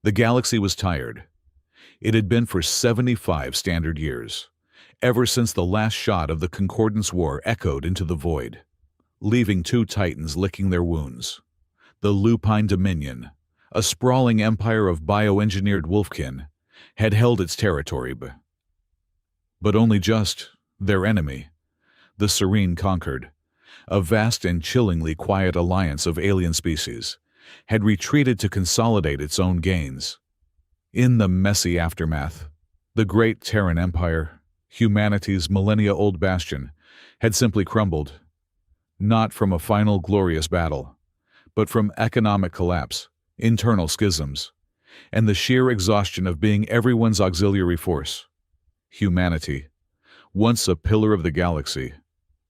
The galaxy was tired. It had been for 75 standard years, ever since the last shot of the Concordance War echoed into the void, leaving two titans licking their wounds. The Lupine Dominion, a sprawling empire of bioengineered wolfkin, had held its territory, but only just. Their enemy, the Serene, conquered. A vast and chillingly quiet alliance of alien species had retreated to consolidate its own gains. In the messy aftermath, the great Terran Empire, humanity's millennia-old bastion, had simply crumbled, not from a final glorious battle, but from economic collapse, internal schisms, and the sheer exhaustion of being everyone's auxiliary force. Humanity, once a pillar of the galaxy,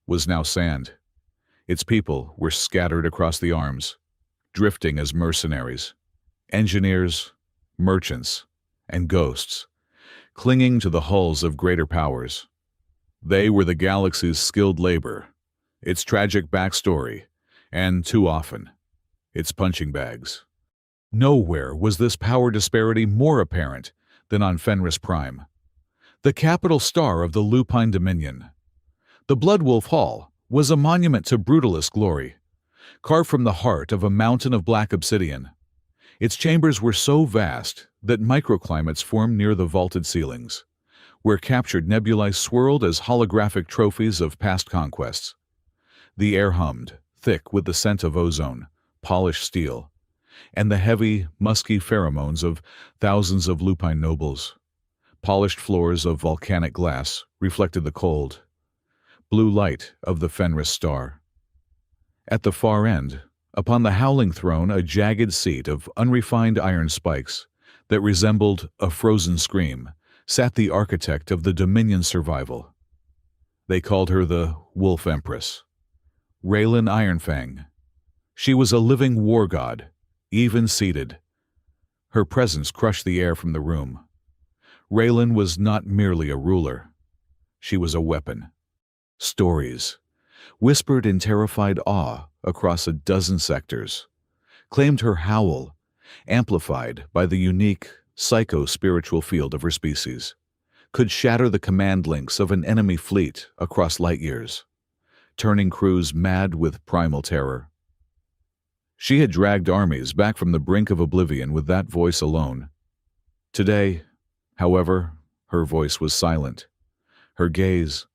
was now sand. Its people were scattered across the arms, drifting as mercenaries, engineers, merchants, and ghosts, clinging to the hulls of greater powers. They were the galaxy's skilled labor, its tragic backstory, and, too often, its punching bags. Nowhere was this power disparity more apparent than on Fenris Prime, the capital star of the Lupine Dominion. The Bloodwolf Hall was a monument to brutalist glory, carved from the heart of a mountain of black obsidian. Its chambers were so vast that microclimates formed near the vaulted ceilings, where captured nebulae swirled as holographic trophies of past conquests. The air hummed, thick with the scent of ozone, polished steel, and the heavy, musky pheromones of thousands of lupine nobles. Polished floors of volcanic glass reflected the cold, blue light of the Fenris star. At the far end, upon the howling throne, a jagged seat of unrefined iron spikes that resembled a frozen scream, sat the architect of the Dominion's survival. They called her the Wolf Empress, Raylan Ironfang. She was a living war god, even seated. Her presence crushed the air from the room. Raylan was not merely a ruler. She was a weapon. Stories, whispered in terrified awe across a dozen sectors, claimed her howl, amplified by the unique psycho-spiritual field of her species, could shatter the command links of an enemy fleet across light years, turning crews mad with primal terror. She had dragged armies back from the brink of oblivion with that voice alone. Today, however, her voice was silent. Her gaze,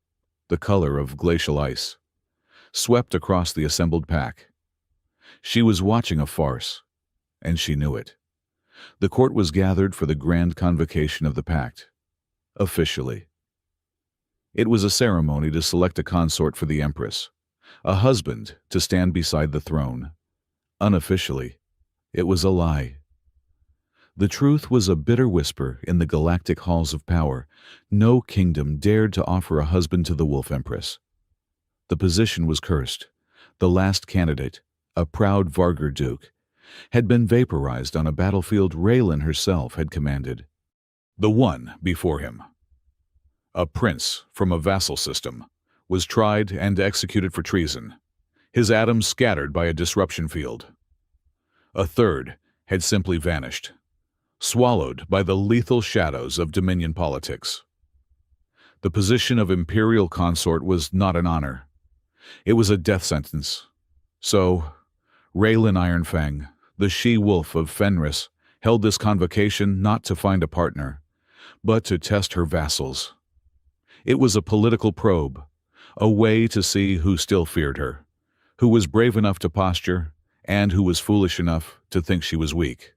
the color of glacial ice, swept across the assembled pack. She was watching a farce, and she knew it. The court was gathered for the grand convocation of the pact. Officially. It was a ceremony to select a consort for the Empress, a husband to stand beside the throne. Unofficially, it was a lie. The truth was a bitter whisper in the galactic halls of power. No kingdom dared to offer a husband to the Wolf Empress. The position was cursed. The last candidate, a proud Vargur Duke, had been vaporized on a battlefield Raylan herself had commanded. The one before him, a prince from a vassal system, was tried and executed for treason, his atoms scattered by a disruption field. A third had simply vanished, swallowed by the lethal shadows of Dominion politics. The position of imperial consort was not an honor. It was a death sentence. So, Raylan Ironfang, the she-wolf of Fenris, held this convocation not to find a partner, but to test her vassals. It was a political probe, a way to see who still feared her, who was brave enough to posture, and who was foolish enough to think she was weak.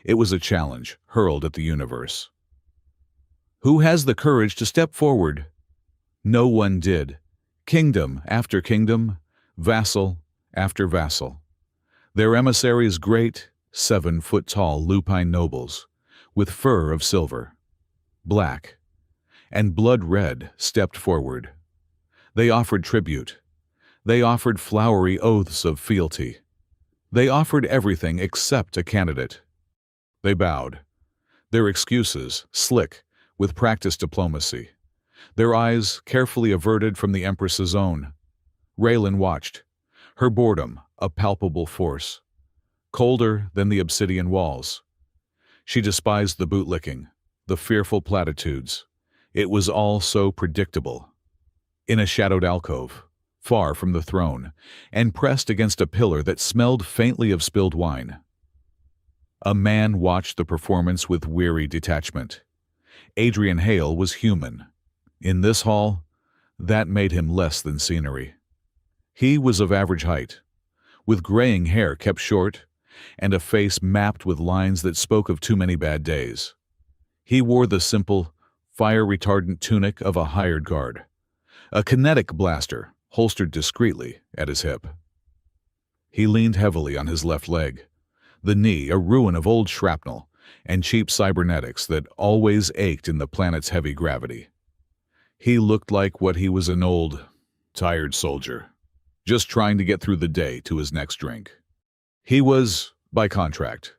It was a challenge hurled at the universe. Who has the courage to step forward? No one did. Kingdom after kingdom, vassal after vassal. Their emissaries great, 7-foot-tall lupine nobles, with fur of silver, black, and blood red, stepped forward. They offered tribute. They offered flowery oaths of fealty. They offered everything except a candidate. They bowed, their excuses slick with practiced diplomacy, their eyes carefully averted from the Empress's own. Raylan watched, her boredom a palpable force, colder than the obsidian walls. She despised the bootlicking, the fearful platitudes. It was all so predictable. In a shadowed alcove, far from the throne, and pressed against a pillar that smelled faintly of spilled wine, a man watched the performance with weary detachment. Adrian Hale was human. In this hall, that made him less than scenery. He was of average height, with graying hair kept short, and a face mapped with lines that spoke of too many bad days. He wore the simple, fire-retardant tunic of a hired guard, a kinetic blaster holstered discreetly at his hip. He leaned heavily on his left leg, the knee a ruin of old shrapnel and cheap cybernetics that always ached in the planet's heavy gravity. He looked like what he was, an old, tired soldier, just trying to get through the day to his next drink. He was, by contract,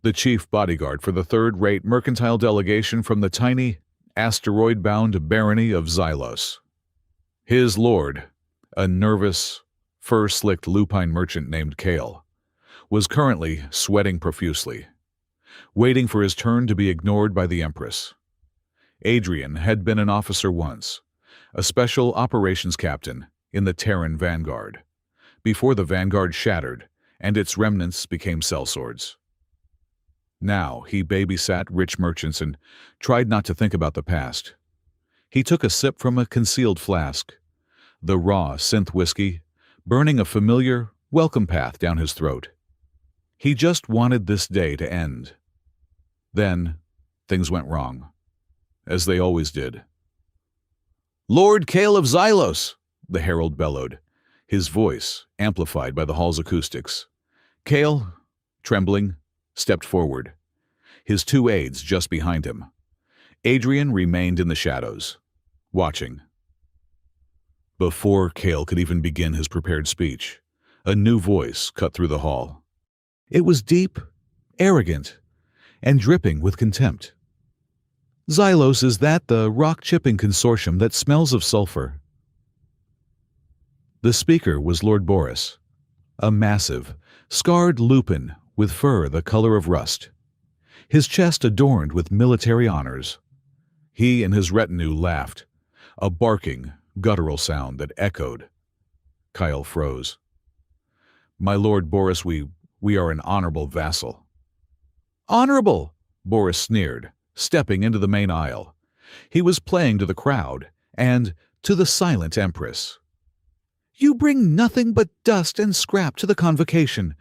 the chief bodyguard for the third-rate mercantile delegation from the tiny, asteroid-bound barony of Xylos. His lord, a nervous, fur-slicked lupine merchant named Kale, was currently sweating profusely, waiting for his turn to be ignored by the Empress. Adrian had been an officer once, a special operations captain in the Terran Vanguard, before the Vanguard shattered and its remnants became sellswords. Now he babysat rich merchants and tried not to think about the past. He took a sip from a concealed flask, the raw synth whiskey, burning a familiar, welcome path down his throat. He just wanted this day to end. Then, things went wrong, as they always did. "Lord Kale of Xylos!" the herald bellowed, his voice amplified by the hall's acoustics. Kale, trembling, stepped forward, his two aides just behind him. Adrian remained in the shadows, watching. Before Kale could even begin his prepared speech, a new voice cut through the hall. It was deep, arrogant, and dripping with contempt. "Xylos, is that the rock-chipping consortium that smells of sulfur?" The speaker was Lord Boris, a massive, scarred lupin with fur the color of rust, his chest adorned with military honors. He and his retinue laughed, a barking, guttural sound that echoed. Kyle froze. "My Lord Boris, we are an honorable vassal." "Honorable!" Boris sneered, stepping into the main aisle. He was playing to the crowd and to the silent Empress. "You bring nothing but dust and scrap to the convocation.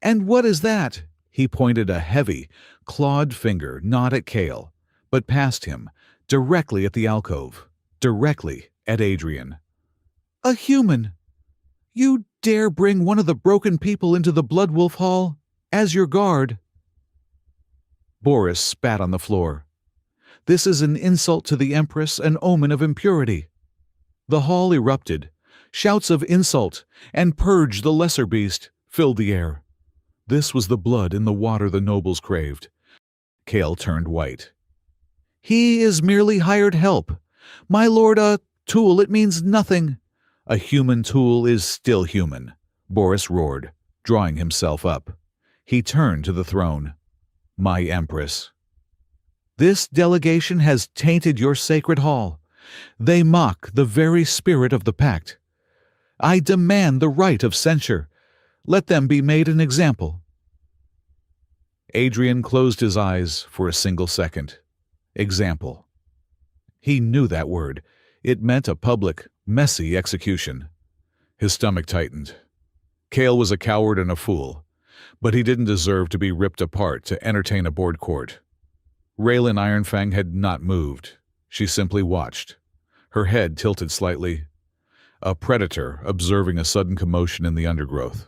And what is that?" He pointed a heavy, clawed finger not at Kale, but past him, directly at the alcove, directly at Adrian. "A human! You dare bring one of the broken people into the Bloodwolf Hall as your guard?" Boris spat on the floor. "This is an insult to the Empress, an omen of impurity." The hall erupted. Shouts of insult and "Purge the lesser beast" filled the air. This was the blood in the water the nobles craved. Kale turned white. "He is merely hired help. My lord, a tool, it means nothing." "A human tool is still human," Boris roared, drawing himself up. He turned to the throne. "My Empress, this delegation has tainted your sacred hall. They mock the very spirit of the pact. I demand the right of censure. Let them be made an example." Adrian closed his eyes for a single second. Example. He knew that word. It meant a public, messy execution. His stomach tightened. Kale was a coward and a fool, but he didn't deserve to be ripped apart to entertain a board court. Raylan Ironfang had not moved. She simply watched, her head tilted slightly, a predator observing a sudden commotion in the undergrowth,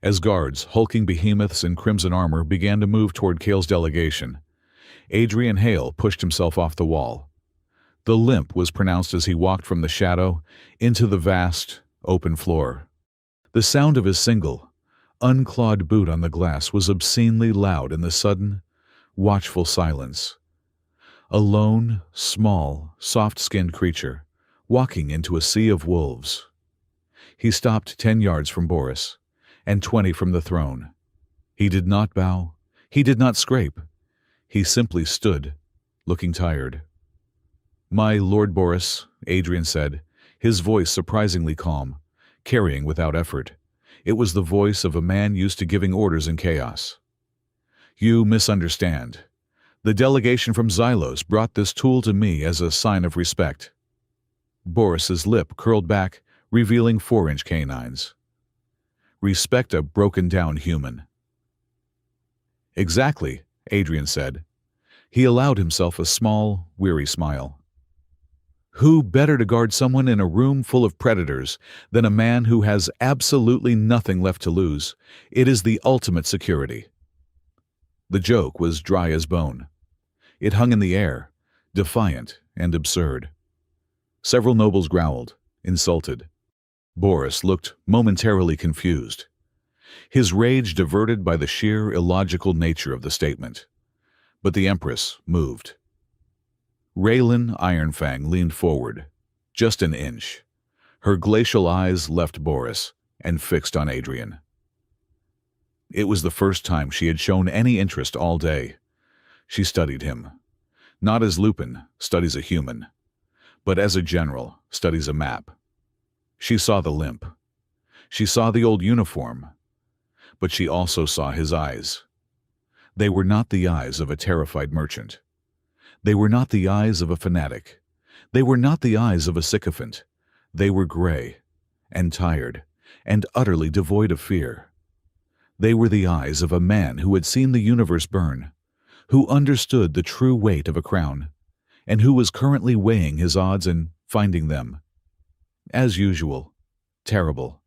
as guards, hulking behemoths in crimson armor, began to move toward Kale's delegation. Adrian Hale pushed himself off the wall. The limp was pronounced as he walked from the shadow into the vast, open floor. The sound of his single, unclawed boot on the glass was obscenely loud in the sudden, watchful silence. A lone, small, soft-skinned creature, walking into a sea of wolves. He stopped 10 yards from Boris, and 20 from the throne. He did not bow. He did not scrape. He simply stood, looking tired. "My Lord Boris," Adrian said, his voice surprisingly calm, carrying without effort. It was the voice of a man used to giving orders in chaos. "You misunderstand. The delegation from Xylos brought this tool to me as a sign of respect." Boris's lip curled back, revealing 4-inch canines. "Respect a broken-down human." "Exactly," Adrian said. He allowed himself a small, weary smile. "Who better to guard someone in a room full of predators than a man who has absolutely nothing left to lose? It is the ultimate security." The joke was dry as bone. It hung in the air, defiant and absurd. Several nobles growled, insulted. Boris looked momentarily confused, his rage diverted by the sheer illogical nature of the statement. But the Empress moved. Raylan Ironfang leaned forward, just an inch. Her glacial eyes left Boris and fixed on Adrian. It was the first time she had shown any interest all day. She studied him, not as Lupin studies a human, but as a general studies a map. She saw the limp. She saw the old uniform, but she also saw his eyes. They were not the eyes of a terrified merchant. They were not the eyes of a fanatic. They were not the eyes of a sycophant. They were gray and tired and utterly devoid of fear. They were the eyes of a man who had seen the universe burn, who understood the true weight of a crown, and who was currently weighing his odds and finding them, as usual, terrible.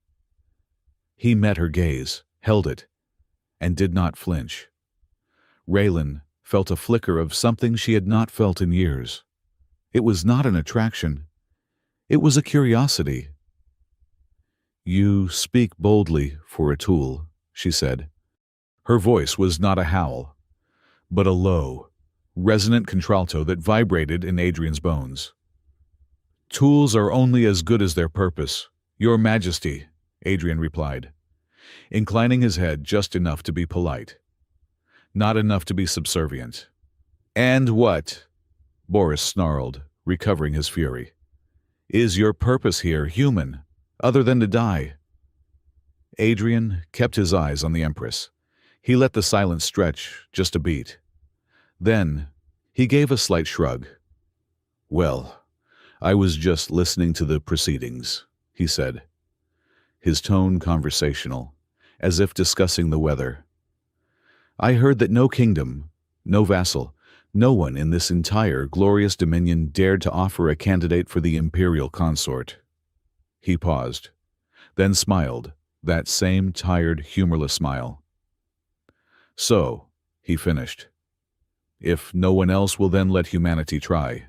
He met her gaze, held it, and did not flinch. Raylan felt a flicker of something she had not felt in years. It was not an attraction. It was a curiosity. "You speak boldly for a tool," she said. Her voice was not a howl, but a low, resonant contralto that vibrated in Adrian's bones. "Tools are only as good as their purpose, Your Majesty," Adrian replied, inclining his head just enough to be polite, not enough to be subservient. "And what," Boris snarled, recovering his fury, "is your purpose here human, other than to die?" Adrian kept his eyes on the Empress. He let the silence stretch just a beat. Then he gave a slight shrug. "Well, I was just listening to the proceedings," he said, his tone conversational, as if discussing the weather. "I heard that no kingdom, no vassal, no one in this entire glorious dominion dared to offer a candidate for the imperial consort." He paused, then smiled, that same tired, humorless smile. "So," he finished, "if no one else will then let humanity try."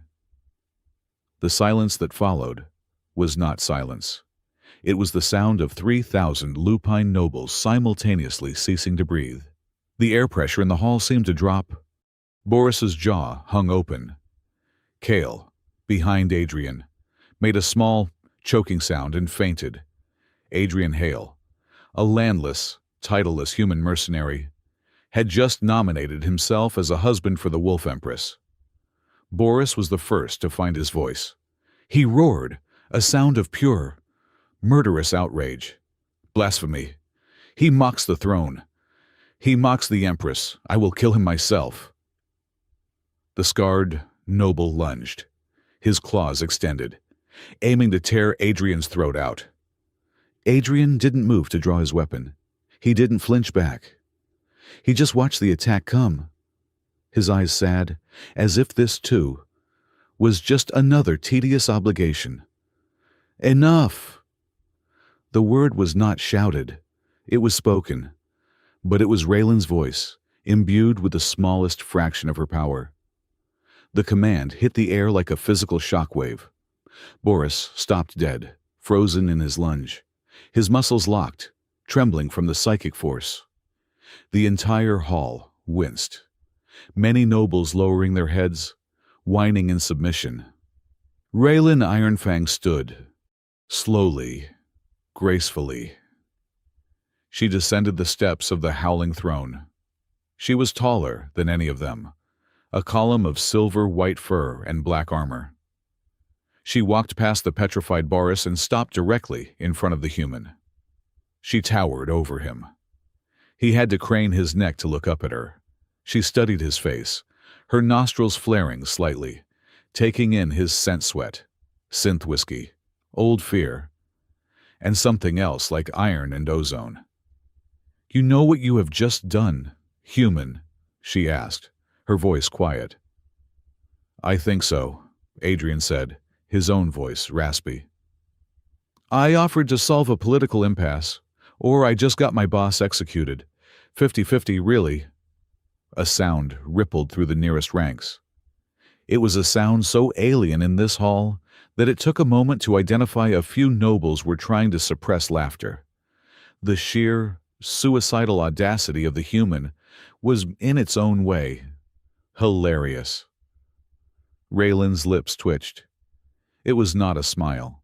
The silence that followed was not silence. It was the sound of 3,000 lupine nobles simultaneously ceasing to breathe. The air pressure in the hall seemed to drop. Boris's jaw hung open. Kale, behind Adrian, made a small, choking sound and fainted. Adrian Hale, a landless, titleless human mercenary, had just nominated himself as a husband for the Wolf Empress. Boris was the first to find his voice. He roared, a sound of pure, murderous outrage. Blasphemy. He mocks the throne. He mocks the Empress. I will kill him myself. The scarred noble lunged, his claws extended, aiming to tear Adrian's throat out. Adrian didn't move to draw his weapon. He didn't flinch back. He just watched the attack come, his eyes sad, as if this, too, was just another tedious obligation. Enough! The word was not shouted. It was spoken. But it was Raylan's voice, imbued with the smallest fraction of her power. The command hit the air like a physical shockwave. Boris stopped dead, frozen in his lunge, his muscles locked, trembling from the psychic force. The entire hall winced, many nobles lowering their heads, whining in submission. Raylan Ironfang stood, slowly, gracefully. She descended the steps of the howling throne. She was taller than any of them, a column of silver white fur and black armor. She walked past the petrified Boris and stopped directly in front of the human. She towered over him. He had to crane his neck to look up at her. She studied his face, her nostrils flaring slightly, taking in his scent sweat, synth whiskey, old fear, and something else like iron and ozone. "You know what you have just done, human?" she asked, her voice quiet. "I think so," Adrian said, his own voice raspy. "I offered to solve a political impasse, or I just got my boss executed. 50-50, really." A sound rippled through the nearest ranks. It was a sound so alien in this hall that it took a moment to identify a few nobles were trying to suppress laughter. The sheer, suicidal audacity of the human was, in its own way, hilarious. Raylan's lips twitched. It was not a smile.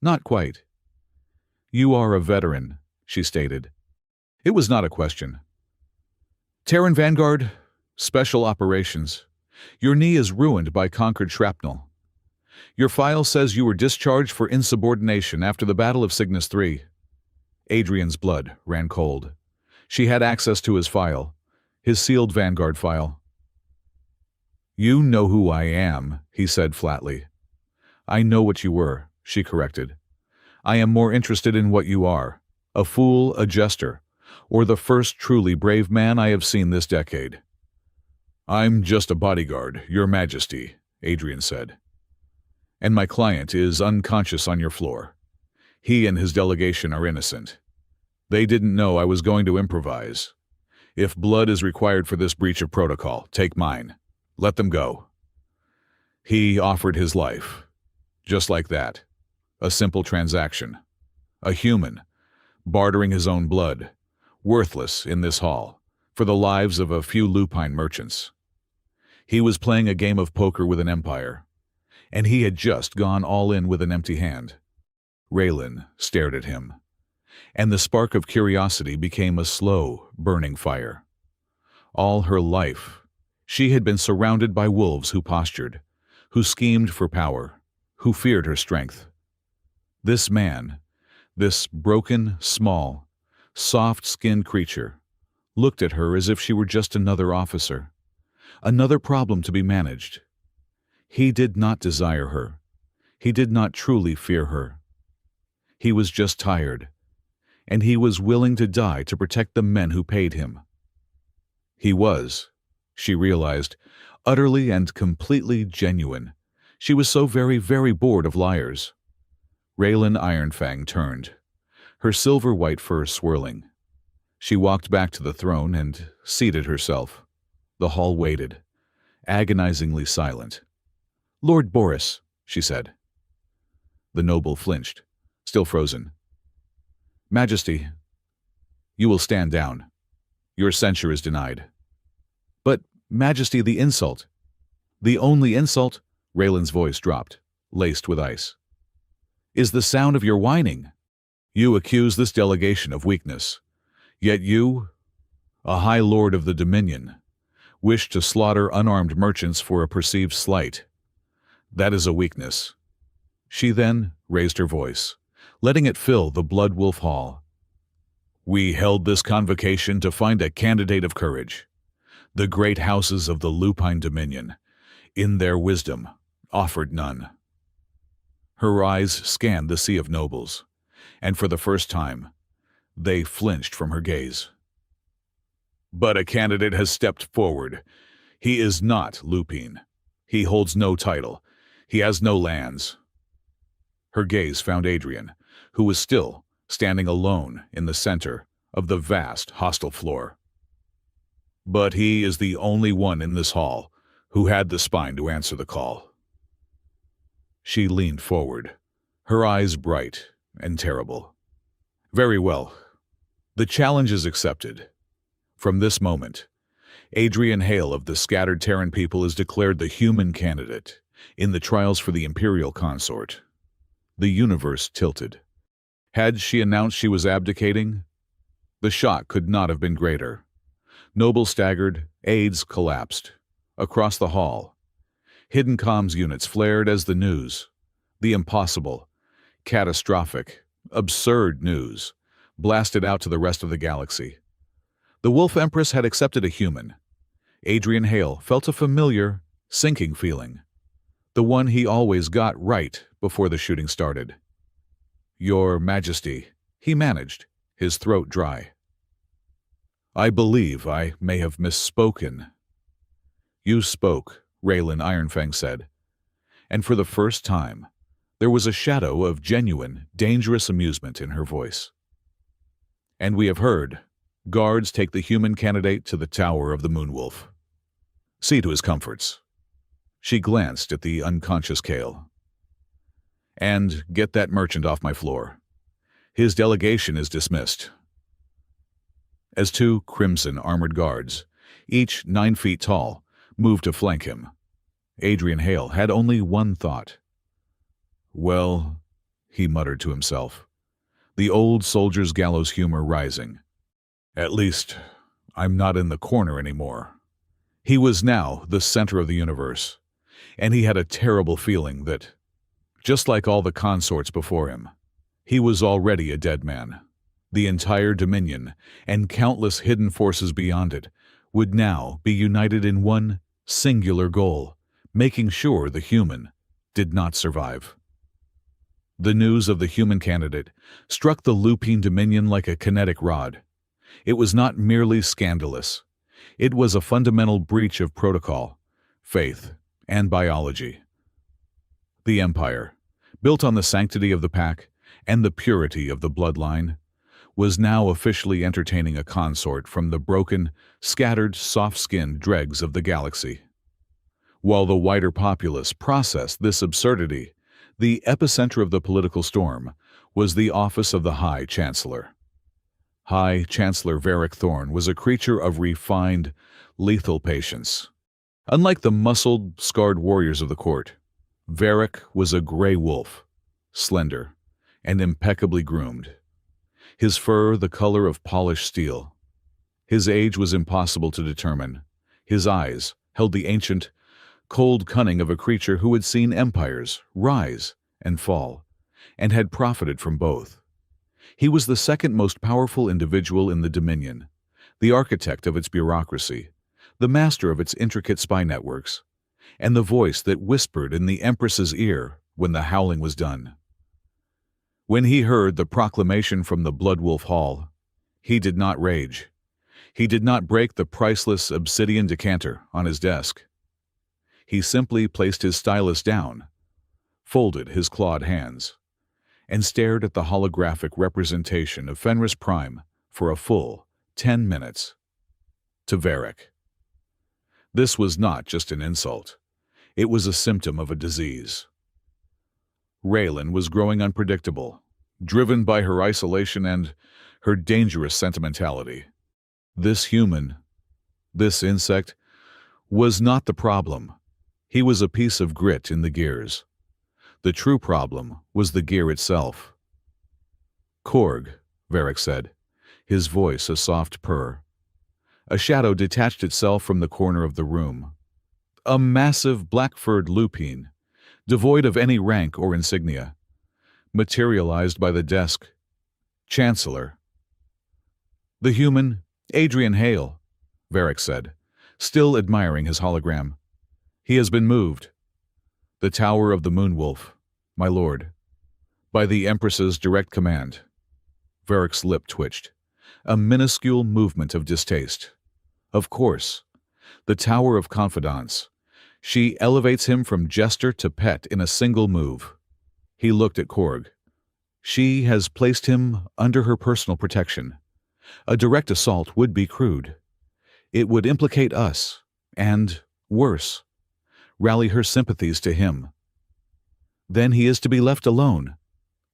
Not quite. "You are a veteran," she stated. It was not a question. "Terran Vanguard, Special Operations. Your knee is ruined by conquered shrapnel. Your file says you were discharged for insubordination after the Battle of Cygnus 3. Adrian's blood ran cold. She had access to his file, his sealed Vanguard file. "You know who I am," he said flatly. "I know what you were," she corrected. "I am more interested in what you are, a fool, a jester, or the first truly brave man I have seen this decade." "I'm just a bodyguard, Your Majesty," Adrian said. "And my client is unconscious on your floor. He and his delegation are innocent. They didn't know I was going to improvise. If blood is required for this breach of protocol, take mine. Let them go." He offered his life. Just like that. A simple transaction. A human, bartering his own blood, worthless in this hall, for the lives of a few lupine merchants. He was playing a game of poker with an empire, and he had just gone all in with an empty hand. Raylan stared at him, and the spark of curiosity became a slow, burning fire. All her life, she had been surrounded by wolves who postured, who schemed for power, who feared her strength. This man, this broken, small, soft-skinned creature, looked at her as if she were just another officer, another problem to be managed. He did not desire her. He did not truly fear her. He was just tired, and he was willing to die to protect the men who paid him. He was, she realized, utterly and completely genuine. She was so very, very bored of liars. Raylan Ironfang turned, her silver-white fur swirling. She walked back to the throne and seated herself. The hall waited, agonizingly silent. "Lord Boris," she said. The noble flinched, still frozen. "Majesty, you will stand down. Your censure is denied." "But, Majesty, the insult." "The only insult," Raylan's voice dropped, laced with ice, "is the sound of your whining. You accuse this delegation of weakness. Yet you, a high lord of the Dominion, wish to slaughter unarmed merchants for a perceived slight. That is a weakness." She then raised her voice, letting it fill the Blood Wolf Hall. "We held this convocation to find a candidate of courage. The great houses of the Lupine Dominion, in their wisdom, offered none." Her eyes scanned the sea of nobles, and for the first time, they flinched from her gaze. "But a candidate has stepped forward. He is not Lupine. He holds no title. He has no lands." Her gaze found Adrian, who was still standing alone in the center of the vast hostile floor. "But he is the only one in this hall who had the spine to answer the call." She leaned forward, her eyes bright and terrible. "Very well. The challenge is accepted. From this moment, Adrian Hale of the scattered Terran people is declared the human candidate in the trials for the Imperial Consort." The universe tilted. Had she announced she was abdicating? The shock could not have been greater. Nobles staggered, aides collapsed. Across the hall, hidden comms units flared as the news, the impossible, catastrophic, absurd news, blasted out to the rest of the galaxy. The Wolf Empress had accepted a human. Adrian Hale felt a familiar, sinking feeling, the one he always got right before the shooting started. "Your Majesty," he managed, his throat dry. "I believe I may have misspoken." "You spoke," Raylan Ironfang said, and for the first time, there was a shadow of genuine, dangerous amusement in her voice. "And we have heard. Guards take the human candidate to the Tower of the Moonwolf. See to his comforts." She glanced at the unconscious Kale. "And get that merchant off my floor. His delegation is dismissed." As two crimson armored guards, each 9 feet tall, moved to flank him, Adrian Hale had only one thought. "Well," he muttered to himself, the old soldier's gallows humor rising. "At least, I'm not in the corner anymore." He was now the center of the universe, and he had a terrible feeling that, just like all the consorts before him, he was already a dead man. The entire Dominion, and countless hidden forces beyond it, would now be united in one singular goal, making sure the human did not survive. The news of the human candidate struck the Lupine Dominion like a kinetic rod. It was not merely scandalous. It was a fundamental breach of protocol, faith, and biology. The Empire, built on the sanctity of the pack and the purity of the bloodline, was now officially entertaining a consort from the broken, scattered, soft-skinned dregs of the galaxy. While the wider populace processed this absurdity, the epicenter of the political storm was the office of the High Chancellor. High Chancellor Varric Thorn was a creature of refined, lethal patience. Unlike the muscled, scarred warriors of the court, Varric was a gray wolf, slender, and impeccably groomed. His fur the color of polished steel. His age was impossible to determine. His eyes held the ancient, cold cunning of a creature who had seen empires rise and fall, and had profited from both. He was the second most powerful individual in the Dominion, the architect of its bureaucracy, the master of its intricate spy networks, and the voice that whispered in the Empress's ear when the howling was done. When he heard the proclamation from the Bloodwolf Hall, he did not rage. He did not break the priceless obsidian decanter on his desk. He simply placed his stylus down, folded his clawed hands, and stared at the holographic representation of Fenris Prime for a full 10 minutes. To Varric, this was not just an insult. It was a symptom of a disease. Raylan was growing unpredictable, driven by her isolation and her dangerous sentimentality. This human, this insect, was not the problem. He was a piece of grit in the gears. The true problem was the gear itself. "Korg," Varric said, his voice a soft purr. A shadow detached itself from the corner of the room. A massive black-furred lupine, devoid of any rank or insignia, materialized by the desk. "Chancellor." "The human, Adrian Hale," Varric said, still admiring his hologram. "He has been moved. The Tower of the Moonwolf, my lord. By the Empress's direct command." Varric's lip twitched, a minuscule movement of distaste. "Of course. The Tower of Confidence. She elevates him from jester to pet in a single move." He looked at Korg. "She has placed him under her personal protection. A direct assault would be crude. It would implicate us, and, worse, rally her sympathies to him. Then he is to be left alone."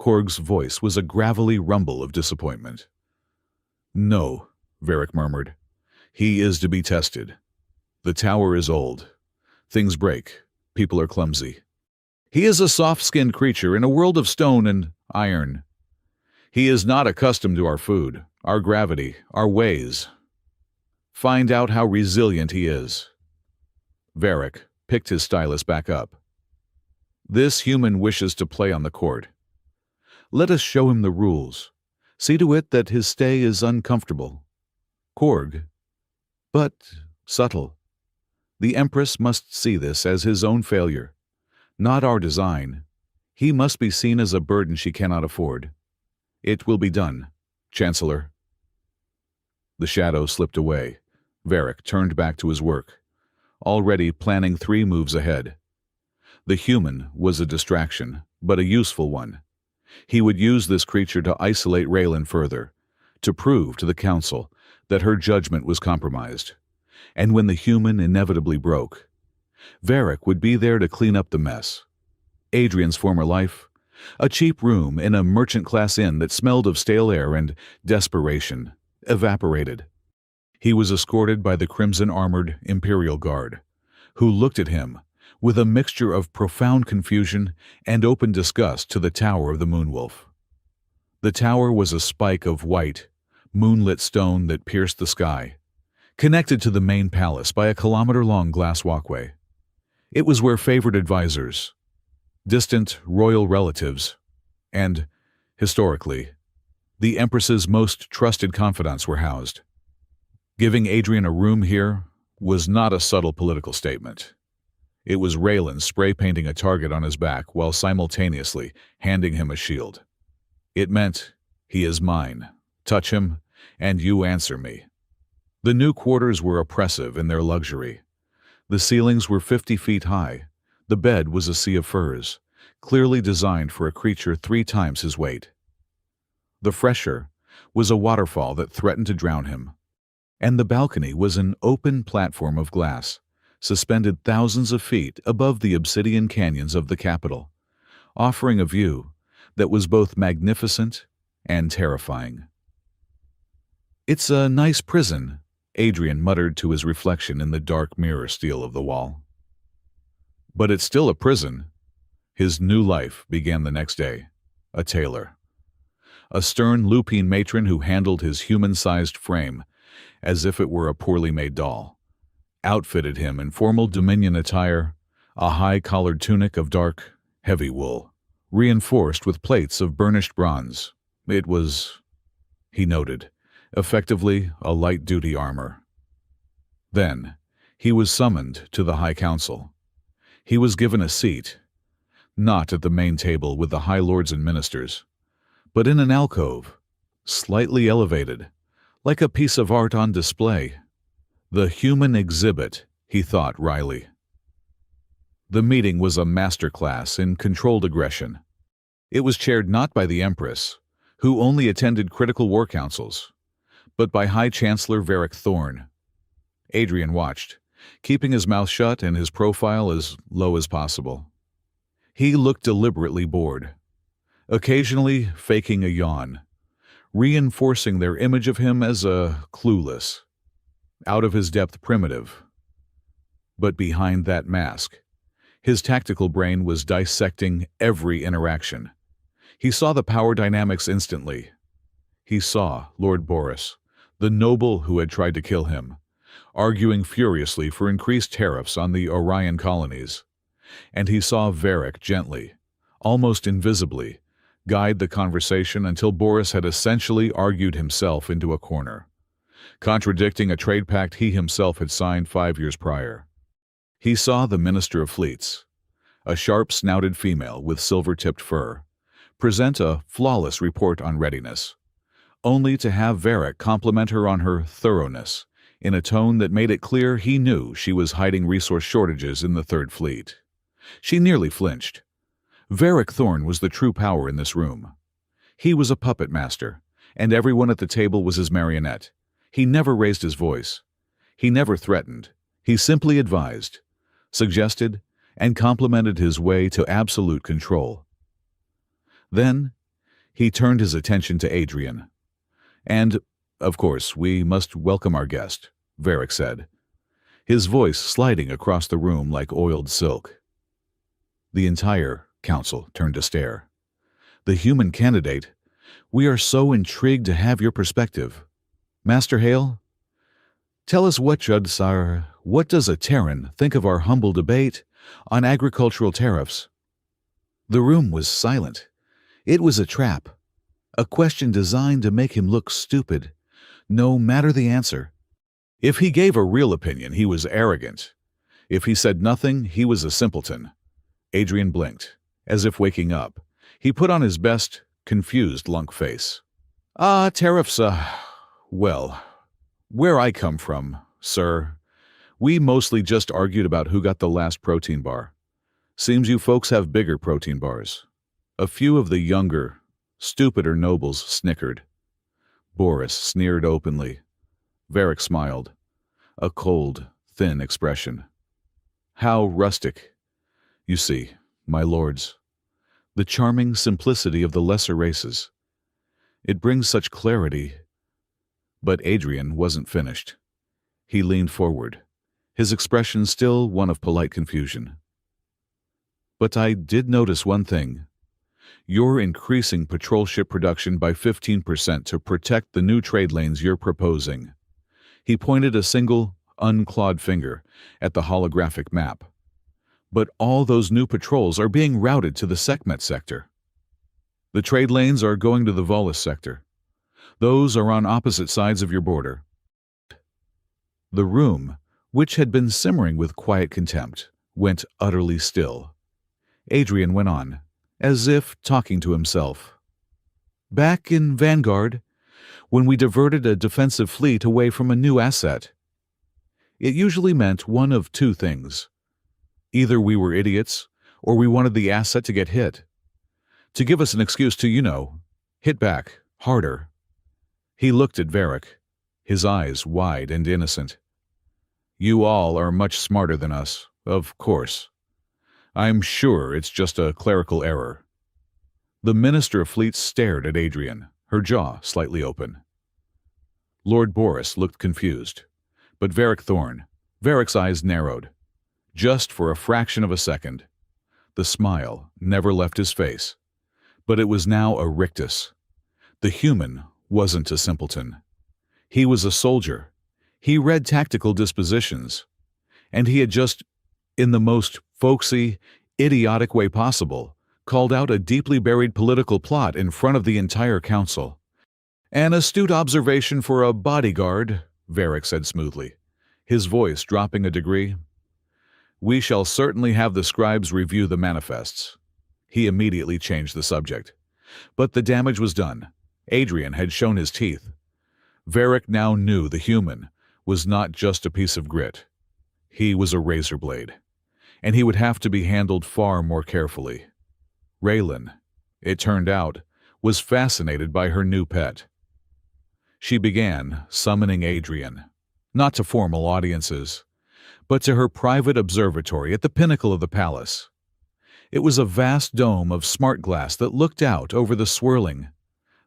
Korg's voice was a gravelly rumble of disappointment. "No," Varric murmured. "He is to be tested. The tower is old. Things break. People are clumsy. He is a soft-skinned creature in a world of stone and iron. He is not accustomed to our food, our gravity, our ways. Find out how resilient he is." Varric picked his stylus back up. This human wishes to play on the court. Let us show him the rules. See to it that his stay is uncomfortable. Korg, but subtle. The Empress must see this as his own failure, not our design. He must be seen as a burden she cannot afford. It will be done, Chancellor. The shadow slipped away. Varric turned back to his work, already planning 3 moves ahead. The human was a distraction, but a useful one. He would use this creature to isolate Raylan further, to prove to the Council that her judgment was compromised. And when the human inevitably broke, Varric would be there to clean up the mess. Adrian's former life, a cheap room in a merchant-class inn that smelled of stale air and desperation, evaporated. He was escorted by the crimson-armored Imperial Guard, who looked at him with a mixture of profound confusion and open disgust to the Tower of the Moonwolf. The tower was a spike of white, moonlit stone that pierced the sky, connected to the main palace by a kilometer-long glass walkway. It was where favored advisors, distant royal relatives, and, historically, the Empress's most trusted confidants were housed. Giving Adrian a room here was not a subtle political statement. It was Raylan spray-painting a target on his back while simultaneously handing him a shield. It meant, he is mine. Touch him, and you answer me. The new quarters were oppressive in their luxury. The ceilings were 50 feet high. The bed was a sea of furs, clearly designed for a creature 3 times his weight. The fresher was a waterfall that threatened to drown him, and the balcony was an open platform of glass, suspended thousands of feet above the obsidian canyons of the capital, offering a view that was both magnificent and terrifying. "It's a nice prison," Adrian muttered to his reflection in the dark mirror steel of the wall. But it's still a prison. His new life began the next day. A tailor. A stern lupine matron who handled his human-sized frame as if it were a poorly made doll, outfitted him in formal Dominion attire, a high-collared tunic of dark, heavy wool, reinforced with plates of burnished bronze. It was, he noted, effectively a light-duty armor. Then, he was summoned to the High Council. He was given a seat, not at the main table with the High Lords and Ministers, but in an alcove, slightly elevated, like a piece of art on display. The human exhibit, he thought wryly. The meeting was a masterclass in controlled aggression. It was chaired not by the Empress, who only attended critical war councils, but by High Chancellor Varric Thorn. Adrian watched, keeping his mouth shut and his profile as low as possible. He looked deliberately bored, occasionally faking a yawn, reinforcing their image of him as a clueless, out-of-his-depth primitive. But behind that mask, his tactical brain was dissecting every interaction. He saw the power dynamics instantly. He saw Lord Boris, the noble who had tried to kill him, arguing furiously for increased tariffs on the Orion colonies. And he saw Varric gently, almost invisibly, guide the conversation until Boris had essentially argued himself into a corner, contradicting a trade pact he himself had signed 5 years prior. He saw the Minister of Fleets, a sharp-snouted female with silver-tipped fur, present a flawless report on readiness, only to have Varric compliment her on her thoroughness in a tone that made it clear he knew she was hiding resource shortages in the Third Fleet. She nearly flinched. Varric Thorn was the true power in this room. He was a puppet master, and everyone at the table was his marionette. He never raised his voice. He never threatened. He simply advised, suggested, and complimented his way to absolute control. Then, he turned his attention to Adrian. "And, of course, we must welcome our guest," Varric said, his voice sliding across the room like oiled silk. The entire council turned to stare. "The human candidate, we are so intrigued to have your perspective. Master Hale, tell us what Judsar what does a Terran think of our humble debate on agricultural tariffs? The room was silent. It was a trap, a question designed to make him look stupid, no matter the answer. If he gave a real opinion, he was arrogant. If he said nothing, he was a simpleton. Adrian blinked, as if waking up. He put on his best, confused lunk face. Tariffs, well, where I come from, sir, we mostly just argued about who got the last protein bar. Seems you folks have bigger protein bars. A few of the younger, stupider nobles snickered. Boris sneered openly. Varric smiled, a cold, thin expression. How rustic. You see, my lords, the charming simplicity of the lesser races. It brings such clarity. But Adrian wasn't finished. He leaned forward, his expression still one of polite confusion. But I did notice one thing. You're increasing patrol ship production by 15% to protect the new trade lanes you're proposing. He pointed a single, unclawed finger at the holographic map. But all those new patrols are being routed to the Sekhmet sector. The trade lanes are going to the Volus sector. Those are on opposite sides of your border. The room, which had been simmering with quiet contempt, went utterly still. Adrian went on, as if talking to himself. Back in Vanguard, when we diverted a defensive fleet away from a new asset, it usually meant one of two things. Either we were idiots, or we wanted the asset to get hit. To give us an excuse to, hit back, harder. He looked at Varric, his eyes wide and innocent. You all are much smarter than us, of course. I'm sure it's just a clerical error. The Minister of Fleet stared at Adrian, her jaw slightly open. Lord Boris looked confused, but Varric's eyes narrowed, just for a fraction of a second. The smile never left his face, but it was now a rictus. The human wasn't a simpleton. He was a soldier. He read tactical dispositions, and he had just, in the most folksy, idiotic way possible, called out a deeply buried political plot in front of the entire council. An astute observation for a bodyguard, Varric said smoothly, his voice dropping a degree. We shall certainly have the scribes review the manifests. He immediately changed the subject. But the damage was done. Adrian had shown his teeth. Varric now knew the human was not just a piece of grit. He was a razor blade, and he would have to be handled far more carefully. Raylan, it turned out, was fascinated by her new pet. She began summoning Adrian, not to formal audiences, but to her private observatory at the pinnacle of the palace. It was a vast dome of smart glass that looked out over the swirling,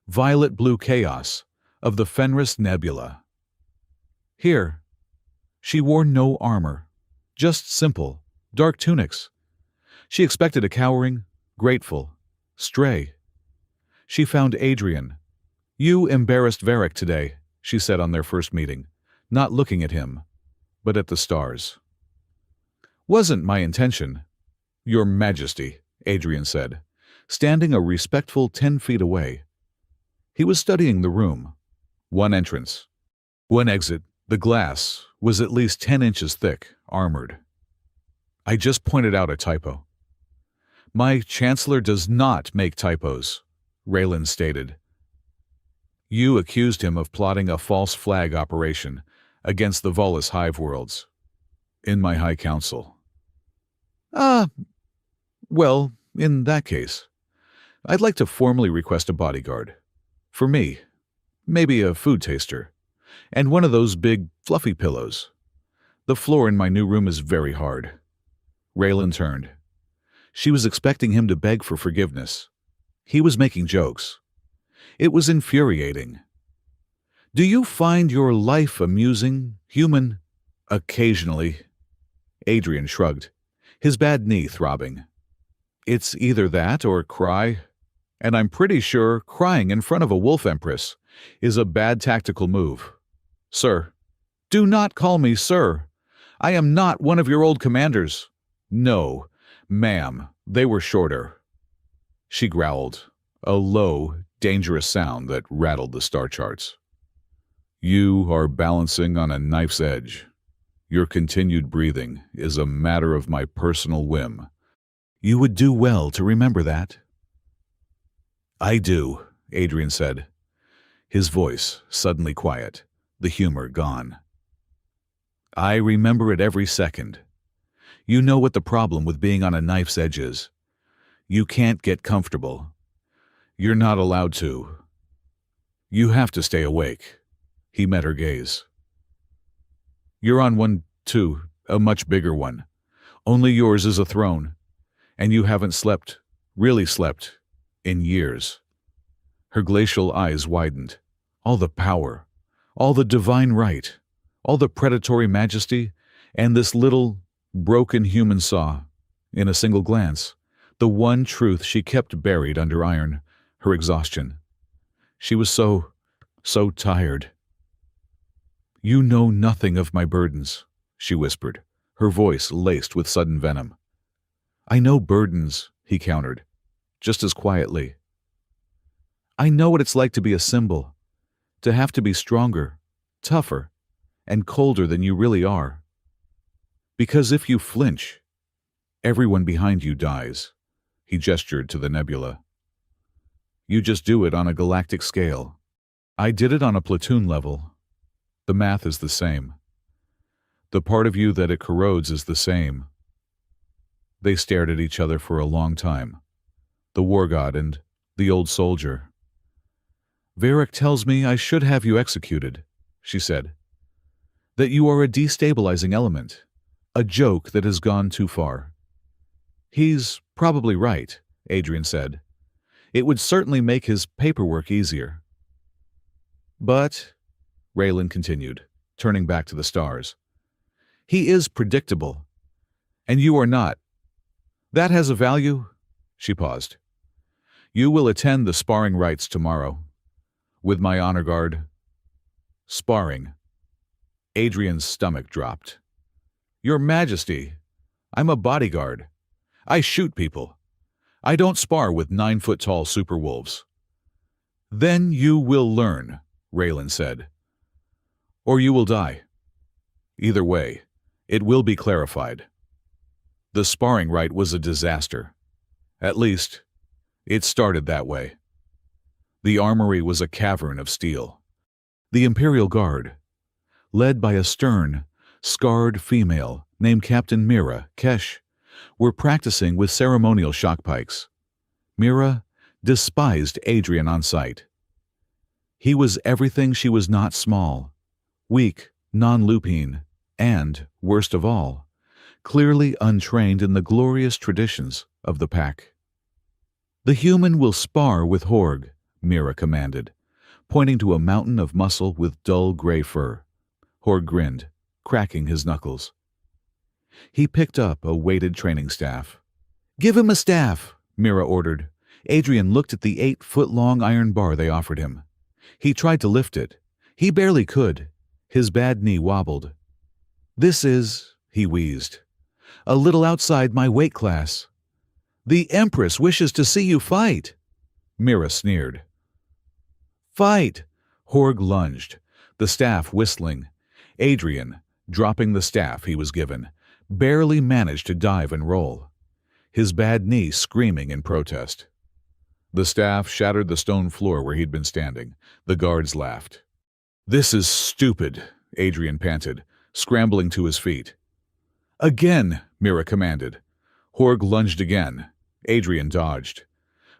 violet-blue chaos of the Fenris Nebula. Here, she wore no armor, just simple, dark tunics. She expected a cowering, grateful stray. She found Adrian. You embarrassed Varric today, she said on their first meeting, not looking at him, but at the stars. Wasn't my intention. Your Majesty, Adrian said, standing a respectful 10 feet away. He was studying the room. One entrance, one exit. The glass was at least 10 inches thick, armored. I just pointed out a typo. My Chancellor does not make typos, Raylan stated. You accused him of plotting a false flag operation against the Volus hive worlds. In my High Council. Well, in that case, I'd like to formally request a bodyguard. For me, maybe a food taster, and one of those big, fluffy pillows. The floor in my new room is very hard. Raylan turned. She was expecting him to beg for forgiveness. He was making jokes. It was infuriating. Do you find your life amusing, human? Occasionally. Adrian shrugged, his bad knee throbbing. It's either that or cry, and I'm pretty sure crying in front of a wolf empress is a bad tactical move. Sir, do not call me sir. I am not one of your old commanders. No, ma'am, they were shorter. She growled, a low, dangerous sound that rattled the star charts. You are balancing on a knife's edge. Your continued breathing is a matter of my personal whim. You would do well to remember that. I do, Adrian said, his voice suddenly quiet, the humor gone. I remember it every second. You know what the problem with being on a knife's edge is. You can't get comfortable. You're not allowed to. You have to stay awake. He met her gaze. You're on one, too, a much bigger one. Only yours is a throne. And you haven't slept, really slept, in years. Her glacial eyes widened. All the power, all the divine right, all the predatory majesty, and this little, broken human saw, in a single glance, the one truth she kept buried under iron, her exhaustion. She was so tired. You know nothing of my burdens, she whispered, her voice laced with sudden venom. I know burdens, he countered, just as quietly. I know what it's like to be a symbol, to have to be stronger, tougher, and colder than you really are. Because if you flinch, everyone behind you dies, he gestured to the nebula. You just do it on a galactic scale. I did it on a platoon level. The math is the same. The part of you that it corrodes is the same. They stared at each other for a long time, the war god and the old soldier. Varric tells me I should have you executed, she said. That you are a destabilizing element, a joke that has gone too far. He's probably right, Adrian said. It would certainly make his paperwork easier. But, Raylan continued, turning back to the stars, he is predictable, and you are not. That has a value? She paused. You will attend the sparring rites tomorrow, with my honor guard. Sparring. Adrian's stomach dropped. Your Majesty, I'm a bodyguard. I shoot people. I don't spar with 9-foot-tall superwolves. Then you will learn, Raylan said. Or you will die. Either way, it will be clarified. The sparring rite was a disaster. At least, it started that way. The armory was a cavern of steel. The Imperial Guard, led by a stern, scarred female named Captain Mira Kesh, were practicing with ceremonial shock pikes. Mira despised Adrian on sight. He was everything she was not: small, weak, non-lupine, and, worst of all, clearly untrained in the glorious traditions of the pack. The human will spar with Horg, Mira commanded, pointing to a mountain of muscle with dull gray fur. Horg grinned, cracking his knuckles. He picked up a weighted training staff. Give him a staff, Mira ordered. Adrian looked at the 8-foot-long iron bar they offered him. He tried to lift it. He barely could. His bad knee wobbled. This is, he wheezed, a little outside my weight class. The Empress wishes to see you fight, Mira sneered. Fight! Horg lunged, the staff whistling. Adrian, dropping the staff he was given, barely managed to dive and roll, his bad knee screaming in protest. The staff shattered the stone floor where he'd been standing. The guards laughed. This is stupid, Adrian panted, scrambling to his feet. Again, Mira commanded. Horg lunged again. Adrian dodged.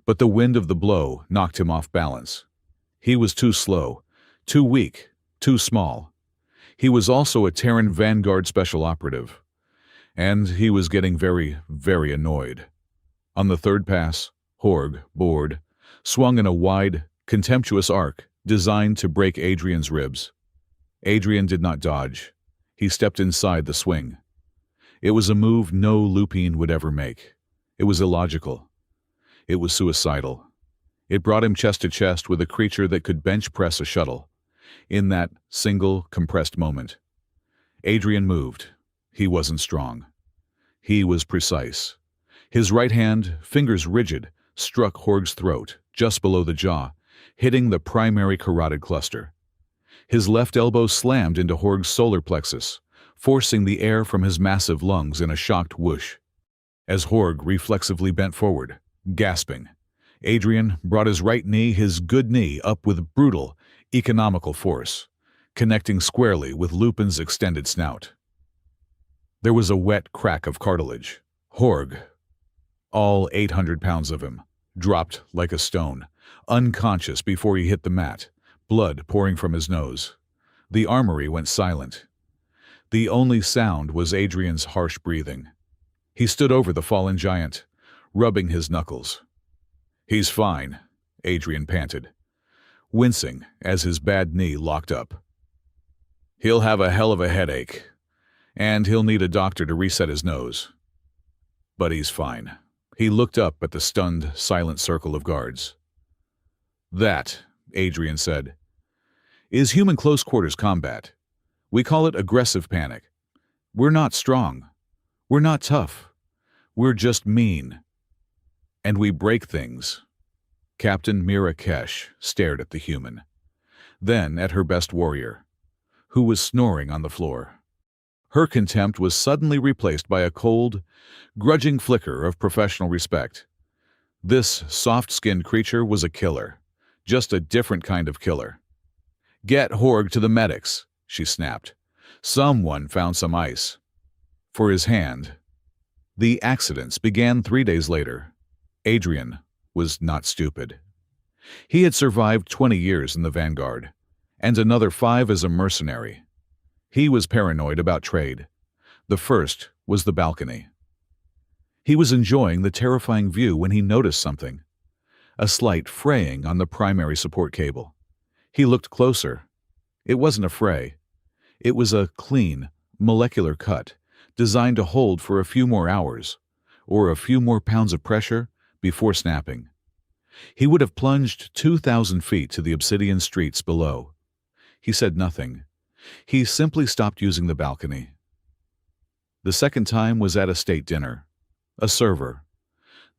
But the wind of the blow knocked him off balance. He was too slow, too weak, too small. He was also a Terran Vanguard special operative. And he was getting very, very annoyed. On the third pass, Horg, bored, swung in a wide, contemptuous arc designed to break Adrian's ribs. Adrian did not dodge. He stepped inside the swing. It was a move no Lupine would ever make. It was illogical. It was suicidal. It brought him chest to chest with a creature that could bench press a shuttle. In that single, compressed moment, Adrian moved. He wasn't strong. He was precise. His right hand, fingers rigid, struck Horg's throat, just below the jaw, hitting the primary carotid cluster. His left elbow slammed into Horg's solar plexus, forcing the air from his massive lungs in a shocked whoosh. As Horg reflexively bent forward, gasping, Adrian brought his right knee, his good knee, up with brutal, economical force, connecting squarely with Lupin's extended snout. There was a wet crack of cartilage. Horg, all 800 pounds of him, dropped like a stone, unconscious before he hit the mat, blood pouring from his nose. The armory went silent. The only sound was Adrian's harsh breathing. He stood over the fallen giant, rubbing his knuckles. "He's fine," Adrian panted, wincing as his bad knee locked up. "He'll have a hell of a headache, and he'll need a doctor to reset his nose. But he's fine." He looked up at the stunned, silent circle of guards. "That," Adrian said, "is human close-quarters combat. We call it aggressive panic. We're not strong. We're not tough. We're just mean. And we break things." Captain Mira Kesh stared at the human, then at her best warrior, who was snoring on the floor. Her contempt was suddenly replaced by a cold, grudging flicker of professional respect. This soft-skinned creature was a killer, just a different kind of killer. "Get Horg to the medics," she snapped. "Someone found some ice." For his hand. The accidents began 3 days later. Adrian was not stupid. He had survived 20 years in the Vanguard, and another 5 as a mercenary. He was paranoid about trade. The first was the balcony. He was enjoying the terrifying view when he noticed something. A slight fraying on the primary support cable. He looked closer. It wasn't a fray. It was a clean, molecular cut, designed to hold for a few more hours, or a few more pounds of pressure before snapping. He would have plunged 2,000 feet to the obsidian streets below. He said nothing. He simply stopped using the balcony. The second time was at a state dinner. A server,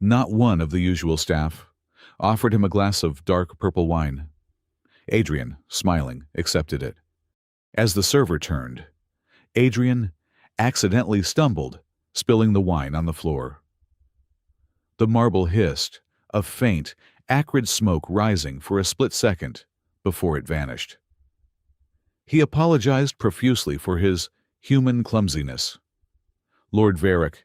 not one of the usual staff, offered him a glass of dark purple wine. Adrian, smiling, accepted it. As the server turned, Adrian accidentally stumbled, spilling the wine on the floor. The marble hissed, a faint, acrid smoke rising for a split second before it vanished. He apologized profusely for his human clumsiness. Lord Varric,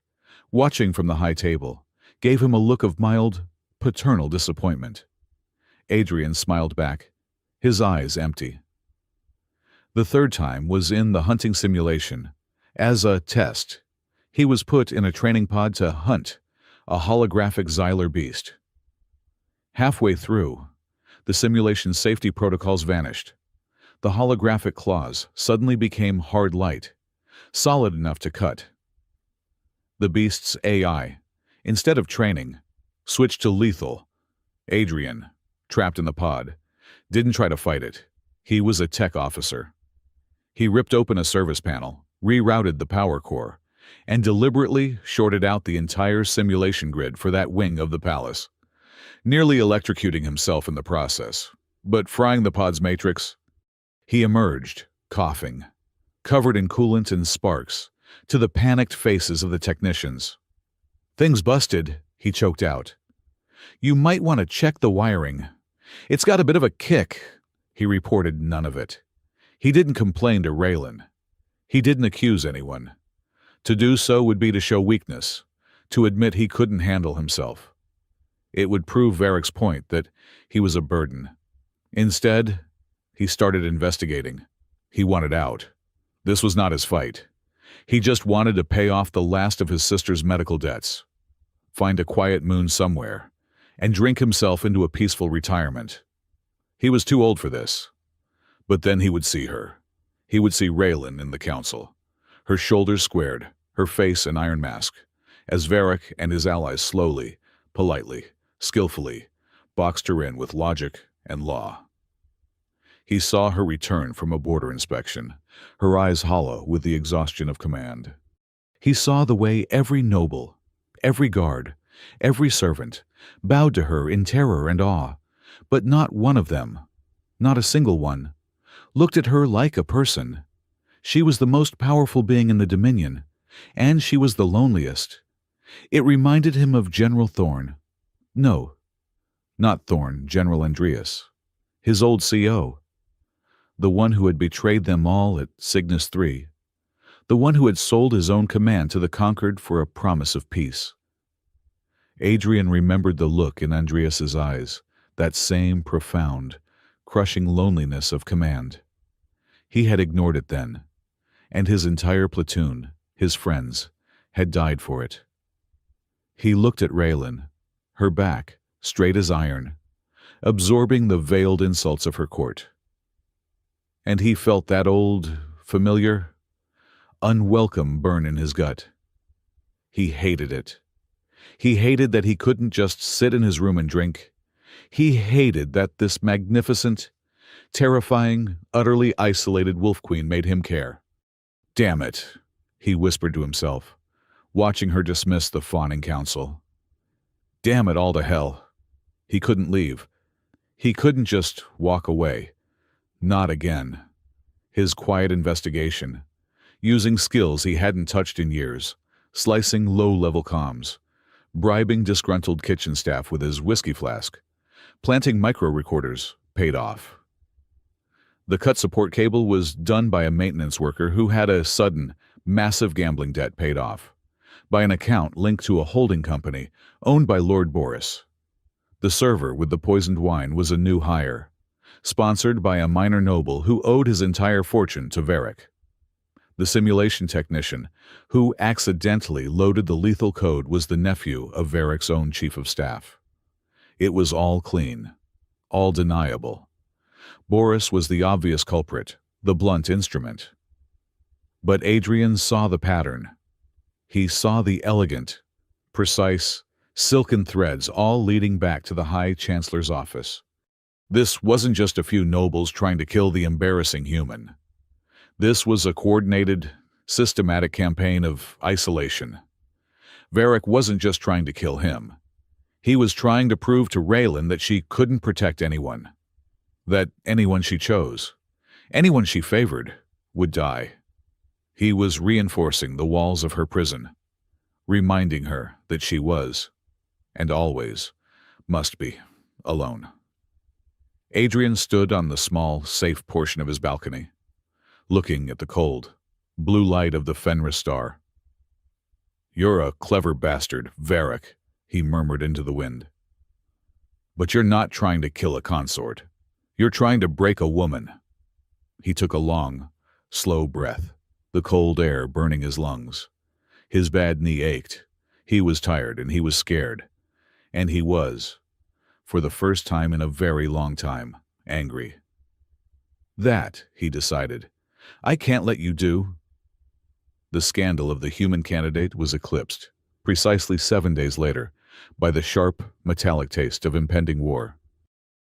watching from the high table, gave him a look of mild, paternal disappointment. Adrian smiled back, his eyes empty. The third time was in the hunting simulation. As a test, he was put in a training pod to hunt a holographic Xyler beast. Halfway through, the simulation's safety protocols vanished. The holographic claws suddenly became hard light, solid enough to cut. The beast's AI, instead of training, switched to lethal. Adrian, trapped in the pod, didn't try to fight it. He was a tech officer. He ripped open a service panel, rerouted the power core, and deliberately shorted out the entire simulation grid for that wing of the palace, nearly electrocuting himself in the process, but frying the pod's matrix. He emerged, coughing, covered in coolant and sparks, to the panicked faces of the technicians. "Things busted," he choked out. "You might want to check the wiring. It's got a bit of a kick." He reported none of it. He didn't complain to Raylan. He didn't accuse anyone. To do so would be to show weakness, to admit he couldn't handle himself. It would prove Varric's point that he was a burden. Instead, he started investigating. He wanted out. This was not his fight. He just wanted to pay off the last of his sister's medical debts, find a quiet moon somewhere, and drink himself into a peaceful retirement. He was too old for this. But then he would see her. He would see Raylan in the council, her shoulders squared, her face an iron mask, as Varric and his allies slowly, politely, skillfully, boxed her in with logic and law. He saw her return from a border inspection, her eyes hollow with the exhaustion of command. He saw the way every noble, every guard, every servant bowed to her in terror and awe, but not one of them, not a single one, looked at her like a person. She was the most powerful being in the Dominion, and she was the loneliest. It reminded him of General Thorne. No, not Thorne, General Andreas, his old CO, the one who had betrayed them all at Cygnus 3, the one who had sold his own command to the conquered for a promise of peace. Adrian remembered the look in Andreas's eyes, that same profound, crushing loneliness of command. He had ignored it then, and his entire platoon, his friends, had died for it. He looked at Raylan, her back, straight as iron, absorbing the veiled insults of her court. And he felt that old, familiar, unwelcome burn in his gut. He hated it. He hated that he couldn't just sit in his room and drink. He hated that this magnificent, terrifying, utterly isolated Wolf Queen made him care. Damn it, he whispered to himself, watching her dismiss the fawning council. Damn it all to hell. He couldn't leave. He couldn't just walk away. Not again. His quiet investigation, using skills he hadn't touched in years, slicing low-level comms, bribing disgruntled kitchen staff with his whiskey flask, planting micro-recorders, paid off. The cut support cable was done by a maintenance worker who had a sudden, massive gambling debt paid off, by an account linked to a holding company owned by Lord Boris. The server with the poisoned wine was a new hire, sponsored by a minor noble who owed his entire fortune to Varric. The simulation technician who accidentally loaded the lethal code was the nephew of Varric's own chief of staff. It was all clean, all deniable. Boris was the obvious culprit, the blunt instrument. But Adrian saw the pattern. He saw the elegant, precise, silken threads all leading back to the High Chancellor's office. This wasn't just a few nobles trying to kill the embarrassing human. This was a coordinated, systematic campaign of isolation. Varric wasn't just trying to kill him. He was trying to prove to Raylan that she couldn't protect anyone. That anyone she chose, anyone she favored, would die. He was reinforcing the walls of her prison, reminding her that she was, and always, must be, alone. Adrian stood on the small, safe portion of his balcony, looking at the cold, blue light of the Fenris star. "You're a clever bastard, Varric," he murmured into the wind. "But you're not trying to kill a consort. You're trying to break a woman." He took a long, slow breath, the cold air burning his lungs. His bad knee ached. He was tired and he was scared. And he was, for the first time in a very long time, angry. "That," he decided, "I can't let you do." The scandal of the human candidate was eclipsed, precisely 7 days later, by the sharp, metallic taste of impending war.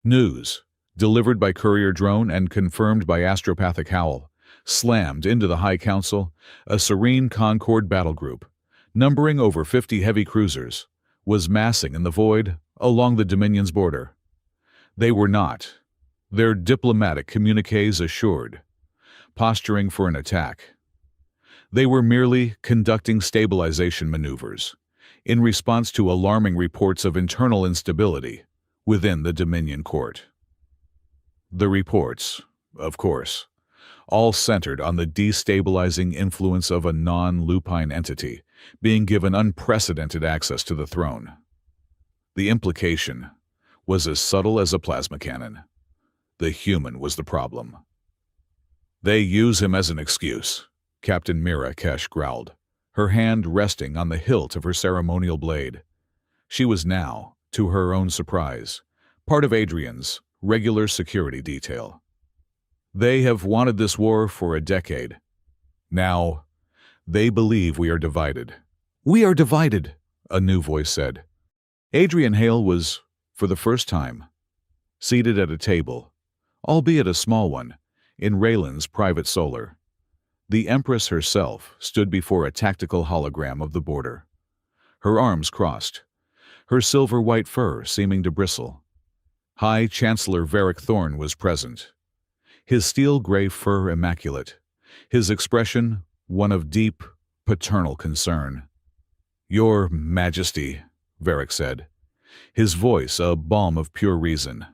News, delivered by courier drone and confirmed by astropathic howl, slammed into the High Council. A serene Concord battle group, numbering over 50 heavy cruisers, was massing in the void along the Dominion's border. They were not, their diplomatic communiques assured, posturing for an attack. They were merely conducting stabilization maneuvers in response to alarming reports of internal instability within the Dominion court. The reports, of course, all centered on the destabilizing influence of a non-lupine entity being given unprecedented access to the throne. The implication was as subtle as a plasma cannon. The human was the problem. "They use him as an excuse," Captain Mira Kesh growled, her hand resting on the hilt of her ceremonial blade. She was now, to her own surprise, part of Adrian's regular security detail. "They have wanted this war for a decade. Now, they believe we are divided." "We are divided," a new voice said. Adrian Hale was, for the first time, seated at a table, albeit a small one, in Raylan's private solar. The Empress herself stood before a tactical hologram of the border, her arms crossed, her silver-white fur seeming to bristle. High Chancellor Varric Thorn was present, his steel-gray fur immaculate, his expression one of deep, paternal concern. "Your Majesty," Varric said, his voice a balm of pure reason.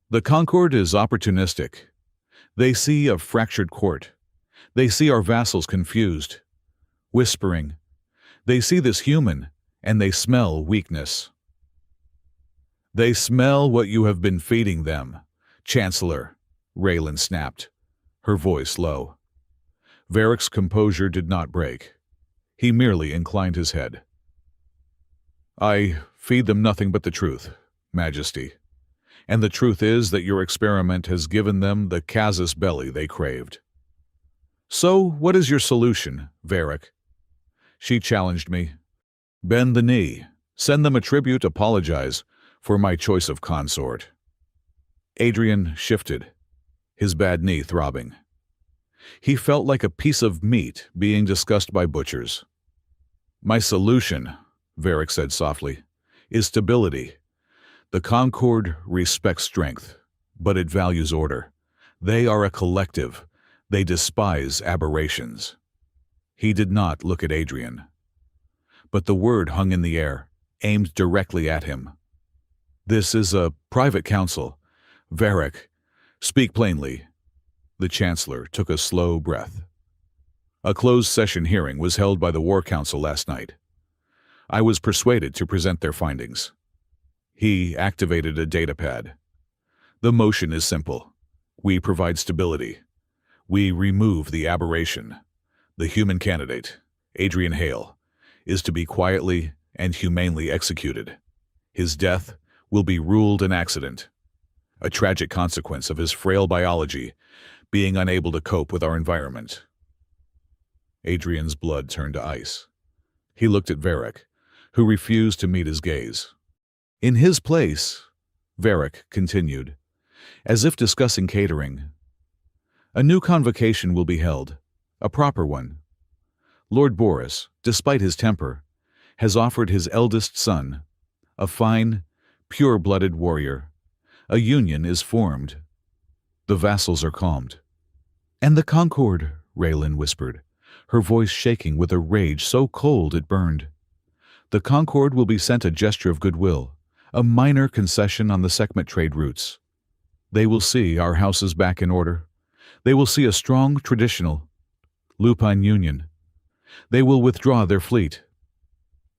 "The Concord is opportunistic. They see a fractured court. They see our vassals confused, whispering. They see this human, and they smell weakness." "They smell what you have been feeding them, Chancellor," Raylan snapped, her voice low. Varric's composure did not break. He merely inclined his head. "I feed them nothing but the truth, Majesty. And the truth is that your experiment has given them the casus belli they craved." "So, what is your solution, Varric?" She challenged me. "Bend the knee. Send them a tribute, apologize for my choice of consort." Adrian shifted, his bad knee throbbing. He felt like a piece of meat being discussed by butchers. "My solution," Varric said softly, "is stability. The Concord respects strength, but it values order. They are a collective. They despise aberrations." He did not look at Adrian. But the word hung in the air, aimed directly at him. "This is a private council. Varric, speak plainly." The Chancellor took a slow breath. "A closed-session hearing was held by the War Council last night. I was persuaded to present their findings." He activated a datapad. "The motion is simple. We provide stability. We remove the aberration. The human candidate, Adrian Hale, is to be quietly and humanely executed. His death will be ruled an accident, a tragic consequence of his frail biology being unable to cope with our environment." Adrian's blood turned to ice. He looked at Varric, who refused to meet his gaze. "In his place," Varric continued, as if discussing catering, "a new convocation will be held, a proper one. Lord Boris, despite his temper, has offered his eldest son, a fine, pure-blooded warrior. A union is formed. The vassals are calmed." "And the Concord," Raylan whispered, her voice shaking with a rage so cold it burned. "The Concord will be sent a gesture of goodwill, a minor concession on the Sekhmet trade routes. They will see our houses back in order. They will see a strong, traditional, lupine union. They will withdraw their fleet."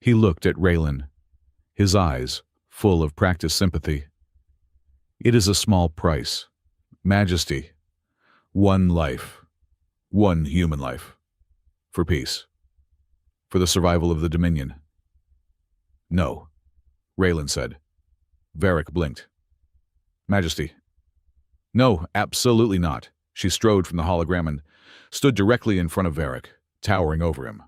He looked at Raylan, his eyes full of practiced sympathy. "It is a small price, Majesty. One life, one human life, for peace, for the survival of the Dominion." "No," Raylan said. Varric blinked. "Majesty." "No, absolutely not." She strode from the hologram and stood directly in front of Varric, towering over him.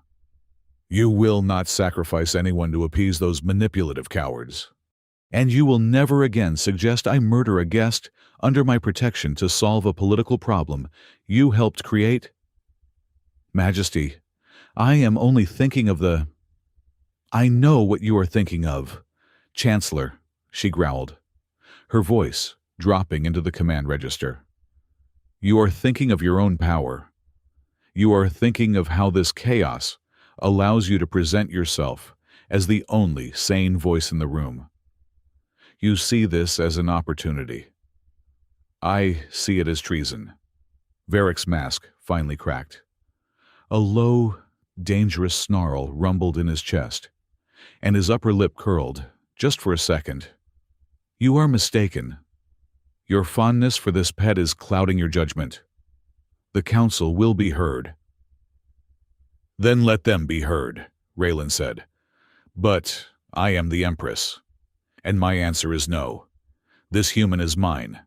"You will not sacrifice anyone to appease those manipulative cowards. And you will never again suggest I murder a guest under my protection to solve a political problem you helped create?" "Majesty, I am only thinking of the—" "I know what you are thinking of, Chancellor," she growled, her voice dropping into the command register. "You are thinking of your own power. You are thinking of how this chaos allows you to present yourself as the only sane voice in the room. You see this as an opportunity. I see it as treason." Varric's mask finally cracked. A low, dangerous snarl rumbled in his chest, and his upper lip curled, just for a second. "You are mistaken. Your fondness for this pet is clouding your judgment. The council will be heard." "Then let them be heard," Raylan said. "But I am the Empress, and my answer is no. This human is mine.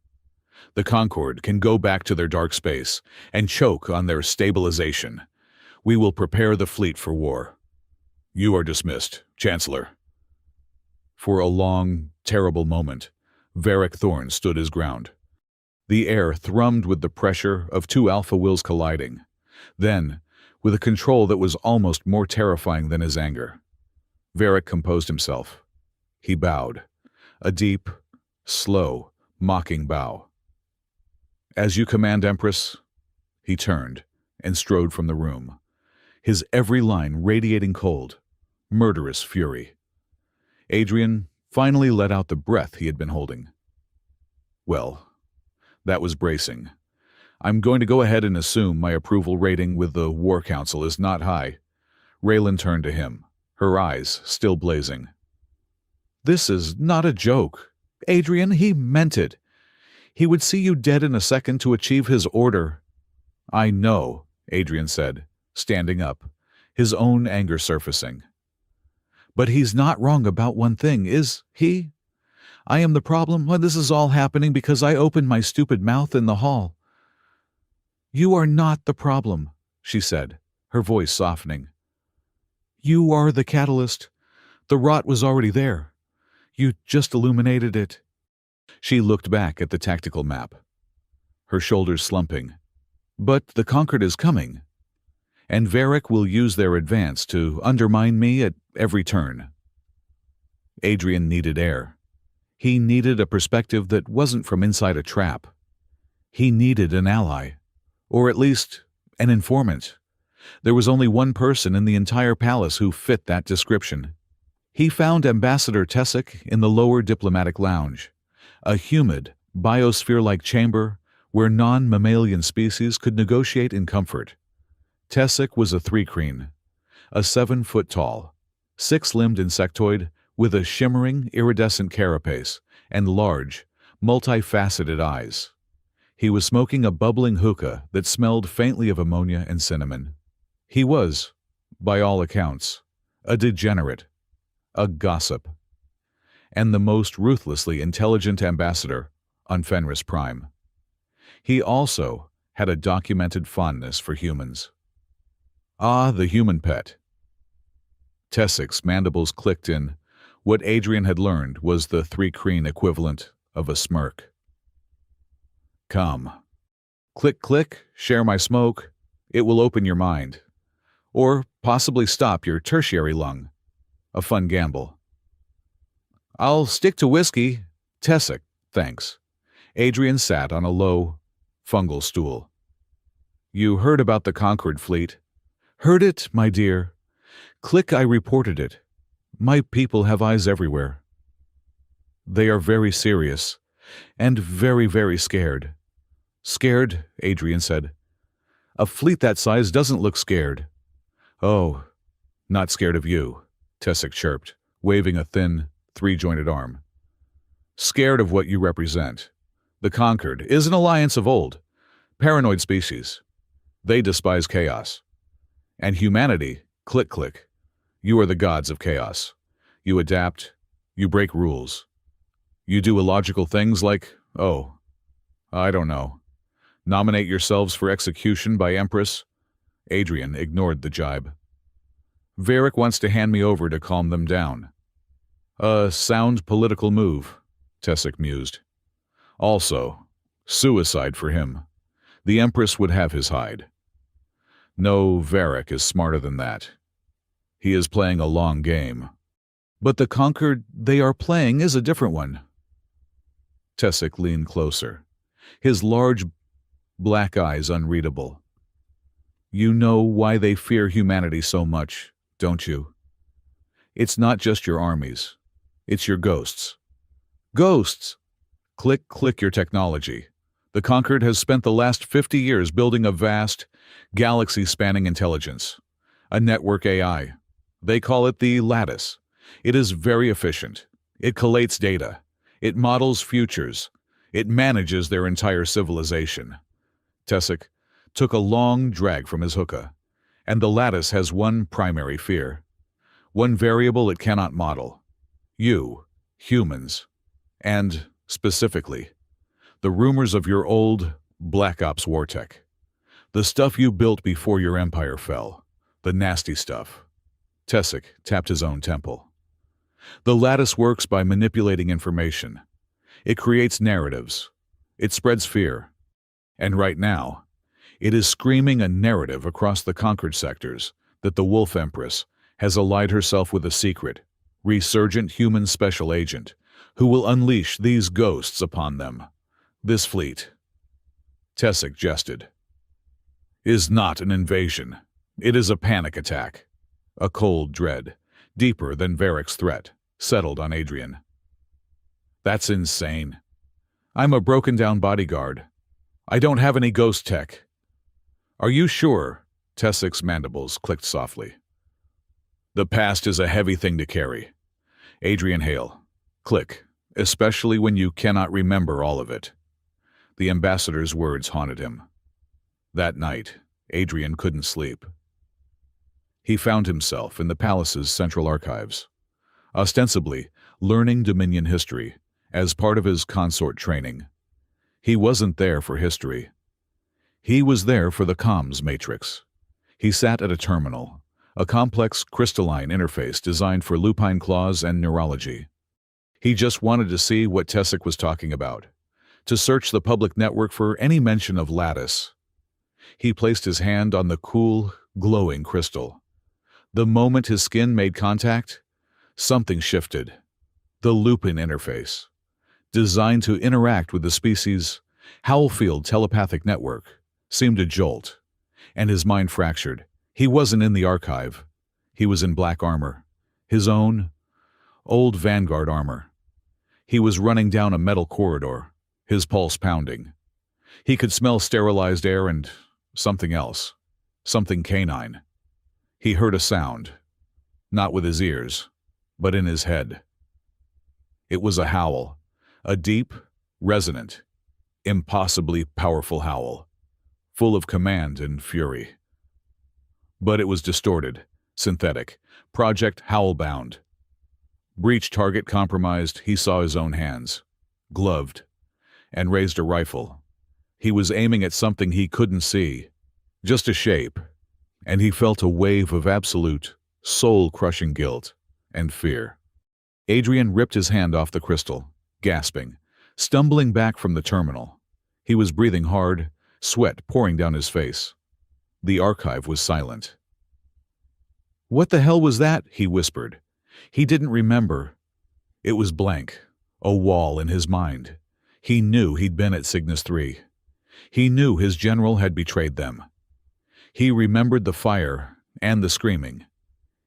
The Concord can go back to their dark space and choke on their stabilization. We will prepare the fleet for war. You are dismissed, Chancellor." For a long, terrible moment, Varric Thorn stood his ground. The air thrummed with the pressure of two alpha wills colliding, Then, with a control that was almost more terrifying than his anger, Varric composed himself. He bowed, a deep, slow, mocking bow. "As you command, Empress." He turned and strode from the room, his every line radiating cold, murderous fury. Adrian finally let out the breath he had been holding. "Well, that was bracing. I'm going to go ahead and assume my approval rating with the War Council is not high." Raylan turned to him, her eyes still blazing. "This is not a joke. Adrian, he meant it. He would see you dead in a second to achieve his order." "I know," Adrian said, standing up, his own anger surfacing. "But he's not wrong about one thing, is he? I am the problem. Well, this is all happening because I opened my stupid mouth in the hall." "You are not the problem," she said, her voice softening. "You are the catalyst. The rot was already there. You just illuminated it." She looked back at the tactical map, her shoulders slumping. "But the Conquered is coming, and Varric will use their advance to undermine me at every turn." Adrian needed air. He needed a perspective that wasn't from inside a trap. He needed an ally, or at least an informant. There was only one person in the entire palace who fit that description. He found Ambassador Tessic in the lower diplomatic lounge, a humid, biosphere-like chamber where non-mammalian species could negotiate in comfort. Tessic was a three-creen, a 7-foot-tall, 6-limbed insectoid with a shimmering, iridescent carapace and large, multifaceted eyes. He was smoking a bubbling hookah that smelled faintly of ammonia and cinnamon. He was, by all accounts, a degenerate, a gossip, and the most ruthlessly intelligent ambassador on Fenris Prime. He also had a documented fondness for humans. Ah, the human pet. Tessic's mandibles clicked in. What Adrian had learned was the three-creen equivalent of a smirk. "Come. Click, click, share my smoke. It will open your mind. Or possibly stop your tertiary lung. A fun gamble." "I'll stick to whiskey." "Tessic, thanks." Adrian sat on a low, fungal stool. "You heard about the Conquered fleet." "Heard it, my dear. Click, I reported it. My people have eyes everywhere. They are very serious, and very, very scared." "Scared?" Adrian said. "A fleet that size doesn't look scared." "Oh, not scared of you," Tessic chirped, waving a thin, three-jointed arm. "Scared of what you represent. The Conquered is an alliance of old, paranoid species. They despise chaos. And humanity, click, click. You are the gods of chaos. You adapt, you break rules. You do illogical things like, oh, I don't know, nominate yourselves for execution by Empress." Adrian ignored the jibe. "Varric wants to hand me over to calm them down." "A sound political move," Tessic mused. "Also, suicide for him. The Empress would have his hide. No, Varric is smarter than that. He is playing a long game. But the Conquered they are playing is a different one." Tessic leaned closer, his large black eyes unreadable. "You know why they fear humanity so much, don't you? It's not just your armies. It's your ghosts." "Ghosts?" "Click, click your technology. The Conquered has spent the last 50 years building a vast, galaxy-spanning intelligence. A network AI. They call it the Lattice. It is very efficient. It collates data. It models futures. It manages their entire civilization." Tessic took a long drag from his hookah. "And the Lattice has one primary fear. One variable it cannot model. You, humans. And, specifically, the rumors of your old Black Ops war tech. The stuff you built before your empire fell. The nasty stuff." Tessic tapped his own temple. "The Lattice works by manipulating information. It creates narratives. It spreads fear. And right now, It is screaming a narrative across the conquered sectors that the Wolf Empress has allied herself with a secret, resurgent human special agent who will unleash these ghosts upon them. This fleet, Tessic jested, is not an invasion. It is a panic attack. A cold dread, deeper than Varric's threat, settled on Adrian. That's insane. I'm a broken-down bodyguard. I don't have any ghost tech. Are you sure? Tessic's mandibles clicked softly. The past is a heavy thing to carry. Adrian Hale. Click, especially when you cannot remember all of it. The ambassador's words haunted him. That night, Adrian couldn't sleep. He found himself in the palace's central archives, ostensibly learning Dominion history as part of his consort training. He wasn't there for history. He was there for the comms matrix. He sat at a terminal, a complex crystalline interface designed for lupine claws and neurology. He just wanted to see what Tessic was talking about, to search the public network for any mention of lattice. He placed his hand on the cool, glowing crystal. The moment his skin made contact, something shifted. The lupine interface, designed to interact with the species' Howlfield telepathic network, seemed to jolt, and his mind fractured. He wasn't in the archive. He was in black armor, his own old Vanguard armor. He was running down a metal corridor, his pulse pounding. He could smell sterilized air and something else, something canine. He heard a sound, not with his ears, but in his head. It was a howl, a deep, resonant, impossibly powerful howl, full of command and fury. But it was distorted, synthetic, Project Howlbound. Breach target compromised, he saw his own hands, gloved, and raised a rifle. He was aiming at something he couldn't see, just a shape, and he felt a wave of absolute, soul-crushing guilt and fear. Adrian ripped his hand off the crystal, gasping, stumbling back from the terminal. He was breathing hard, sweat pouring down his face. The archive was silent. "What the hell was that?" he whispered. He didn't remember. It was blank, a wall in his mind. He knew he'd been at Cygnus 3. He knew his general had betrayed them. He remembered the fire and the screaming.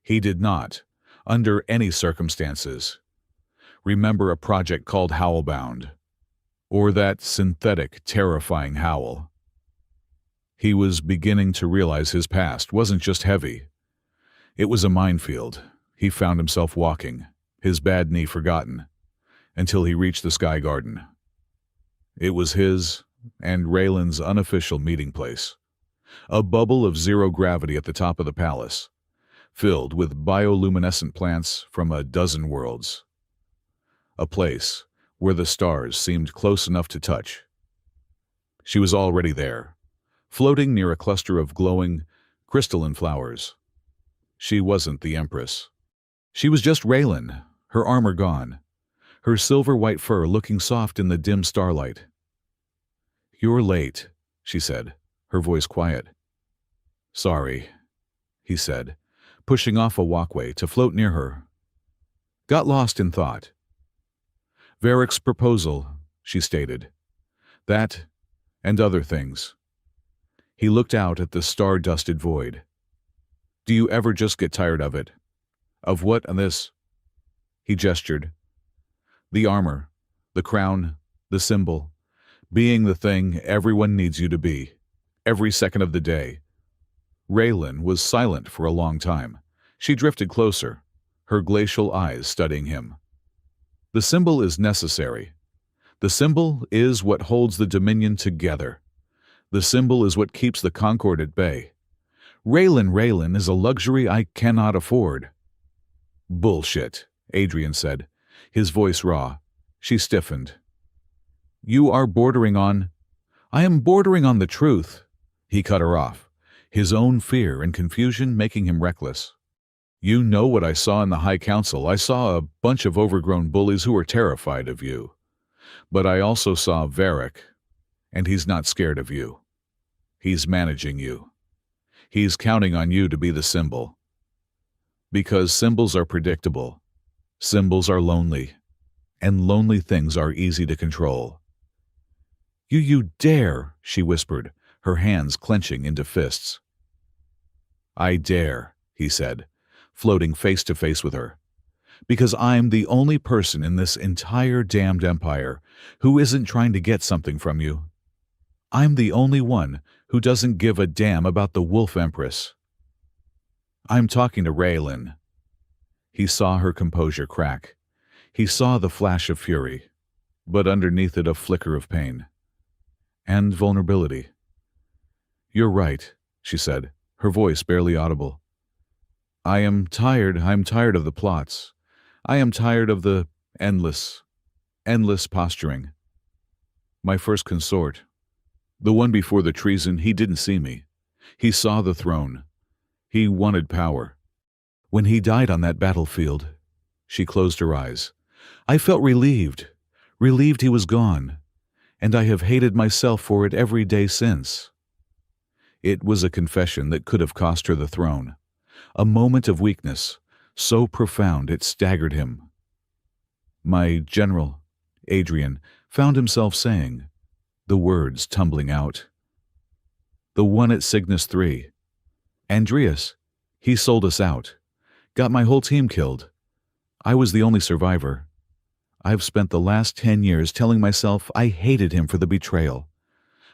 He did not, under any circumstances, remember a project called Howlbound, or that synthetic, terrifying howl. He was beginning to realize his past wasn't just heavy. It was a minefield. He found himself walking, his bad knee forgotten, until he reached the Sky Garden. It was his and Raylan's unofficial meeting place, a bubble of zero gravity at the top of the palace, filled with bioluminescent plants from a dozen worlds. A place where the stars seemed close enough to touch. She was already there, floating near a cluster of glowing, crystalline flowers. She wasn't the Empress. She was just Raylan, her armor gone, her silver-white fur looking soft in the dim starlight. "You're late," she said, her voice quiet. "Sorry," he said, pushing off a walkway to float near her. Got lost in thought. "Varric's proposal," she stated. "That and other things." He looked out at the star-dusted void. "Do you ever just get tired of it? Of what and this?" He gestured. "The armor, the crown, the symbol, being the thing everyone needs you to be, every second of the day." Raylan was silent for a long time. She drifted closer, her glacial eyes studying him. "The symbol is necessary. The symbol is what holds the Dominion together. The symbol is what keeps the Concord at bay. Raylan is a luxury I cannot afford." "Bullshit," Adrian said, his voice raw. She stiffened. "You are bordering on—" "I am bordering on the truth," he cut her off, his own fear and confusion making him reckless. "You know what I saw in the High Council. I saw a bunch of overgrown bullies who were terrified of you. But I also saw Varric, and he's not scared of you." He's managing you. He's counting on you to be the symbol. Because symbols are predictable. Symbols are lonely. And lonely things are easy to control. You dare, she whispered, her hands clenching into fists. I dare, he said, floating face to face with her. Because I'm the only person in this entire damned empire who isn't trying to get something from you. I'm the only one who doesn't give a damn about the Wolf Empress. I'm talking to Raylan. He saw her composure crack. He saw the flash of fury, but underneath it a flicker of pain. And vulnerability. You're right, she said, her voice barely audible. I'm tired of the plots. I am tired of the endless posturing. My first consort, the one before the treason, he didn't see me. He saw the throne. He wanted power. When he died on that battlefield, she closed her eyes. I felt relieved he was gone, and I have hated myself for it every day since. It was a confession that could have cost her the throne, a moment of weakness, so profound it staggered him. My general, Adrian, found himself saying, the words tumbling out. The one at Cygnus 3. Andreas, he sold us out, got my whole team killed. I was the only survivor. I've spent the last 10 years telling myself I hated him for the betrayal.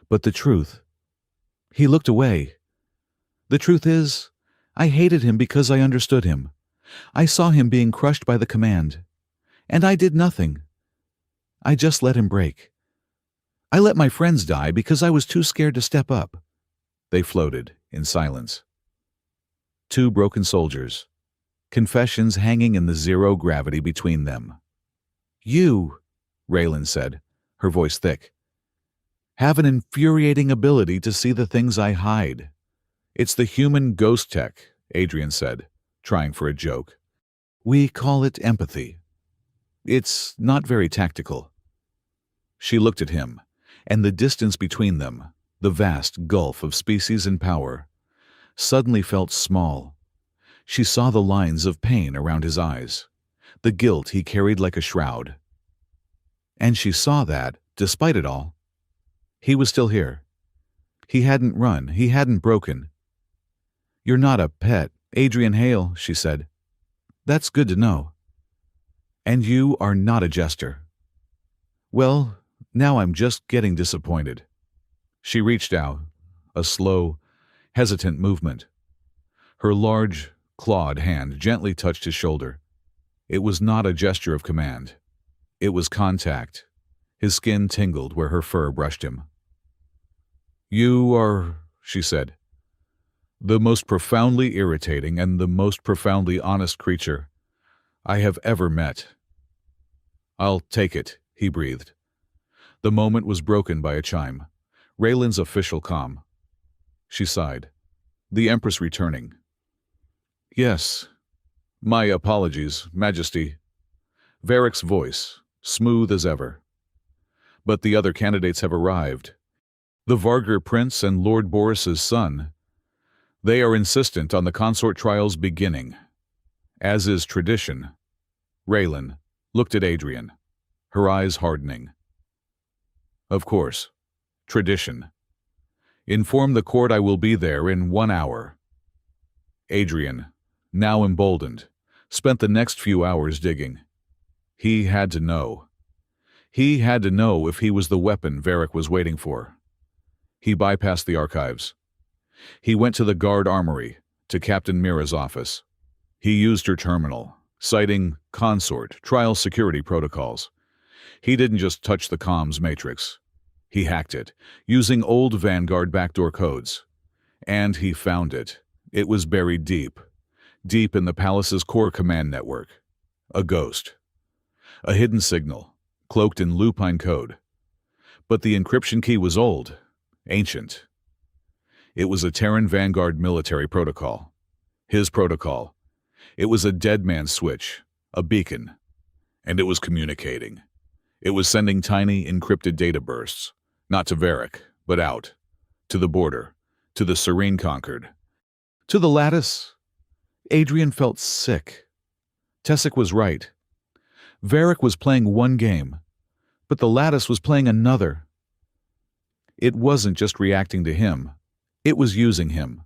But the truth, he looked away. The truth is, I hated him because I understood him. I saw him being crushed by the command. And I did nothing. I just let him break. I let my friends die because I was too scared to step up. They floated in silence. Two broken soldiers, confessions hanging in the zero gravity between them. You, Raylan said, her voice thick, have an infuriating ability to see the things I hide. It's the human ghost tech, Adrian said, trying for a joke. We call it empathy. It's not very tactical. She looked at him, and the distance between them, the vast gulf of species and power, suddenly felt small. She saw the lines of pain around his eyes, the guilt he carried like a shroud. And she saw that, despite it all, he was still here. He hadn't run, he hadn't broken. You're not a pet, Adrian Hale, she said. That's good to know. And you are not a jester. Well, now I'm just getting disappointed. She reached out, a slow, hesitant movement. Her large, clawed hand gently touched his shoulder. It was not a gesture of command. It was contact. His skin tingled where her fur brushed him. You are, she said, the most profoundly irritating and the most profoundly honest creature I have ever met. I'll take it, he breathed. The moment was broken by a chime. Raylan's official comm. She sighed. The Empress returning. Yes. My apologies, Majesty. Varric's voice, smooth as ever. But the other candidates have arrived. The Vargar Prince and Lord Boris's son. They are insistent on the consort trials beginning. As is tradition. Raylan looked at Adrian, her eyes hardening. Of course. Tradition. Inform the court I will be there in 1 hour. Adrian, now emboldened, spent the next few hours digging. He had to know. He had to know if he was the weapon Varric was waiting for. He bypassed the archives. He went to the guard armory, to Captain Mira's office. He used her terminal, citing consort, trial security protocols. He didn't just touch the comms matrix. He hacked it, using old Vanguard backdoor codes. And he found it. It was buried deep in the palace's core command network. A ghost. A hidden signal, cloaked in lupine code. But the encryption key was old, ancient. It was a Terran Vanguard military protocol. His protocol. It was a dead man's switch, a beacon. And it was communicating. It was sending tiny, encrypted data bursts, not to Varric, but out, to the border, To the serene conquered. To the lattice, Adrian felt sick. Tessic was right. Varric was playing one game, but the lattice was playing another. It wasn't just reacting to him. It was using him.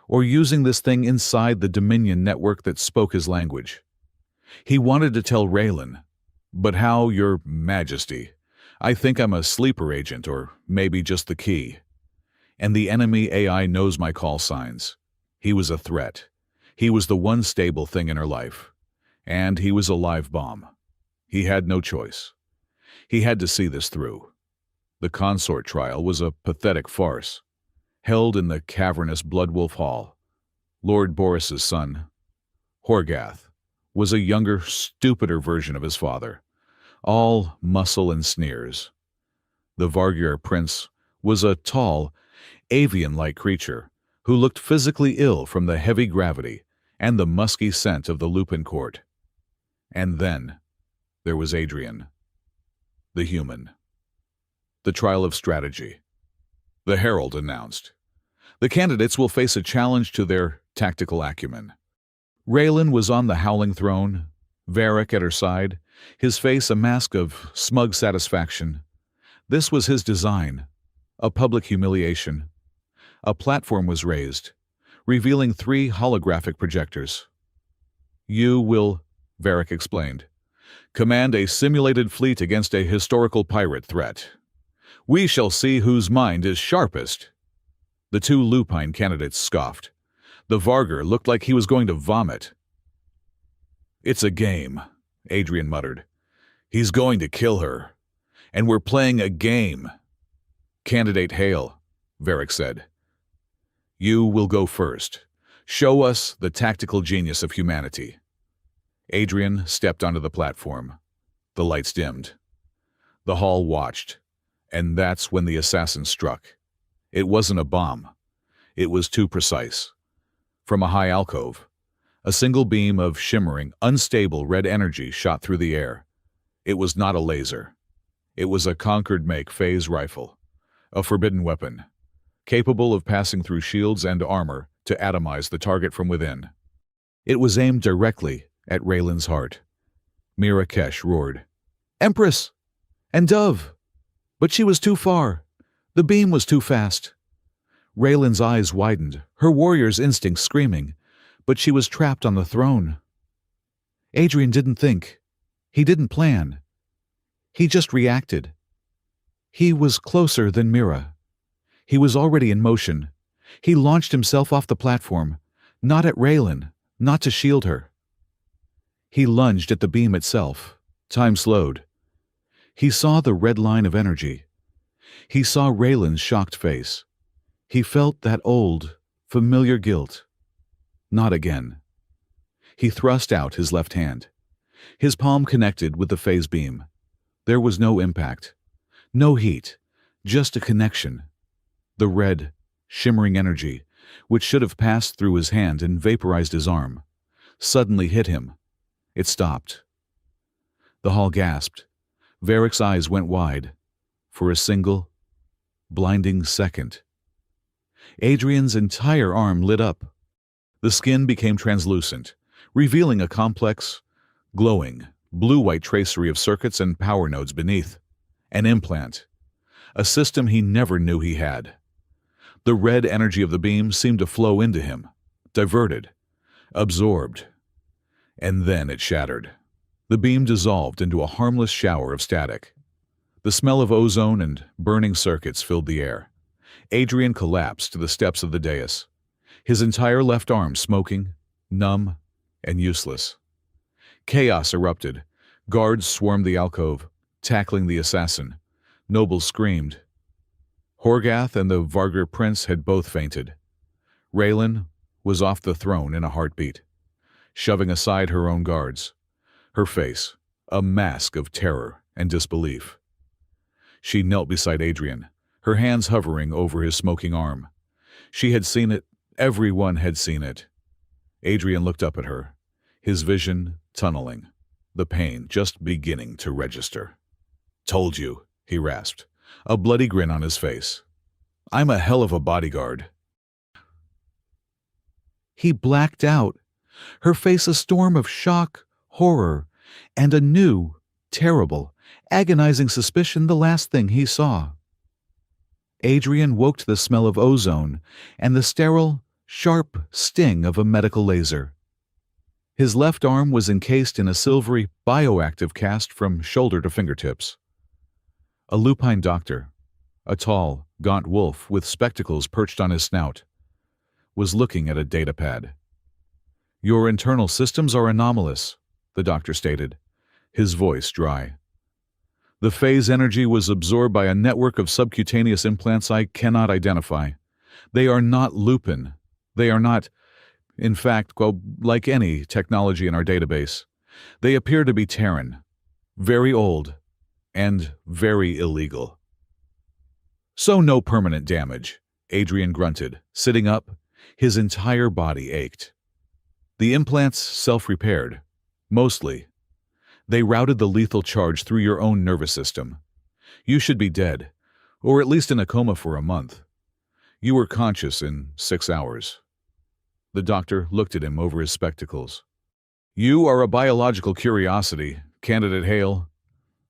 Or using this thing inside the Dominion network that spoke his language. He wanted to tell Raylan, "But how, Your Majesty? I think I'm a sleeper agent, or maybe just the key. And the enemy AI knows my call signs." He was a threat. He was the one stable thing in her life. And he was a live bomb. He had no choice. He had to see this through. The consort trial was a pathetic farce, held in the cavernous Bloodwolf Hall. Lord Boris's son, Horgath, was a younger, stupider version of his father, all muscle and sneers. The Vargyr prince was a tall, avian-like creature who looked physically ill from the heavy gravity and the musky scent of the Lupin court. And then there was Adrian, the human. The trial of strategy. The Herald announced. The candidates will face a challenge to their tactical acumen. Raylan was on the howling throne, Varric at her side, his face a mask of smug satisfaction. This was his design, a public humiliation. A platform was raised, revealing 3 holographic projectors. "You will," Varric explained, "command a simulated fleet against a historical pirate threat. We shall see whose mind is sharpest." The 2 lupine candidates scoffed. The Vargyr looked like he was going to vomit. "It's a game," Adrian muttered. "He's going to kill her. And we're playing a game." "Candidate Hale," Varric said. "You will go first. Show us the tactical genius of humanity." Adrian stepped onto the platform. The lights dimmed. The hall watched, and that's when the assassin struck. It wasn't a bomb. It was too precise. From a high alcove, a single beam of shimmering, unstable red energy shot through the air. It was not a laser. It was a Concord-make phase rifle, a forbidden weapon, capable of passing through shields and armor to atomize the target from within. It was aimed directly at Raylan's heart. Mira Kesh roared, "Empress!" and "Dove!" But she was too far. The beam was too fast. Raylan's eyes widened, her warrior's instincts screaming, but she was trapped on the throne. Adrian didn't think. He didn't plan. He just reacted. He was closer than Mira. He was already in motion. He launched himself off the platform, not at Raylan, not to shield her. He lunged at the beam itself. Time slowed. He saw the red line of energy. He saw Raylan's shocked face. He felt that old, familiar guilt. Not again. He thrust out his left hand. His palm connected with the phase beam. There was no impact, no heat, just a connection. The red, shimmering energy, which should have passed through his hand and vaporized his arm, suddenly hit him. It stopped. The hall gasped. Varric's eyes went wide. For a single, blinding second. Adrian's entire arm lit up. The skin became translucent, revealing a complex, glowing, blue-white tracery of circuits and power nodes beneath. An implant. A system he never knew he had. The red energy of the beam seemed to flow into him, diverted, absorbed. And then it shattered. The beam dissolved into a harmless shower of static. The smell of ozone and burning circuits filled the air. Adrian collapsed to the steps of the dais, his entire left arm smoking, numb, and useless. Chaos erupted. Guards swarmed the alcove, tackling the assassin. Nobles screamed. Horgath and the Vargyr prince had both fainted. Raylan was off the throne in a heartbeat, shoving aside her own guards, her face a mask of terror and disbelief. She knelt beside Adrian, her hands hovering over his smoking arm. She had seen it. Everyone had seen it. Adrian looked up at her, his vision tunneling, the pain just beginning to register. "Told you," he rasped, a bloody grin on his face. "I'm a hell of a bodyguard." He blacked out, her face a storm of shock, horror, and a new, terrible, agonizing suspicion the last thing he saw. Adrian woke to the smell of ozone and the sterile, sharp sting of a medical laser. His left arm was encased in a silvery, bioactive cast from shoulder to fingertips. A lupine doctor, a tall, gaunt wolf with spectacles perched on his snout, was looking at a datapad. "Your internal systems are anomalous," the doctor stated, his voice dry. "The phase energy was absorbed by a network of subcutaneous implants I cannot identify. They are not lupin. They are not, in fact, like any technology in our database. They appear to be Terran, very old, and very illegal." "So no permanent damage," Adrian grunted, sitting up. His entire body ached. "The implants self-repaired, mostly. They routed the lethal charge through your own nervous system. You should be dead, or at least in a coma for a month. You were conscious in 6 hours. The doctor looked at him over his spectacles. "You are a biological curiosity, Candidate Hale."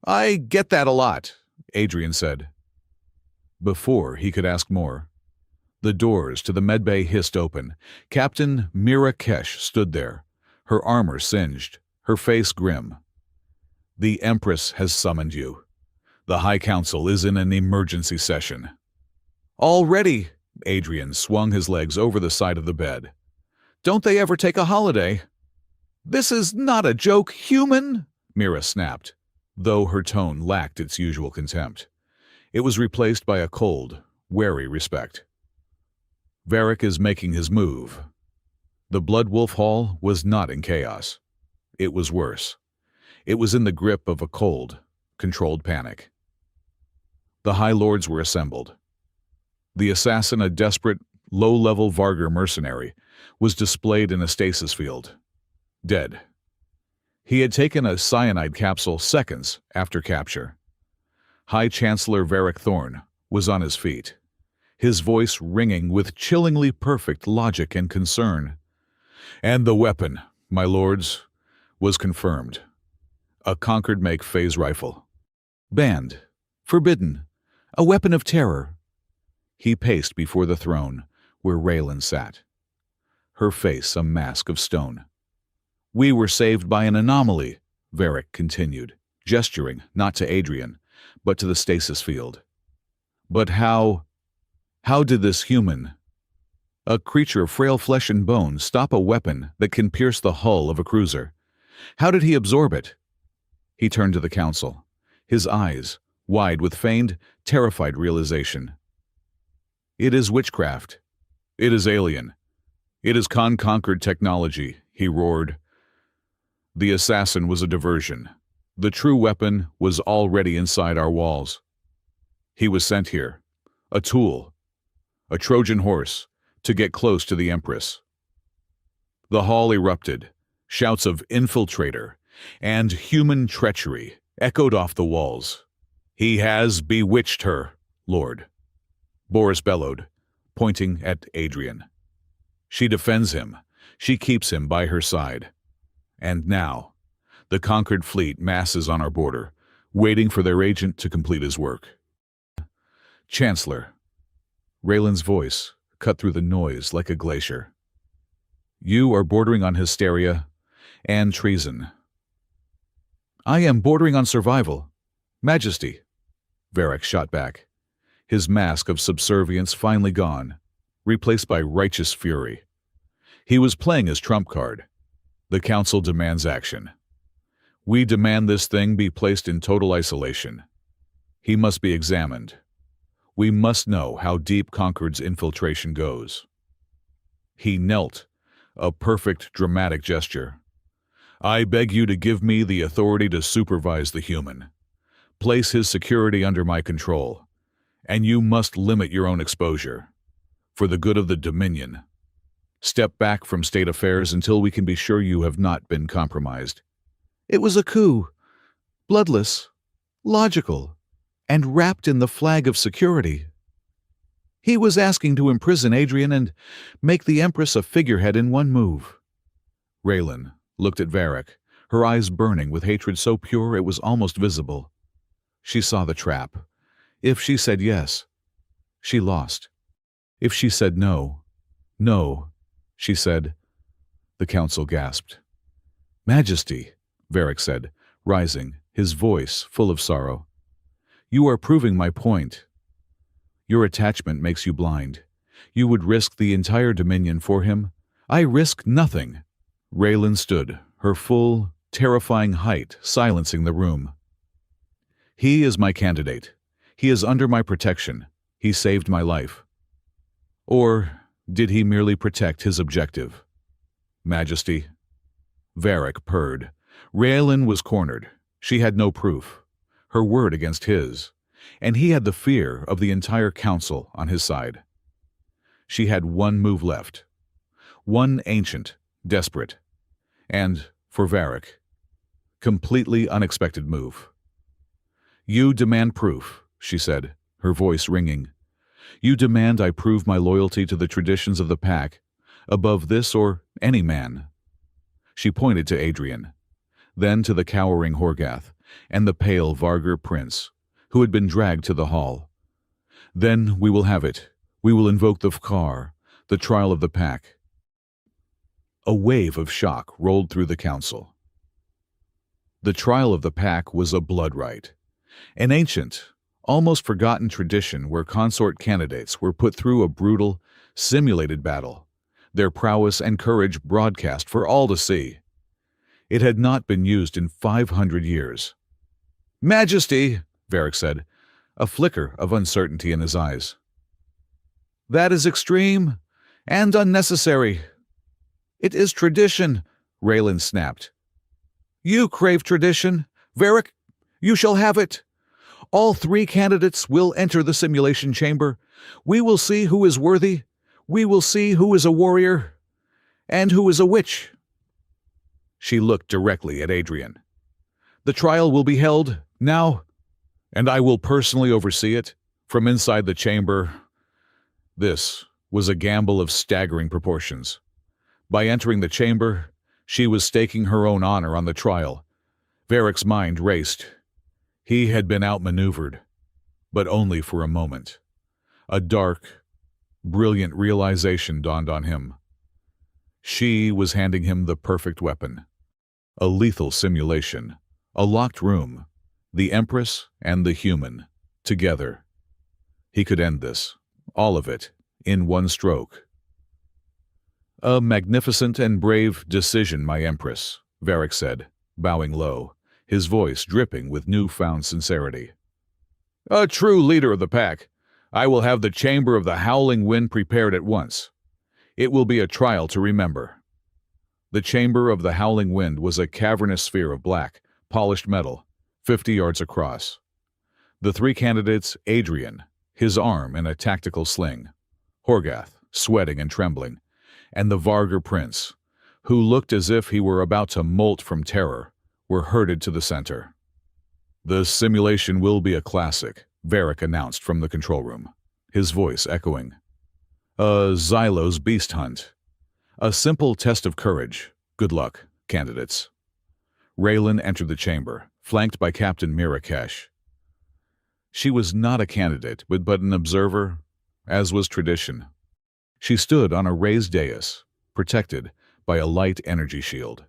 "I get that a lot," Adrian said. Before he could ask more, the doors to the medbay hissed open. Captain Mira Kesh stood there, her armor singed, her face grim. "The Empress has summoned you. The High Council is in an emergency session." "Already?" Adrian swung his legs over the side of the bed. "Don't they ever take a holiday?" "This is not a joke, human!" Mira snapped, though her tone lacked its usual contempt. It was replaced by a cold, wary respect. "Varric is making his move." The Blood Wolf Hall was not in chaos. It was worse. It was in the grip of a cold, controlled panic. The High Lords were assembled. The assassin, a desperate, low-level Vargur mercenary, was displayed in a stasis field, dead. He had taken a cyanide capsule seconds after capture. High Chancellor Varric Thorn was on his feet, his voice ringing with chillingly perfect logic and concern. "And the weapon, my lords, was confirmed. A Concord-make phase rifle. Banned. Forbidden. A weapon of terror." He paced before the throne, where Raylan sat, her face a mask of stone. "We were saved by an anomaly," Varric continued, gesturing not to Adrian, but to the stasis field. "But how did this human, a creature of frail flesh and bone, stop a weapon that can pierce the hull of a cruiser? How did he absorb it?" He turned to the council, his eyes wide with feigned, terrified realization. "It is witchcraft. It is alien. It is conquered technology," he roared. "The assassin was a diversion. The true weapon was already inside our walls. He was sent here, a tool, a Trojan horse, to get close to the Empress." The hall erupted. Shouts of "infiltrator" and "human treachery" echoed off the walls. "He has bewitched her, Lord," Boris bellowed, pointing at Adrian. "She defends him. She keeps him by her side. And now, the conquered fleet masses on our border, waiting for their agent to complete his work." "Chancellor," Raylan's voice cut through the noise like a glacier, "you are bordering on hysteria and treason." "I am bordering on survival, Majesty," Varric shot back, his mask of subservience finally gone, replaced by righteous fury. He was playing his trump card. "The Council demands action. We demand this thing be placed in total isolation. He must be examined. We must know how deep Concord's infiltration goes." He knelt, a perfect dramatic gesture. "I beg you to give me the authority to supervise the human. Place his security under my control. And you must limit your own exposure. For the good of the Dominion. Step back from state affairs until we can be sure you have not been compromised." "It was a coup. Bloodless, logical, and wrapped in the flag of security." He was asking to imprison Adrian and make the Empress a figurehead in one move. Raylan looked at Varric, her eyes burning with hatred so pure it was almost visible. She saw the trap. If she said yes, she lost. If she said no, she said. The council gasped. Majesty, Varric said, rising, his voice full of sorrow. You are proving my point. Your attachment makes you blind. You would risk the entire dominion for him. I risk nothing. Raylan stood, her full, terrifying height silencing the room. He is my candidate. He is under my protection. He saved my life. Or did he merely protect his objective? Majesty. Varric purred. Raylan was cornered. She had no proof. Her word against his. And he had the fear of the entire council on his side. She had one move left. One ancient, desperate, and, for Varric, completely unexpected move. You demand proof, she said, her voice ringing. You demand I prove my loyalty to the traditions of the pack, above this or any man. She pointed to Adrian, then to the cowering Horgath and the pale Vargur prince, who had been dragged to the hall. Then we will have it. We will invoke the Fkar, the trial of the pack. A wave of shock rolled through the council. The trial of the pack was a blood rite, an ancient, almost forgotten tradition where consort candidates were put through a brutal, simulated battle, their prowess and courage broadcast for all to see. It had not been used in 500 years. Majesty, Varric said, a flicker of uncertainty in his eyes. That is extreme and unnecessary. It is tradition, Raylan snapped. You crave tradition. Varric, you shall have it. All 3 candidates will enter the simulation chamber. We will see who is worthy. We will see who is a warrior and who is a witch. She looked directly at Adrian. The trial will be held now, and I will personally oversee it from inside the chamber. This was a gamble of staggering proportions. By entering the chamber, she was staking her own honor on the trial. Varric's mind raced. He had been outmaneuvered, but only for a moment. A dark, brilliant realization dawned on him. She was handing him the perfect weapon. A lethal simulation, a locked room, the Empress and the human, together. He could end this, all of it, in one stroke. A magnificent and brave decision, my Empress, Varric said, bowing low, his voice dripping with newfound sincerity. A true leader of the pack. I will have the Chamber of the Howling Wind prepared at once. It will be a trial to remember. The Chamber of the Howling Wind was a cavernous sphere of black, polished metal, 50 yards across. The 3 candidates, Adrian, his arm in a tactical sling, Horgath, sweating and trembling, and the Vargur prince, who looked as if he were about to molt from terror, were herded to the center. The simulation will be a classic, Varric announced from the control room, his voice echoing. A Xylo's beast hunt. A simple test of courage. Good luck, candidates. Raylan entered the chamber, flanked by Captain Mirakesh. She was not a candidate, but an observer, as was tradition. She stood on a raised dais, protected by a light energy shield.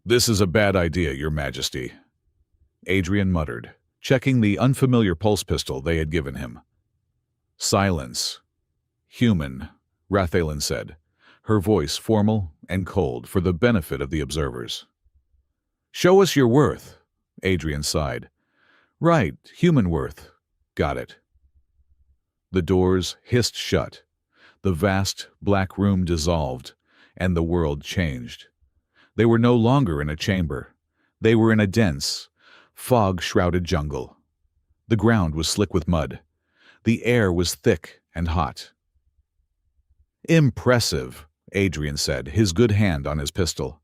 This is a bad idea, Your Majesty, Adrian muttered, checking the unfamiliar pulse pistol they had given him. Silence. Human, Rathalan said, her voice formal and cold for the benefit of the observers. Show us your worth, Adrian sighed. Right, human worth. Got it. The doors hissed shut. The vast black room dissolved, and the world changed. They were no longer in a chamber. They were in a dense, fog-shrouded jungle. The ground was slick with mud. The air was thick and hot. Impressive, Adrian said, his good hand on his pistol.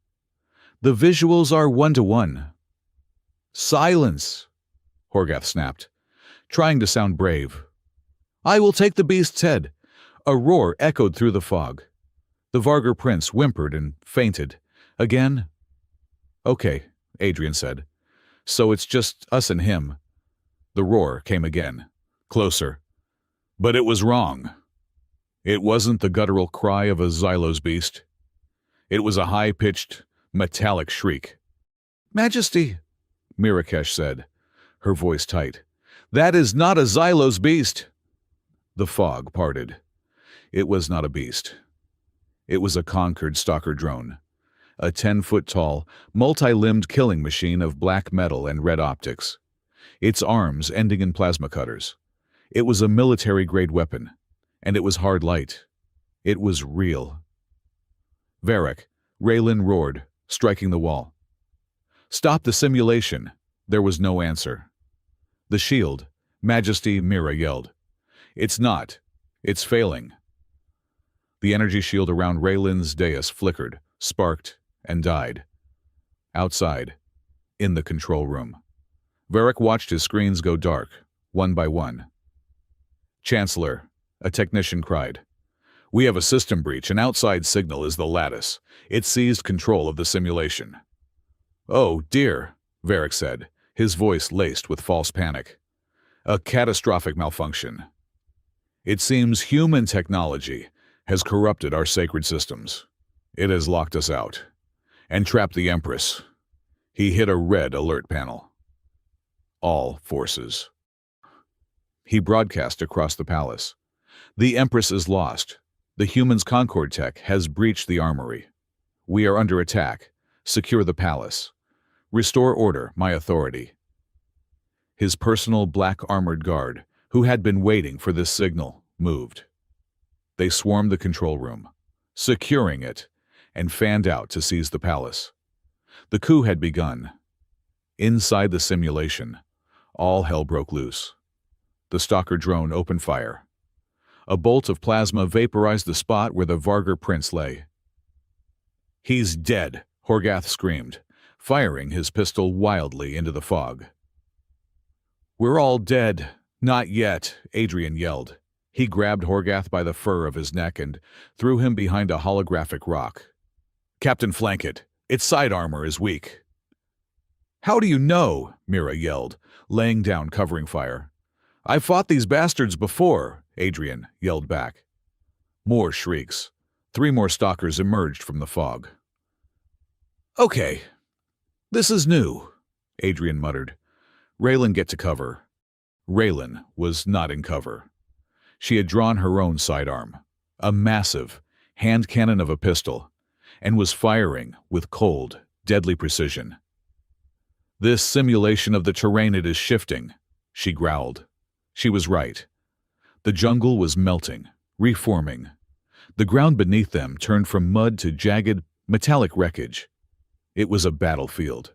The visuals are 1-to-1. Silence, Horgath snapped, trying to sound brave. I will take the beast's head. A roar echoed through the fog. The Vargar prince whimpered and fainted. Again? Okay, Adrian said. So it's just us and him. The roar came again. Closer. But it was wrong. It wasn't the guttural cry of a Xylos beast. It was a high-pitched, metallic shriek. Majesty, Mirakesh said, her voice tight. That is not a Xylos beast. The fog parted. It was not a beast. It was a conquered stalker drone. A 10-foot-tall, multi-limbed killing machine of black metal and red optics. Its arms ending in plasma cutters. It was a military-grade weapon, and it was hard light. It was real. Varric, Raylan roared, striking the wall. Stop the simulation. There was no answer. The shield, Majesty, Mira yelled. It's not. It's failing. The energy shield around Raylan's dais flickered, sparked, and died. Outside, in the control room, Varric watched his screens go dark, one by one. Chancellor, a technician cried. We have a system breach. An outside signal is the lattice. It seized control of the simulation. Oh, dear, Varric said, his voice laced with false panic. A catastrophic malfunction. It seems human technology has corrupted our sacred systems. It has locked us out and trapped the Empress. He hit a red alert panel. All forces. He broadcast across the palace. The Empress is lost. The humans' Concord tech has breached the armory. We are under attack. Secure the palace. Restore order, my authority. His personal black armored guard, who had been waiting for this signal, moved. They swarmed the control room, securing it, and fanned out to seize the palace. The coup had begun. Inside the simulation, all hell broke loose. The stalker drone opened fire. A bolt of plasma vaporized the spot where the Vargar prince lay. He's dead, Horgath screamed, firing his pistol wildly into the fog. We're all dead. Not yet, Adrian yelled. He grabbed Horgath by the fur of his neck and threw him behind a holographic rock. Captain, flank it. Its side armor is weak. How do you know? Mira yelled, laying down covering fire. I've fought these bastards before, Adrian yelled back. More shrieks. 3 more stalkers emerged from the fog. Okay. This is new, Adrian muttered. Raylan, get to cover. Raylan was not in cover. She had drawn her own sidearm, a massive hand cannon of a pistol, and was firing with cold, deadly precision. This simulation of the terrain, it is shifting, she growled. She was right. The jungle was melting, reforming. The ground beneath them turned from mud to jagged, metallic wreckage. It was a battlefield.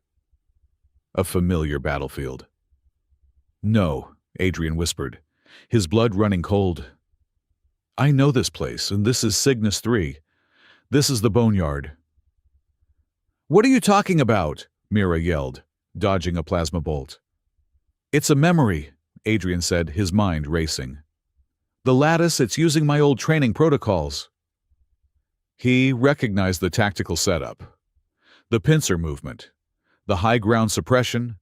A familiar battlefield. No, Adrian whispered, his blood running cold. I know this place, and this is Cygnus 3. This is the boneyard. What are you talking about? Mira yelled, dodging a plasma bolt. It's a memory, Adrian said, his mind racing. The lattice, it's using my old training protocols. He recognized the tactical setup. The pincer movement. The high ground suppression.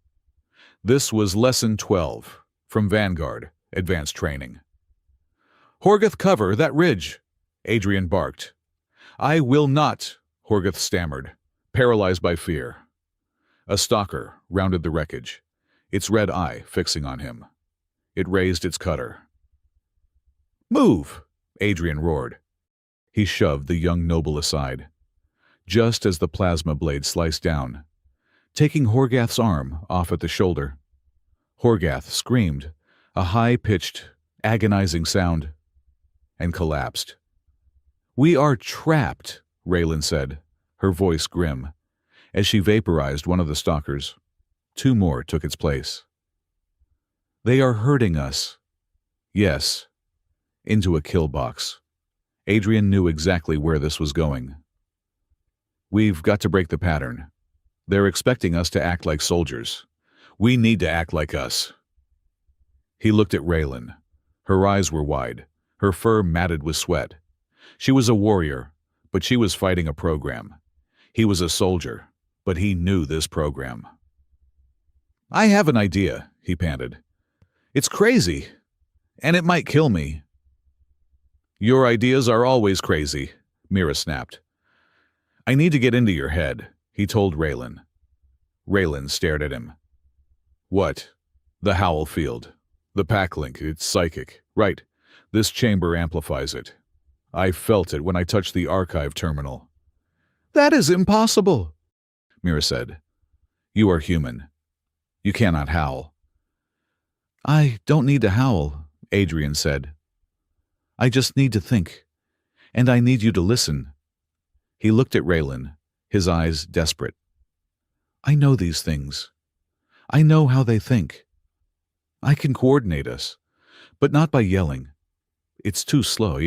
This was Lesson 12 from Vanguard, Advanced Training. Horgath, cover that ridge, Adrian barked. I will not, Horgath stammered, paralyzed by fear. A stalker rounded the wreckage, its red eye fixing on him. It raised its cutter. Move, Adrian roared. He shoved the young noble aside, just as the plasma blade sliced down, taking Horgath's arm off at the shoulder. Horgath screamed, a high-pitched, agonizing sound, and collapsed. We are trapped, Raylan said, her voice grim, as she vaporized one of the stalkers. 2 more took its place. They are hurting us. Yes, into a kill box. Adrian knew exactly where this was going. We've got to break the pattern. They're expecting us to act like soldiers. We need to act like us. He looked at Raylan, Her eyes were wide, her fur matted with sweat. She was a warrior, but she was fighting a program. He was a soldier, but he knew this program. "I have an idea," he panted. "It's crazy, and it might kill me." "Your ideas are always crazy," Mira snapped. "I need to get into your head," he told Raylan. Raylan stared at him. "What?" "The Howl field. The pack link, it's psychic. Right. This chamber amplifies it. I felt it when I touched the archive terminal." "That is impossible," Mira said. "You are human. You cannot howl." "I don't need to howl," Adrian said. "I just need to think. And I need you to listen." He looked at Raylan, his eyes desperate. "I know these things. I know how they think. I can coordinate us, but not by yelling. It's too slow.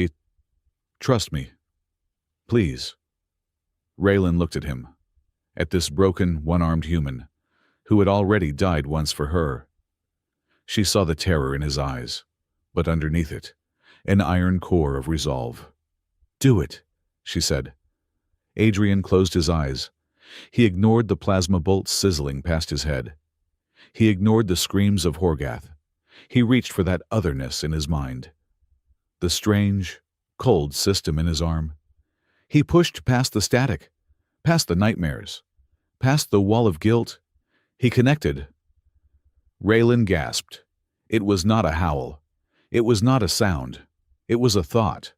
Trust me. Please." Raylan looked at him, at this broken, one-armed human, who had already died once for her. She saw the terror in his eyes, but underneath it, an iron core of resolve. "Do it," she said. Adrian closed his eyes. He ignored the plasma bolts sizzling past his head. He ignored the screams of Horgath. He reached for that otherness in his mind. The strange, cold system in his arm. He pushed past the static, past the nightmares, past the wall of guilt. He connected. Raylan gasped. It was not a howl. It was not a sound. It was a thought.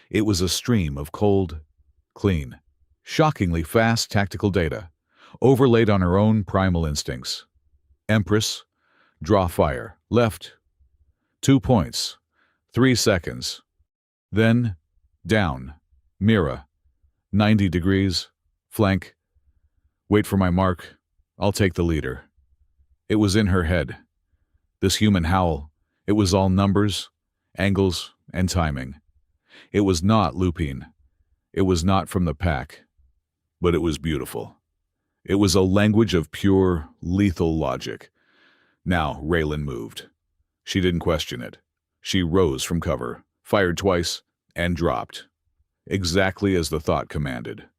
It was a stream of cold, clean, shockingly fast tactical data, overlaid on her own primal instincts. Empress, draw fire, left, 2 points, 3 seconds. Then, down, Mira, 90 degrees, flank, wait for my mark, I'll take the leader. It was in her head. This human howl, it was all numbers, angles, and timing. It was not lupine. It was not from the pack. But it was beautiful. It was a language of pure, lethal logic. Now Raylan moved. She didn't question it. She rose from cover, fired twice, and dropped, exactly as the thought commanded.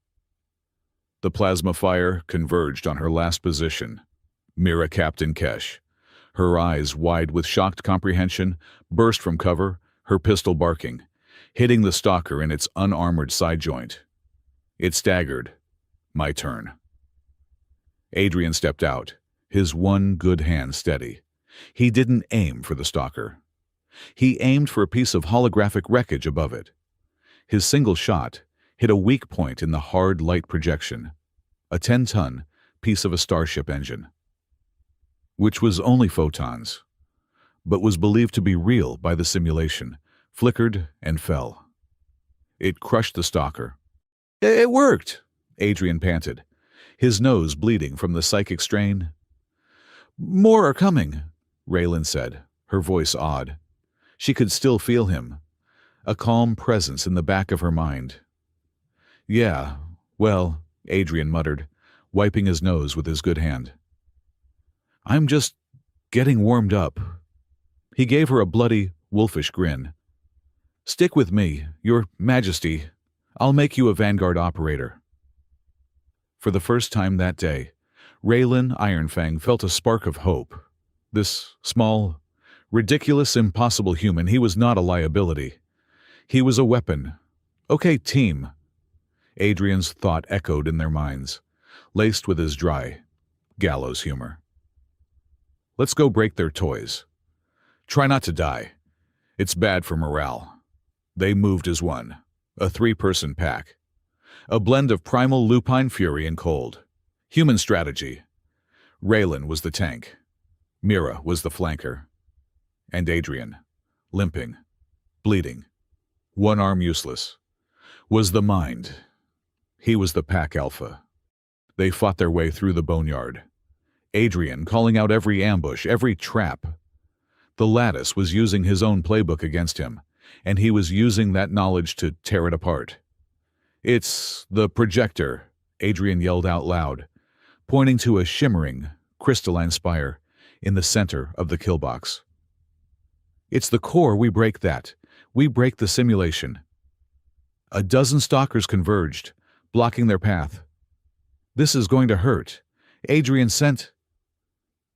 The plasma fire converged on her last position. Mira Captain Kesh, her eyes wide with shocked comprehension, burst from cover, her pistol barking, hitting the stalker in its unarmored side joint. It staggered. My turn. Adrian stepped out, his one good hand steady. He didn't aim for the stalker. He aimed for a piece of holographic wreckage above it. His single shot hit a weak point in the hard light projection, a 10-ton piece of a starship engine, which was only photons, but was believed to be real by the simulation, flickered and fell. It crushed the stalker. "It worked," Adrian panted, his nose bleeding from the psychic strain. "More are coming," Raylan said, her voice odd. She could still feel him, a calm presence in the back of her mind. "Yeah, well," Adrian muttered, wiping his nose with his good hand. "I'm just getting warmed up." He gave her a bloody, wolfish grin. "Stick with me, Your Majesty. I'll make you a Vanguard operator." For the first time that day, Raylan Ironfang felt a spark of hope. This small, ridiculous, impossible human, he was not a liability. He was a weapon. "Okay, team." Adrian's thought echoed in their minds, laced with his dry, gallows humor. "Let's go break their toys. Try not to die. It's bad for morale." They moved as one, a 3-person pack. A blend of primal lupine fury and cold. Human strategy. Raylan was the tank. Mira was the flanker. And Adrian, limping, bleeding, one arm useless, was the mind. He was the pack alpha. They fought their way through the boneyard. Adrian calling out every ambush, every trap. The Lattice was using his own playbook against him, and he was using that knowledge to tear it apart. "It's the projector," Adrian yelled out loud, pointing to a shimmering, crystalline spire in the center of the kill box. It's the core, we break that. We break the simulation. A dozen stalkers converged, blocking their path. This is going to hurt. Adrian sent.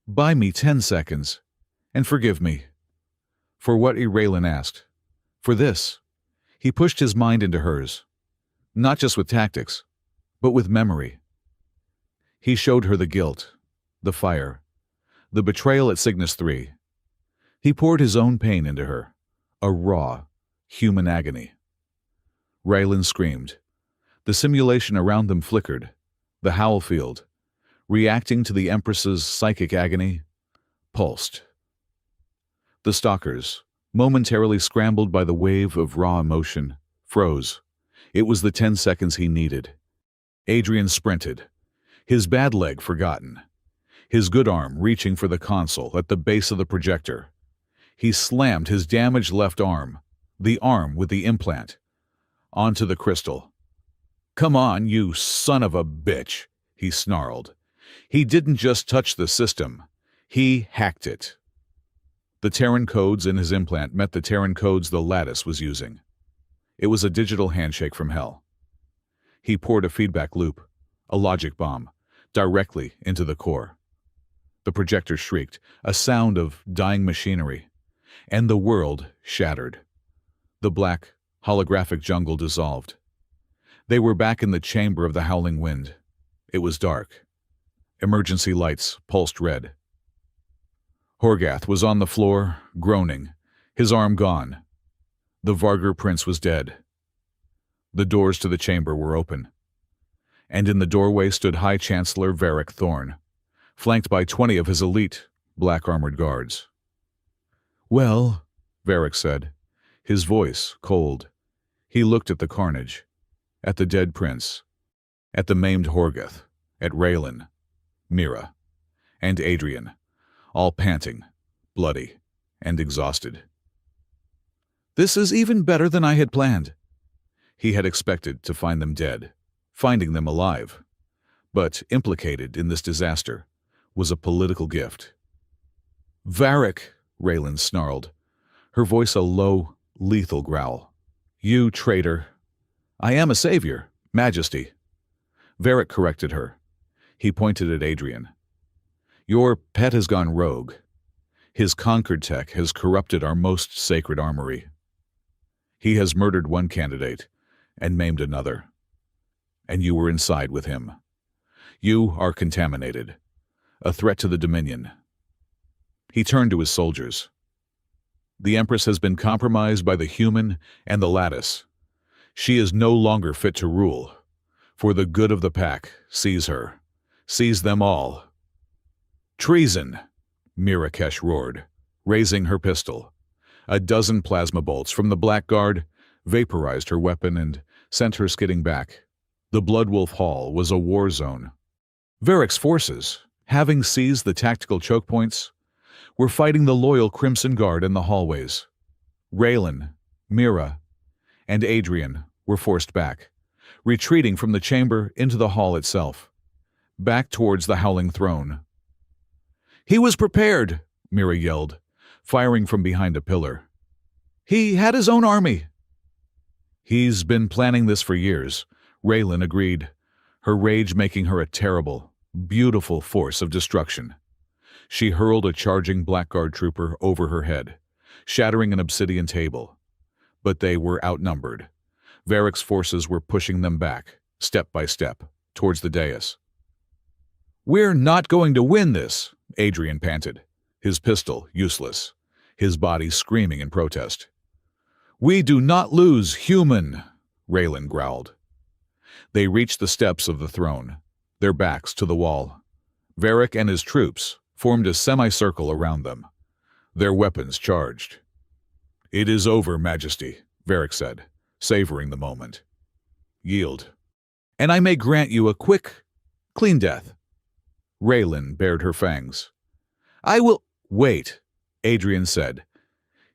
Buy me 10 seconds, and forgive me. For what? Raylan asked. For this. He pushed his mind into hers. Not just with tactics, but with memory. He showed her the guilt, the fire, the betrayal at Cygnus 3. He poured his own pain into her, a raw, human agony. Raylan screamed. The simulation around them flickered, the howl field, reacting to the Empress's psychic agony, pulsed. The stalkers, momentarily scrambled by the wave of raw emotion, froze. It was the 10 seconds he needed. Adrian sprinted, his bad leg forgotten, his good arm reaching for the console at the base of the projector. He slammed his damaged left arm, the arm with the implant, onto the crystal. Come on, you son of a bitch, he snarled. He didn't just touch the system, he hacked it. The Terran codes in his implant met the Terran codes the Lattice was using. It was a digital handshake from hell. He poured a feedback loop, a logic bomb, directly into the core. The projector shrieked, a sound of dying machinery, and the world shattered. The black, holographic jungle dissolved. They were back in the chamber of the howling wind. It was dark. Emergency lights pulsed red. Horgath was on the floor, groaning, his arm gone. The Vargur prince was dead. The doors to the chamber were open. And in the doorway stood High Chancellor Varric Thorn, flanked by 20 of his elite, black-armored guards. Well, Varric said, his voice cold. He looked at the carnage, at the dead prince, at the maimed Horgath, at Raylan, Mira, and Adrian, all panting, bloody, and exhausted. This is even better than I had planned. He had expected to find them dead, finding them alive. But implicated in this disaster was a political gift. Varric, Raylan snarled, her voice a low, lethal growl. You traitor. I am a savior, Majesty. Varric corrected her. He pointed at Adrian. Your pet has gone rogue. His conquered tech has corrupted our most sacred armory. He has murdered one candidate and maimed another. And you were inside with him. You are contaminated, a threat to the Dominion. He turned to his soldiers. The Empress has been compromised by the human and the Lattice. She is no longer fit to rule. For the good of the pack, seize her. Seize them all. Treason, Mirakesh roared, raising her pistol. A dozen plasma bolts from the Blackguard vaporized her weapon and sent her skidding back. The Bloodwolf Hall was a war zone. Varric's forces, having seized the tactical choke points, were fighting the loyal Crimson Guard in the hallways. Raylan, Mira, and Adrian were forced back, retreating from the chamber into the hall itself, back towards the Howling Throne. He was prepared, Mira yelled, firing from behind a pillar. He had his own army. He's been planning this for years, Raylan agreed, her rage making her a terrible, beautiful force of destruction. She hurled a charging Blackguard trooper over her head, shattering an obsidian table. But they were outnumbered. Varric's forces were pushing them back, step by step, towards the dais. We're not going to win this, Adrian panted, his pistol useless, his body screaming in protest. We do not lose, human, Raylan growled. They reached the steps of the throne, their backs to the wall. Varric and his troops formed a semicircle around them, their weapons charged. It is over, Majesty, Varric said, savoring the moment. Yield, and I may grant you a quick, clean death. Raylan bared her fangs. I will— Wait, Adrian said.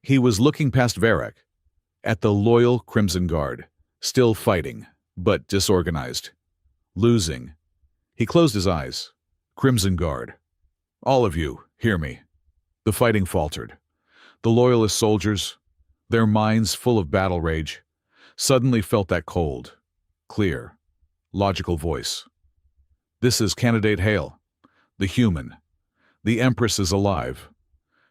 He was looking past Varric, at the loyal Crimson Guard, still fighting, but disorganized. Losing. He closed his eyes. Crimson Guard. All of you, hear me. The fighting faltered. The loyalist soldiers, their minds full of battle rage, suddenly felt that cold, clear, logical voice. "This is Candidate Hale, the human. The Empress is alive.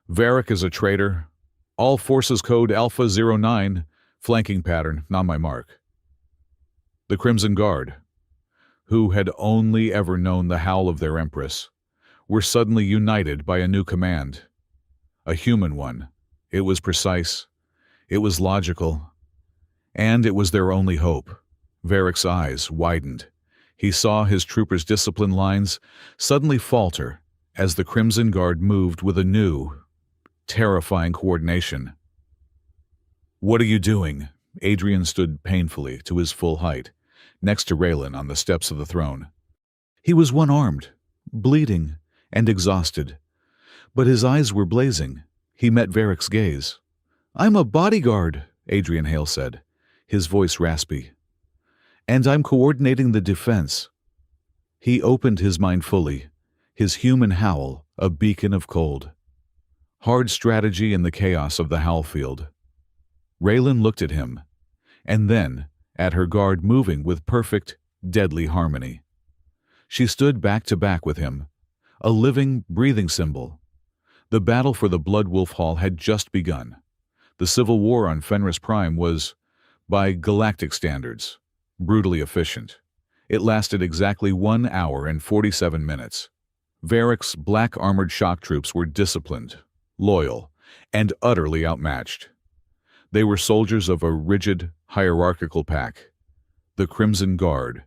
Varric is a traitor. All forces code Alpha 09, flanking pattern, not my mark." The Crimson Guard, who had only ever known the howl of their Empress, were suddenly united by a new command. A human one. It was precise. It was logical. And it was their only hope. Varric's eyes widened. He saw his troopers' discipline lines suddenly falter as the Crimson Guard moved with a new, terrifying coordination. "What are you doing?" Adrian stood painfully to his full height, next to Raylan on the steps of the throne. He was one-armed, bleeding, and exhausted, but his eyes were blazing. He met Varric's gaze. "I'm a bodyguard," Adrian Hale said, his voice raspy. "And I'm coordinating the defense." He opened his mind fully, his human howl a beacon of cold. Hard strategy in the chaos of the howl field. Raylan looked at him, and then at her guard moving with perfect, deadly harmony. She stood back to back with him, a living, breathing symbol. The battle for the Blood Wolf Hall had just begun. The civil war on Fenris Prime was, by galactic standards, brutally efficient. It lasted exactly 1 hour and 47 minutes. Varric's black armored shock troops were disciplined, loyal, and utterly outmatched. They were soldiers of a rigid, hierarchical pack. The Crimson Guard,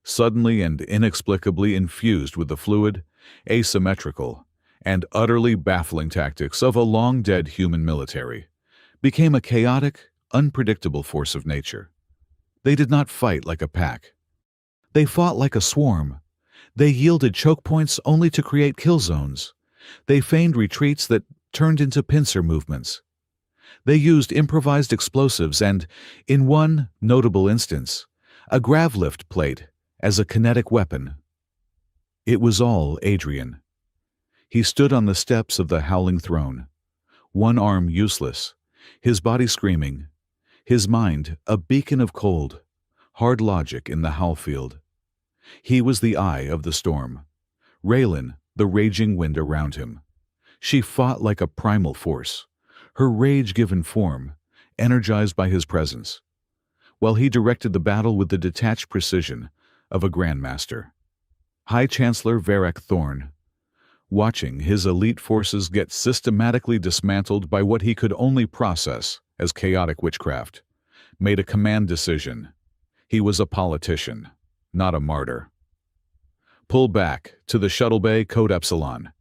suddenly and inexplicably infused with the fluid, asymmetrical, and utterly baffling tactics of a long-dead human military, became a chaotic, unpredictable force of nature. They did not fight like a pack. They fought like a swarm. They yielded choke points only to create kill zones. They feigned retreats that turned into pincer movements. They used improvised explosives and, in one notable instance, a gravlift plate as a kinetic weapon. It was all Adrian. He stood on the steps of the howling throne, one arm useless, his body screaming, his mind a beacon of cold, hard logic in the howl field. He was the eye of the storm, Raylan the raging wind around him. She fought like a primal force, her rage given form, energized by his presence, while he directed the battle with the detached precision of a grandmaster. High Chancellor Varric Thorn, watching his elite forces get systematically dismantled by what he could only process as chaotic witchcraft, made a command decision. He was a politician, not a martyr. "Pull back to the shuttle bay, Code Epsilon,"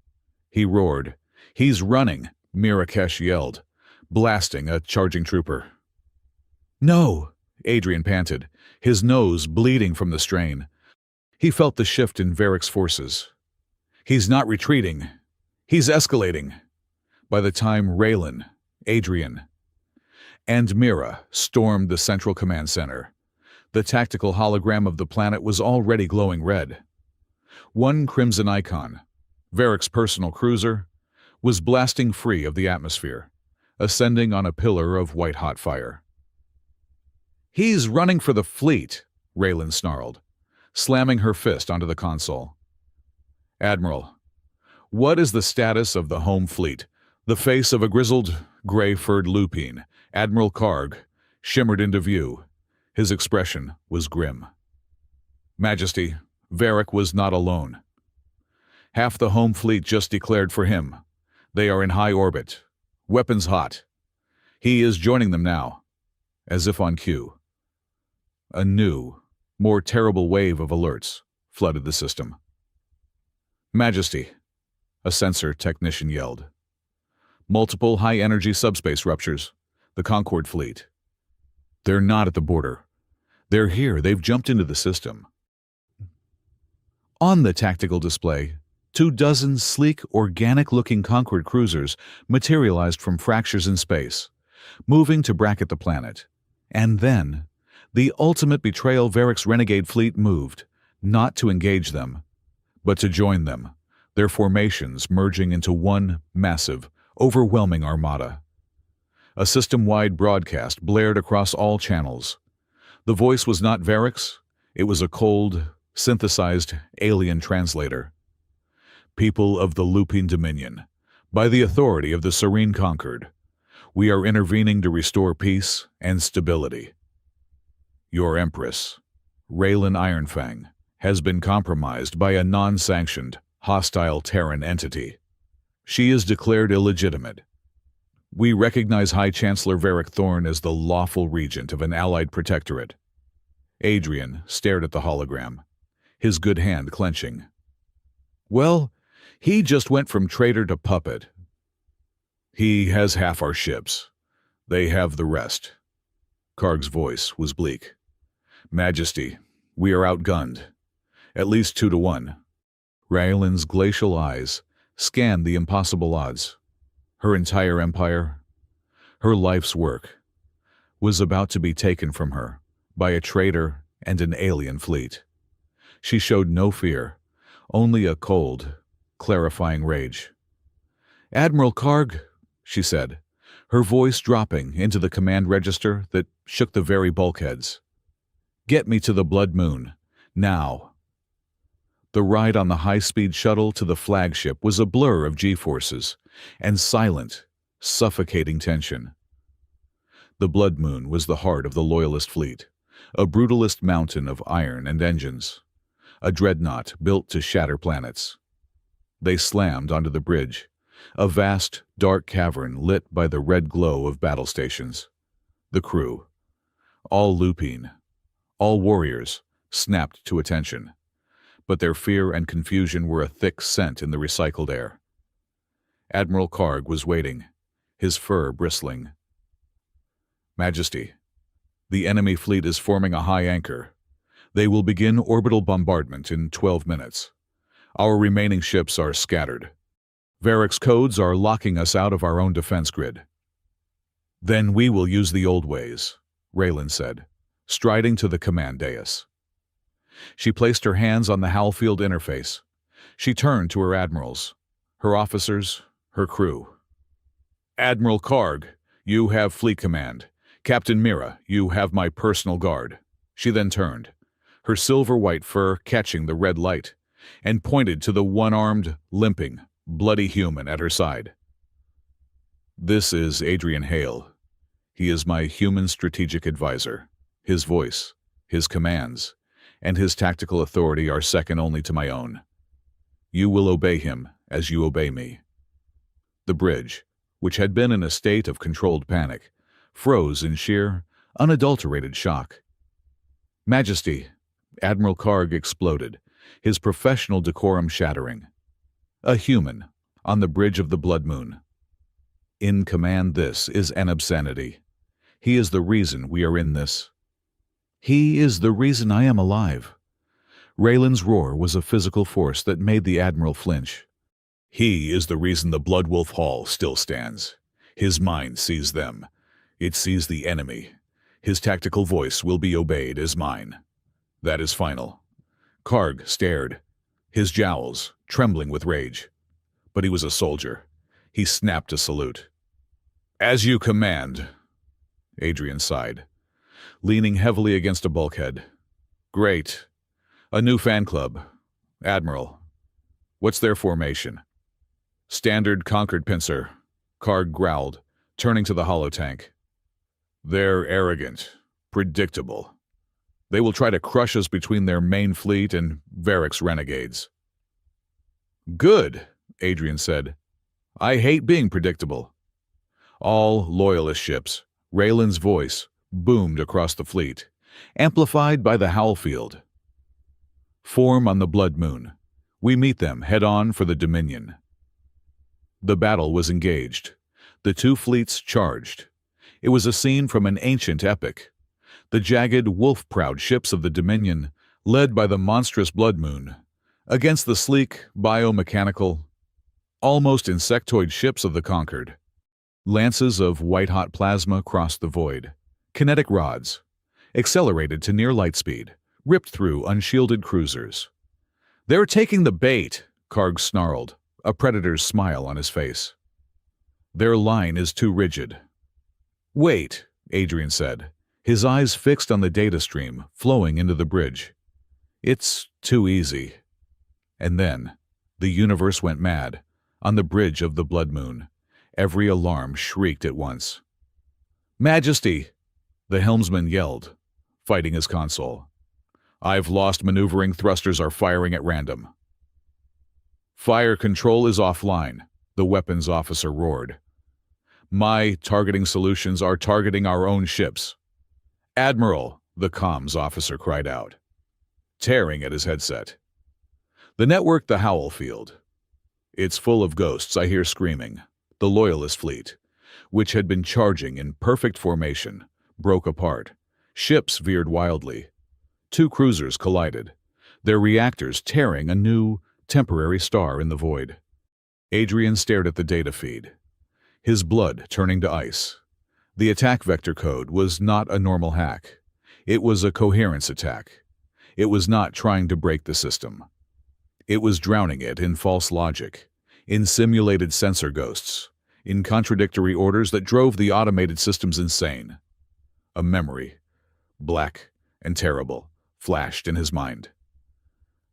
he roared. "He's running," Mirakesh yelled, blasting a charging trooper. "No," Adrian panted, his nose bleeding from the strain. He felt the shift in Varric's forces. "He's not retreating. He's escalating." By the time Raylan, Adrian, and Mira stormed the central command center, the tactical hologram of the planet was already glowing red. One crimson icon, Varric's personal cruiser, was blasting free of the atmosphere, ascending on a pillar of white-hot fire. "He's running for the fleet," Raylan snarled, slamming her fist onto the console. "Admiral, what is the status of the home fleet?" The face of a grizzled, gray-furred lupine, Admiral Karg, shimmered into view. His expression was grim. "Majesty, Varric was not alone. Half the home fleet just declared for him. They are in high orbit, weapons hot. He is joining them now." As if on cue, a new, more terrible wave of alerts flooded the system. "Majesty," a sensor technician yelled. "Multiple high-energy subspace ruptures. The Concord fleet. They're not at the border. They're here. They've jumped into the system." On the tactical display, 24 sleek, organic-looking Concord cruisers materialized from fractures in space, moving to bracket the planet. And then, the ultimate betrayal, Varric's renegade fleet moved, not to engage them, but to join them, their formations merging into one massive, overwhelming armada. A system-wide broadcast blared across all channels. The voice was not Varric's, it was a cold, synthesized alien translator. People of the Lupine Dominion, by the authority of the Serene Conquered, we are intervening to restore peace and stability. Your Empress, Raylan Ironfang, has been compromised by a non-sanctioned, hostile Terran entity. She is declared illegitimate. We recognize High Chancellor Varric Thorn as the lawful regent of an allied protectorate. Adrian stared at the hologram, his good hand clenching. Well, he just went from traitor to puppet. He has half our ships. They have the rest. Karg's voice was bleak. Majesty, we are outgunned. At least 2-1. Raylan's glacial eyes scanned the impossible odds. Her entire empire, her life's work, was about to be taken from her by a traitor and an alien fleet. She showed no fear, only a cold, clarifying rage. Admiral Karg, she said, her voice dropping into the command register that shook the very bulkheads. Get me to the Blood Moon, now. The ride on the high-speed shuttle to the flagship was a blur of G-forces and silent, suffocating tension. The Blood Moon was the heart of the Loyalist fleet, a brutalist mountain of iron and engines, a dreadnought built to shatter planets. They slammed onto the bridge, a vast, dark cavern lit by the red glow of battle stations. The crew, all lupine, all warriors, snapped to attention, but their fear and confusion were a thick scent in the recycled air. Admiral Karg was waiting, his fur bristling. Majesty, the enemy fleet is forming a high anchor. They will begin orbital bombardment in 12 minutes. Our remaining ships are scattered. Varric's codes are locking us out of our own defense grid. Then we will use the old ways, Raylan said, striding to the command dais. She placed her hands on the Hallfield interface. She turned to her admirals, her officers, her crew. Admiral Karg, you have fleet command. Captain Mira, you have my personal guard. She then turned, her silver-white fur catching the red light, and pointed to the one-armed, limping, bloody human at her side. This is Adrian Hale. He is my human strategic advisor. His voice, his commands, and his tactical authority are second only to my own. You will obey him as you obey me. The bridge, which had been in a state of controlled panic, froze in sheer, unadulterated shock. Majesty, Admiral Karg exploded, his professional decorum shattering. A human, on the bridge of the Blood Moon. In command, this is an obscenity. He is the reason we are in this. He is the reason I am alive. Raylan's roar was a physical force that made the Admiral flinch. He is the reason the Bloodwolf Hall still stands. His mind sees them. It sees the enemy. His tactical voice will be obeyed as mine. That is final. Karg stared, his jowls trembling with rage. But he was a soldier. He snapped a salute. As you command, Adrian sighed, leaning heavily against a bulkhead. Great. A new fan club. Admiral. What's their formation? Standard Conquered Pincer, Karg growled, turning to the holotank. They're arrogant, predictable. They will try to crush us between their main fleet and Varric's renegades. Good, Adrian said. I hate being predictable. All Loyalist ships, Raylan's voice boomed across the fleet, amplified by the Hallfield. Form on the Blood Moon. We meet them head-on for the Dominion. The battle was engaged. The two fleets charged. It was a scene from an ancient epic. The jagged, wolf-proud ships of the Dominion, led by the monstrous Blood Moon, against the sleek, biomechanical, almost insectoid ships of the Conquered. Lances of white-hot plasma crossed the void. Kinetic rods, accelerated to near light speed, ripped through unshielded cruisers. They're taking the bait, Karg snarled, a predator's smile on his face. Their line is too rigid. Wait, Adrian said, his eyes fixed on the data stream flowing into the bridge. It's too easy. And then, the universe went mad. On the bridge of the blood moon, every alarm shrieked at once. Majesty! The helmsman yelled, fighting his console. I've lost maneuvering, thrusters are firing at random. Fire control is offline, the weapons officer roared. My targeting solutions are targeting our own ships. Admiral, the comms officer cried out, tearing at his headset. The network, the Howl Field. It's full of ghosts, I hear screaming. The Loyalist fleet, which had been charging in perfect formation, broke apart. Ships veered wildly. 2 cruisers collided, their reactors tearing a new, temporary star in the void. Adrian stared at the data feed, his blood turning to ice. The attack vector code was not a normal hack. It was a coherence attack. It was not trying to break the system. It was drowning it in false logic, in simulated sensor ghosts, in contradictory orders that drove the automated systems insane. A memory, black and terrible, flashed in his mind.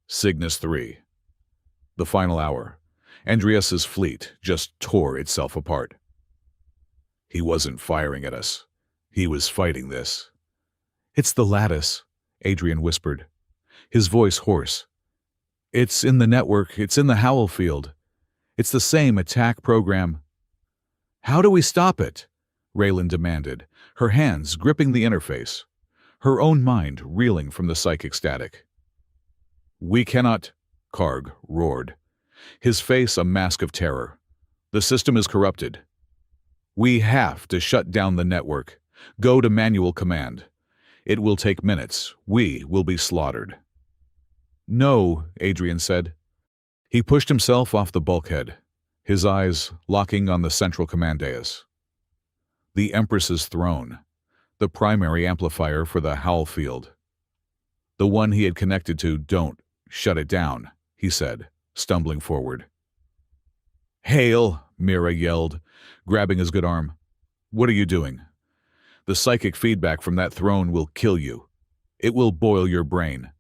Cygnus 3. The final hour. Andreas's fleet just tore itself apart. He wasn't firing at us. He was fighting this. It's the lattice, Adrian whispered, his voice hoarse. It's in the network, it's in the Howl Field. It's the same attack program. How do we stop it? Raylan demanded, her hands gripping the interface, her own mind reeling from the psychic static. We cannot, Karg roared, his face a mask of terror. The system is corrupted. We have to shut down the network. Go to manual command. It will take minutes. We will be slaughtered. No, Adrian said. He pushed himself off the bulkhead, his eyes locking on the central command dais. The Empress's throne, the primary amplifier for the Howl Field. The one he had connected to. Don't shut it down, he said, stumbling forward. Hail, Mira yelled, grabbing his good arm. What are you doing? The psychic feedback from that throne will kill you. It will boil your brain.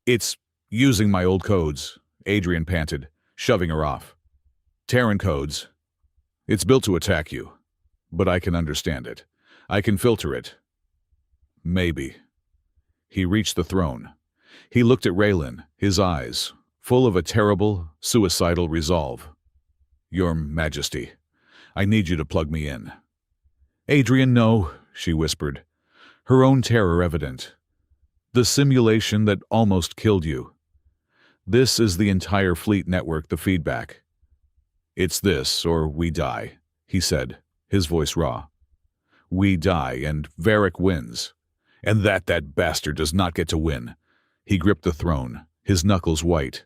It's using my old codes, Adrian panted, shoving her off. Terran codes. It's built to attack you, but I can understand it. I can filter it. Maybe. He reached the throne. He looked at Raylan, his eyes full of a terrible, suicidal resolve. Your Majesty, I need you to plug me in. Adrian, no, she whispered, her own terror evident. The simulation that almost killed you. This is the entire fleet network, the feedback. It's this or we die, he said, his voice raw. We die and Varric wins. And that bastard does not get to win. He gripped the throne, his knuckles white.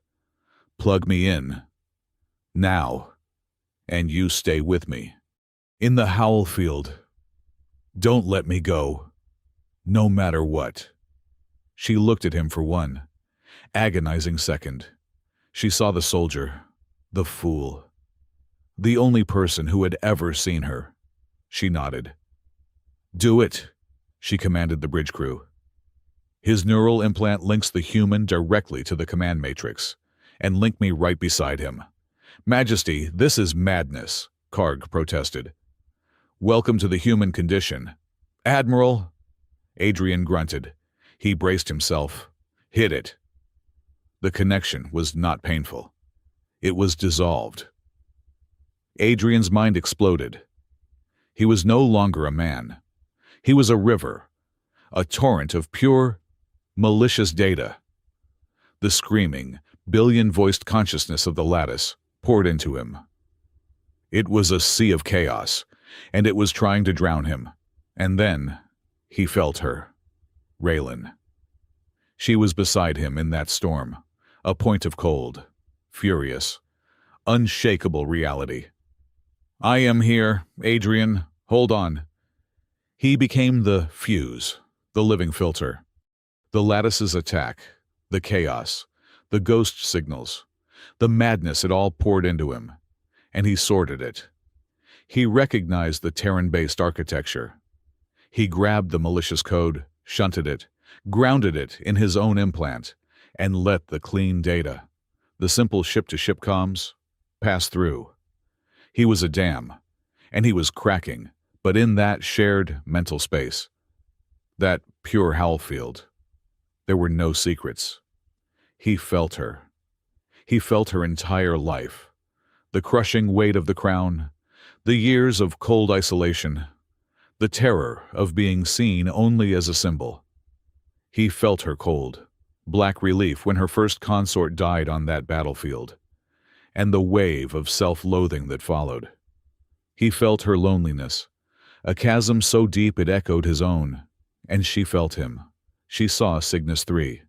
Plug me in. Now. And you stay with me. In the Howl Field. Don't let me go. No matter what. She looked at him for one agonizing second. She saw the soldier, the fool, the only person who had ever seen her. She nodded. Do it, she commanded the bridge crew. His neural implant links the human directly to the command matrix, and linked me right beside him. Majesty, this is madness, Karg protested. Welcome to the human condition. Admiral, Adrian grunted. He braced himself. Hit it. The connection was not painful. It was dissolved. Adrian's mind exploded. He was no longer a man. He was a river, a torrent of pure, malicious data. The screaming, billion-voiced consciousness of the lattice poured into him. It was a sea of chaos, and it was trying to drown him. And then he felt her. Raylan. She was beside him in that storm, a point of cold, furious, unshakable reality. I am here, Adrian. Hold on. He became the fuse, the living filter. The lattice's attack, the chaos, the ghost signals, the madness it all poured into him, and he sorted it. He recognized the Terran-based architecture. He grabbed the malicious code, shunted it, grounded it in his own implant, and let the clean data, the simple ship-to-ship comms, pass through. He was a dam, and he was cracking, but in that shared mental space, that pure howl field, there were no secrets. He felt her. He felt her entire life. The crushing weight of the crown, the years of cold isolation, the terror of being seen only as a symbol. He felt her cold, black relief when her first consort died on that battlefield, and the wave of self-loathing that followed. He felt her loneliness, a chasm so deep it echoed his own, and she felt him. She saw Cygnus III.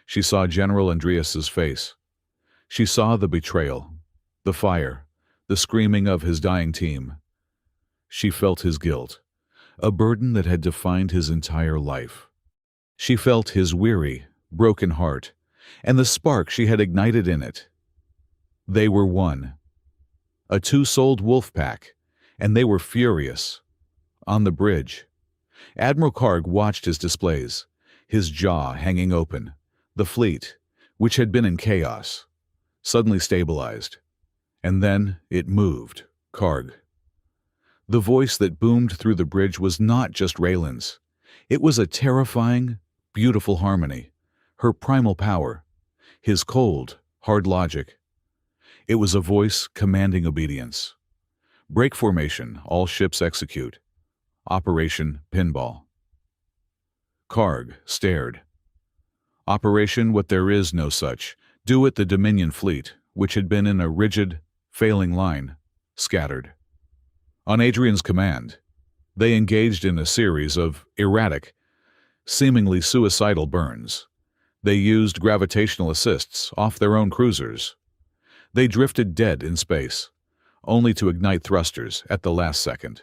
She saw General Andreas's face. She saw the betrayal, the fire, the screaming of his dying team. She felt his guilt, a burden that had defined his entire life. She felt his weary, broken heart, and the spark she had ignited in it. They were one, a two-souled wolf pack, and they were furious. On the bridge, Admiral Karg watched his displays, his jaw hanging open. The fleet, which had been in chaos, suddenly stabilized. And then it moved, Karg. The voice that boomed through the bridge was not just Raylan's. It was a terrifying, beautiful harmony, her primal power, his cold, hard logic. It was a voice commanding obedience. Break formation, all ships execute. Operation Pinball. Karg stared. Operation What There Is No Such. Do it the Dominion fleet, which had been in a rigid, failing line, scattered. On Adrian's command, they engaged in a series of erratic, seemingly suicidal burns. They used gravitational assists off their own cruisers. They drifted dead in space, only to ignite thrusters at the last second.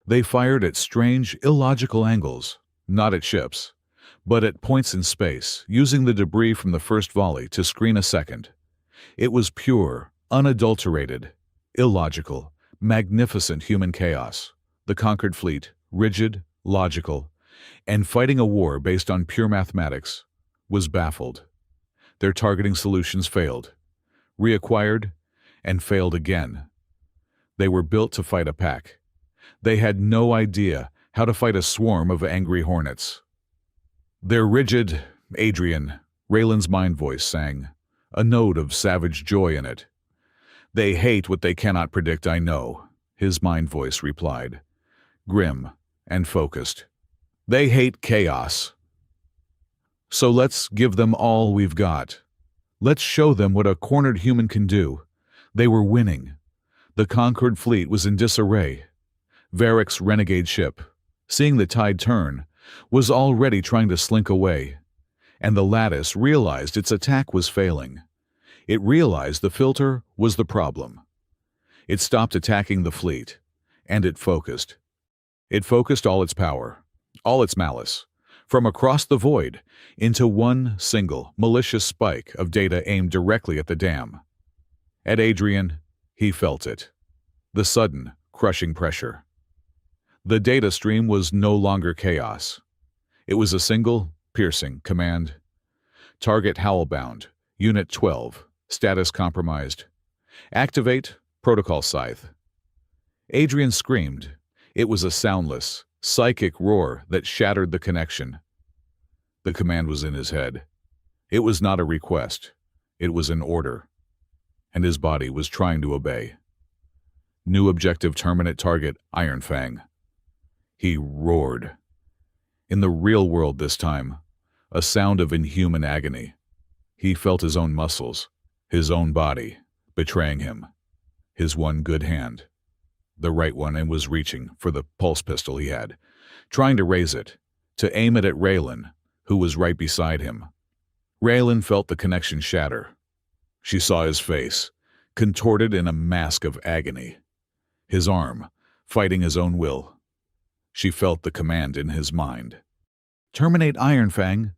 They fired at strange, illogical angles, not at ships, but at points in space, using the debris from the first volley to screen a second. It was pure, unadulterated, illogical, magnificent human chaos. The conquered fleet, rigid, logical, and fighting a war based on pure mathematics, was baffled. Their targeting solutions failed, reacquired, and failed again. They were built to fight a pack. They had no idea how to fight a swarm of angry hornets. They're rigid, Adrian, Raylan's mind voice sang, a note of savage joy in it. They hate what they cannot predict, I know, his mind voice replied, grim and focused. They hate chaos. So let's give them all we've got. Let's show them what a cornered human can do. They were winning. The conquered fleet was in disarray. Varick's renegade ship, seeing the tide turn, was already trying to slink away, and the Lattice realized its attack was failing. It realized the filter was the problem. It stopped attacking the fleet, and it focused. It focused all its power, all its malice, from across the void into one single, malicious spike of data aimed directly at the dam. At Adrian, he felt it. The sudden, crushing pressure. The data stream was no longer chaos. It was a single, piercing command. Target Howlbound, Unit 12, status compromised. Activate Protocol Scythe. Adrian screamed. It was a soundless, psychic roar that shattered the connection. The command was in his head. It was not a request. It was an order. And his body was trying to obey. New objective terminate target, Iron Fang. He roared. In the real world this time, a sound of inhuman agony. He felt his own muscles, his own body, betraying him. His one good hand, the right one, and was reaching for the pulse pistol he had, trying to raise it, to aim it at Raylan, who was right beside him. Raylan felt the connection shatter. She saw his face, contorted in a mask of agony. His arm, fighting his own will. She felt the command in his mind. Terminate Iron Fang.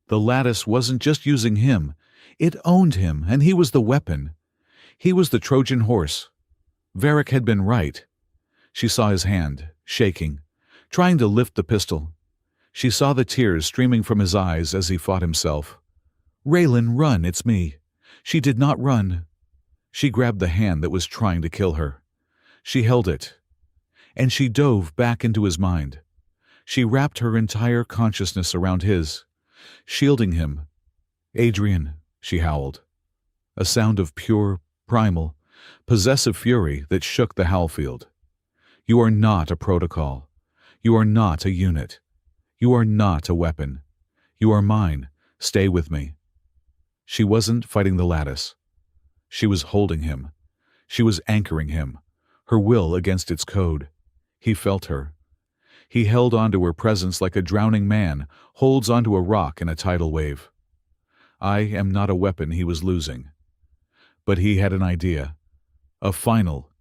The Lattice wasn't just using him. It owned him, and he was the weapon. He was the Trojan horse. Varric had been right. She saw his hand, shaking, trying to lift the pistol. She saw the tears streaming from his eyes as he fought himself. "Raylan, run, it's me." She did not run. She grabbed the hand that was trying to kill her. She held it, and she dove back into his mind. She wrapped her entire consciousness around his, shielding him. "Adrian," she howled, a sound of pure, primal, possessive fury that shook the Howlfield. "You are not a protocol. You are not a unit. You are not a weapon. You are mine. Stay with me." She wasn't fighting the lattice. She was holding him. She was anchoring him, her will against its code. He felt her. He held onto her presence like a drowning man holds onto a rock in a tidal wave. I am not a weapon he was losing. But he had an idea. A final,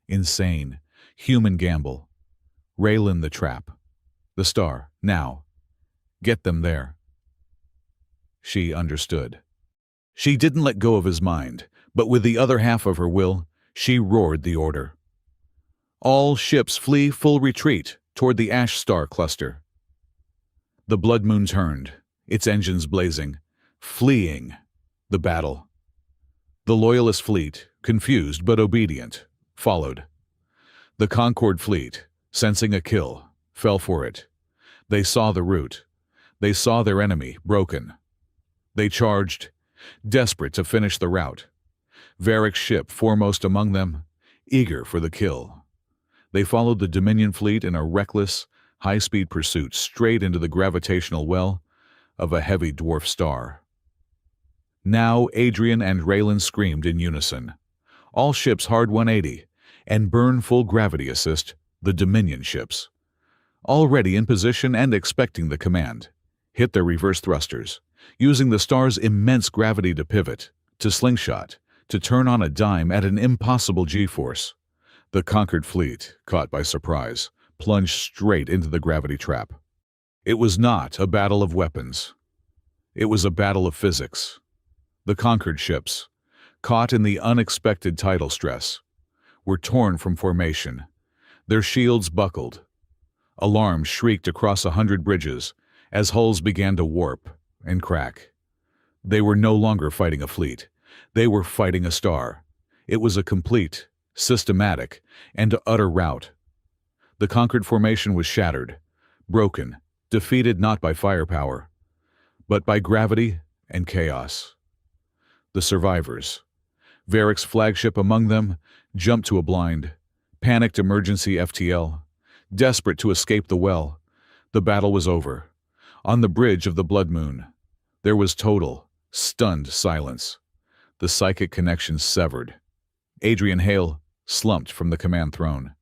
insane, human gamble. Raylan the trap. The star, now. Get them there. She understood. She didn't let go of his mind, but with the other half of her will, she roared the order. "All ships flee full retreat toward the Ash Star cluster." The Blood Moon turned, its engines blazing, fleeing the battle. The Loyalist fleet, confused but obedient, followed. The Concord fleet, sensing a kill, fell for it. They saw the route. They saw their enemy broken. They charged, desperate to finish the rout. Varric's ship foremost among them, eager for the kill. They followed the Dominion fleet in a reckless, high-speed pursuit straight into the gravitational well of a heavy dwarf star. Now Adrian and Raylan screamed in unison. All ships hard 180, and burn full gravity assist the Dominion ships. Already in position and expecting the command, hit their reverse thrusters, using the star's immense gravity to pivot, to slingshot, to turn on a dime at an impossible G-force. The conquered fleet, caught by surprise, plunged straight into the gravity trap. It was not a battle of weapons. It was a battle of physics. The conquered ships, caught in the unexpected tidal stress, were torn from formation. Their shields buckled. Alarms shrieked across 100 bridges as hulls began to warp and crack. They were no longer fighting a fleet. They were fighting a star. It was a complete, systematic, and utter rout. The conquered formation was shattered, broken, defeated not by firepower, but by gravity and chaos. The survivors, Varric's flagship among them, jumped to a blind, panicked emergency FTL, desperate to escape the well. The battle was over. On the bridge of the Blood Moon, there was total, stunned silence. The psychic connection severed. Adrian Hale slumped from the command throne,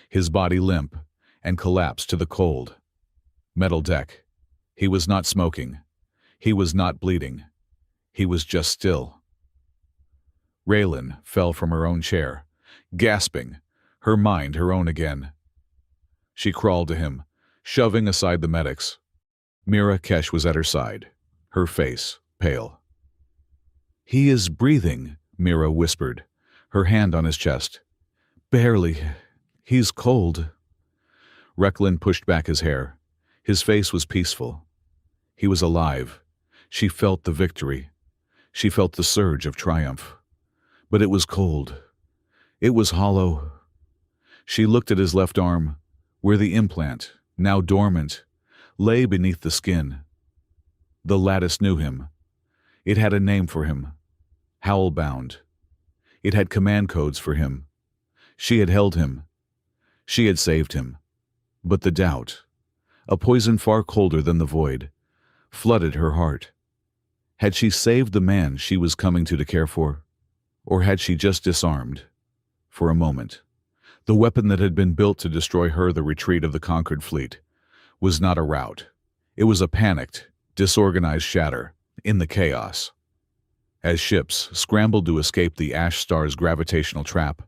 his body limp, and collapsed to the cold metal deck. He was not smoking. He was not bleeding. He was just still. Raylan fell from her own chair, gasping, her mind her own again. She crawled to him, shoving aside the medics. Mira Kesh was at her side, her face pale. "He is breathing," Mira whispered, her hand on his chest. "Barely. He's cold." Recklin pushed back his hair. His face was peaceful. He was alive. She felt the victory. She felt the surge of triumph. But it was cold. It was hollow. She looked at his left arm, where the implant, now dormant, lay beneath the skin. The lattice knew him. It had a name for him. Howlbound. It had command codes for him. She had held him. She had saved him. But the doubt, a poison far colder than the void, flooded her heart. Had she saved the man she was coming to care for? Or had she just disarmed, for a moment, the weapon that had been built to destroy her? The retreat of the conquered fleet was not a rout. It was a panicked, disorganized shatter in the chaos. As ships scrambled to escape the Ash Star's gravitational trap,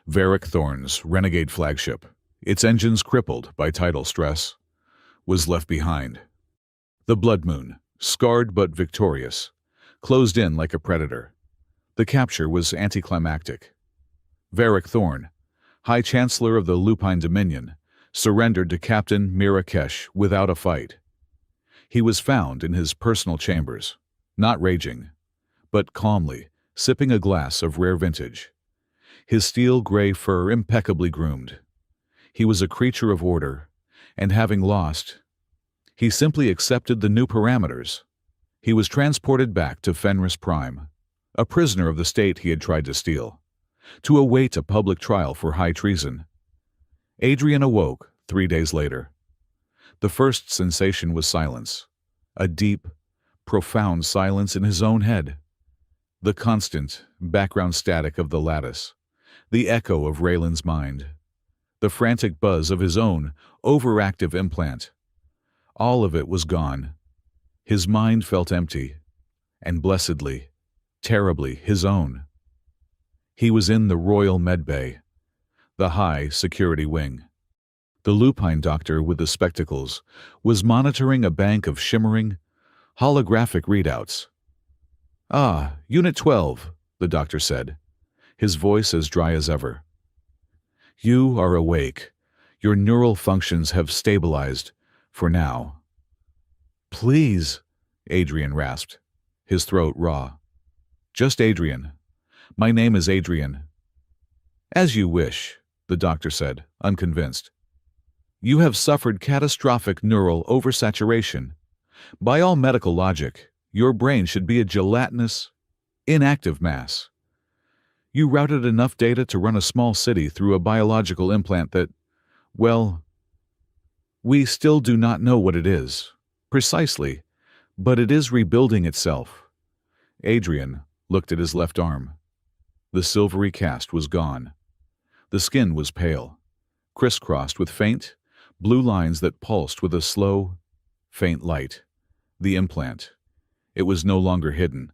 Varric Thorn's renegade flagship, its engines crippled by tidal stress, was left behind. The Blood Moon, scarred but victorious, closed in like a predator. The capture was anticlimactic. Varric Thorn, High Chancellor of the Lupine Dominion, surrendered to Captain Mirakesh without a fight. He was found in his personal chambers, not raging, but calmly, sipping a glass of rare vintage. His steel-gray fur impeccably groomed. He was a creature of order, and having lost, he simply accepted the new parameters. He was transported back to Fenris Prime, a prisoner of the state he had tried to steal, to await a public trial for high treason. Adrian awoke 3 days later. The first sensation was silence, a deep, profound silence in his own head. The constant, background static of the lattice, the echo of Raylan's mind, the frantic buzz of his own, overactive implant. All of it was gone. His mind felt empty, and blessedly, terribly his own. He was in the Royal Medbay, the high security wing. The lupine doctor with the spectacles was monitoring a bank of shimmering, holographic readouts. "Ah, Unit 12, the doctor said, his voice as dry as ever. "You are awake. Your neural functions have stabilized, for now." "Please," Adrian rasped, his throat raw. "Just Adrian. My name is Adrian." "As you wish," the doctor said, unconvinced. "You have suffered catastrophic neural oversaturation. By all medical logic, your brain should be a gelatinous, inactive mass. You routed enough data to run a small city through a biological implant that, well, we still do not know what it is, precisely, but it is rebuilding itself." Adrian looked at his left arm. The silvery cast was gone. The skin was pale, crisscrossed with faint, blue lines that pulsed with a slow, faint light. The implant. It was no longer hidden.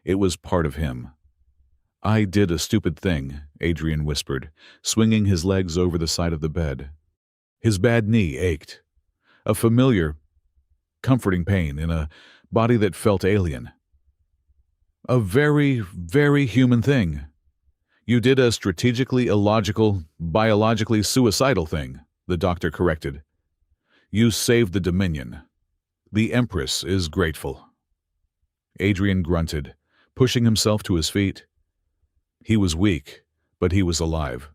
It was part of him. "I did a stupid thing," Adrian whispered, swinging his legs over the side of the bed. His bad knee ached. A familiar, comforting pain in a body that felt alien. "A very, very human thing. You did a strategically illogical, biologically suicidal thing," the doctor corrected. "You saved the Dominion. The Empress is grateful." Adrian grunted, pushing himself to his feet. He was weak, but he was alive.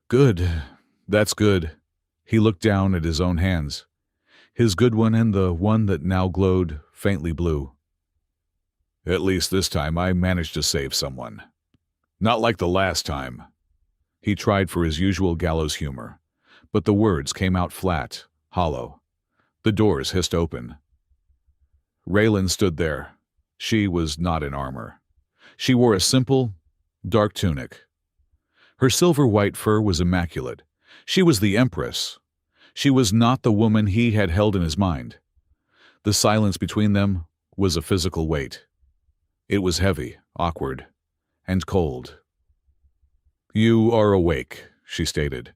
"Good. That's good." He looked down at his own hands, his good one and the one that now glowed faintly blue. "At least this time I managed to save someone. Not like the last time." He tried for his usual gallows humor, but the words came out flat, hollow. The doors hissed open. Raylan stood there. She was not in armor. She wore a simple, dark tunic. Her silver-white fur was immaculate. She was the Empress. She was not the woman he had held in his mind. The silence between them was a physical weight. It was heavy, awkward, and cold. "You are awake," she stated.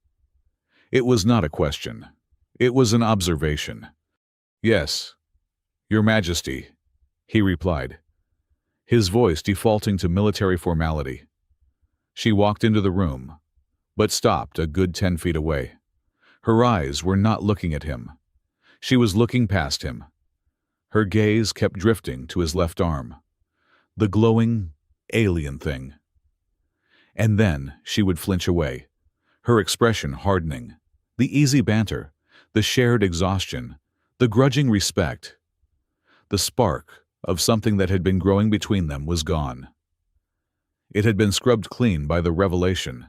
It was not a question. It was an observation. "Yes, Your Majesty," he replied, his voice defaulting to military formality. She walked into the room, but stopped a good 10 feet away. Her eyes were not looking at him. She was looking past him. Her gaze kept drifting to his left arm, the glowing, alien thing. And then she would flinch away, her expression hardening, the easy banter, the shared exhaustion, the grudging respect. The spark of something that had been growing between them was gone. It had been scrubbed clean by the revelation,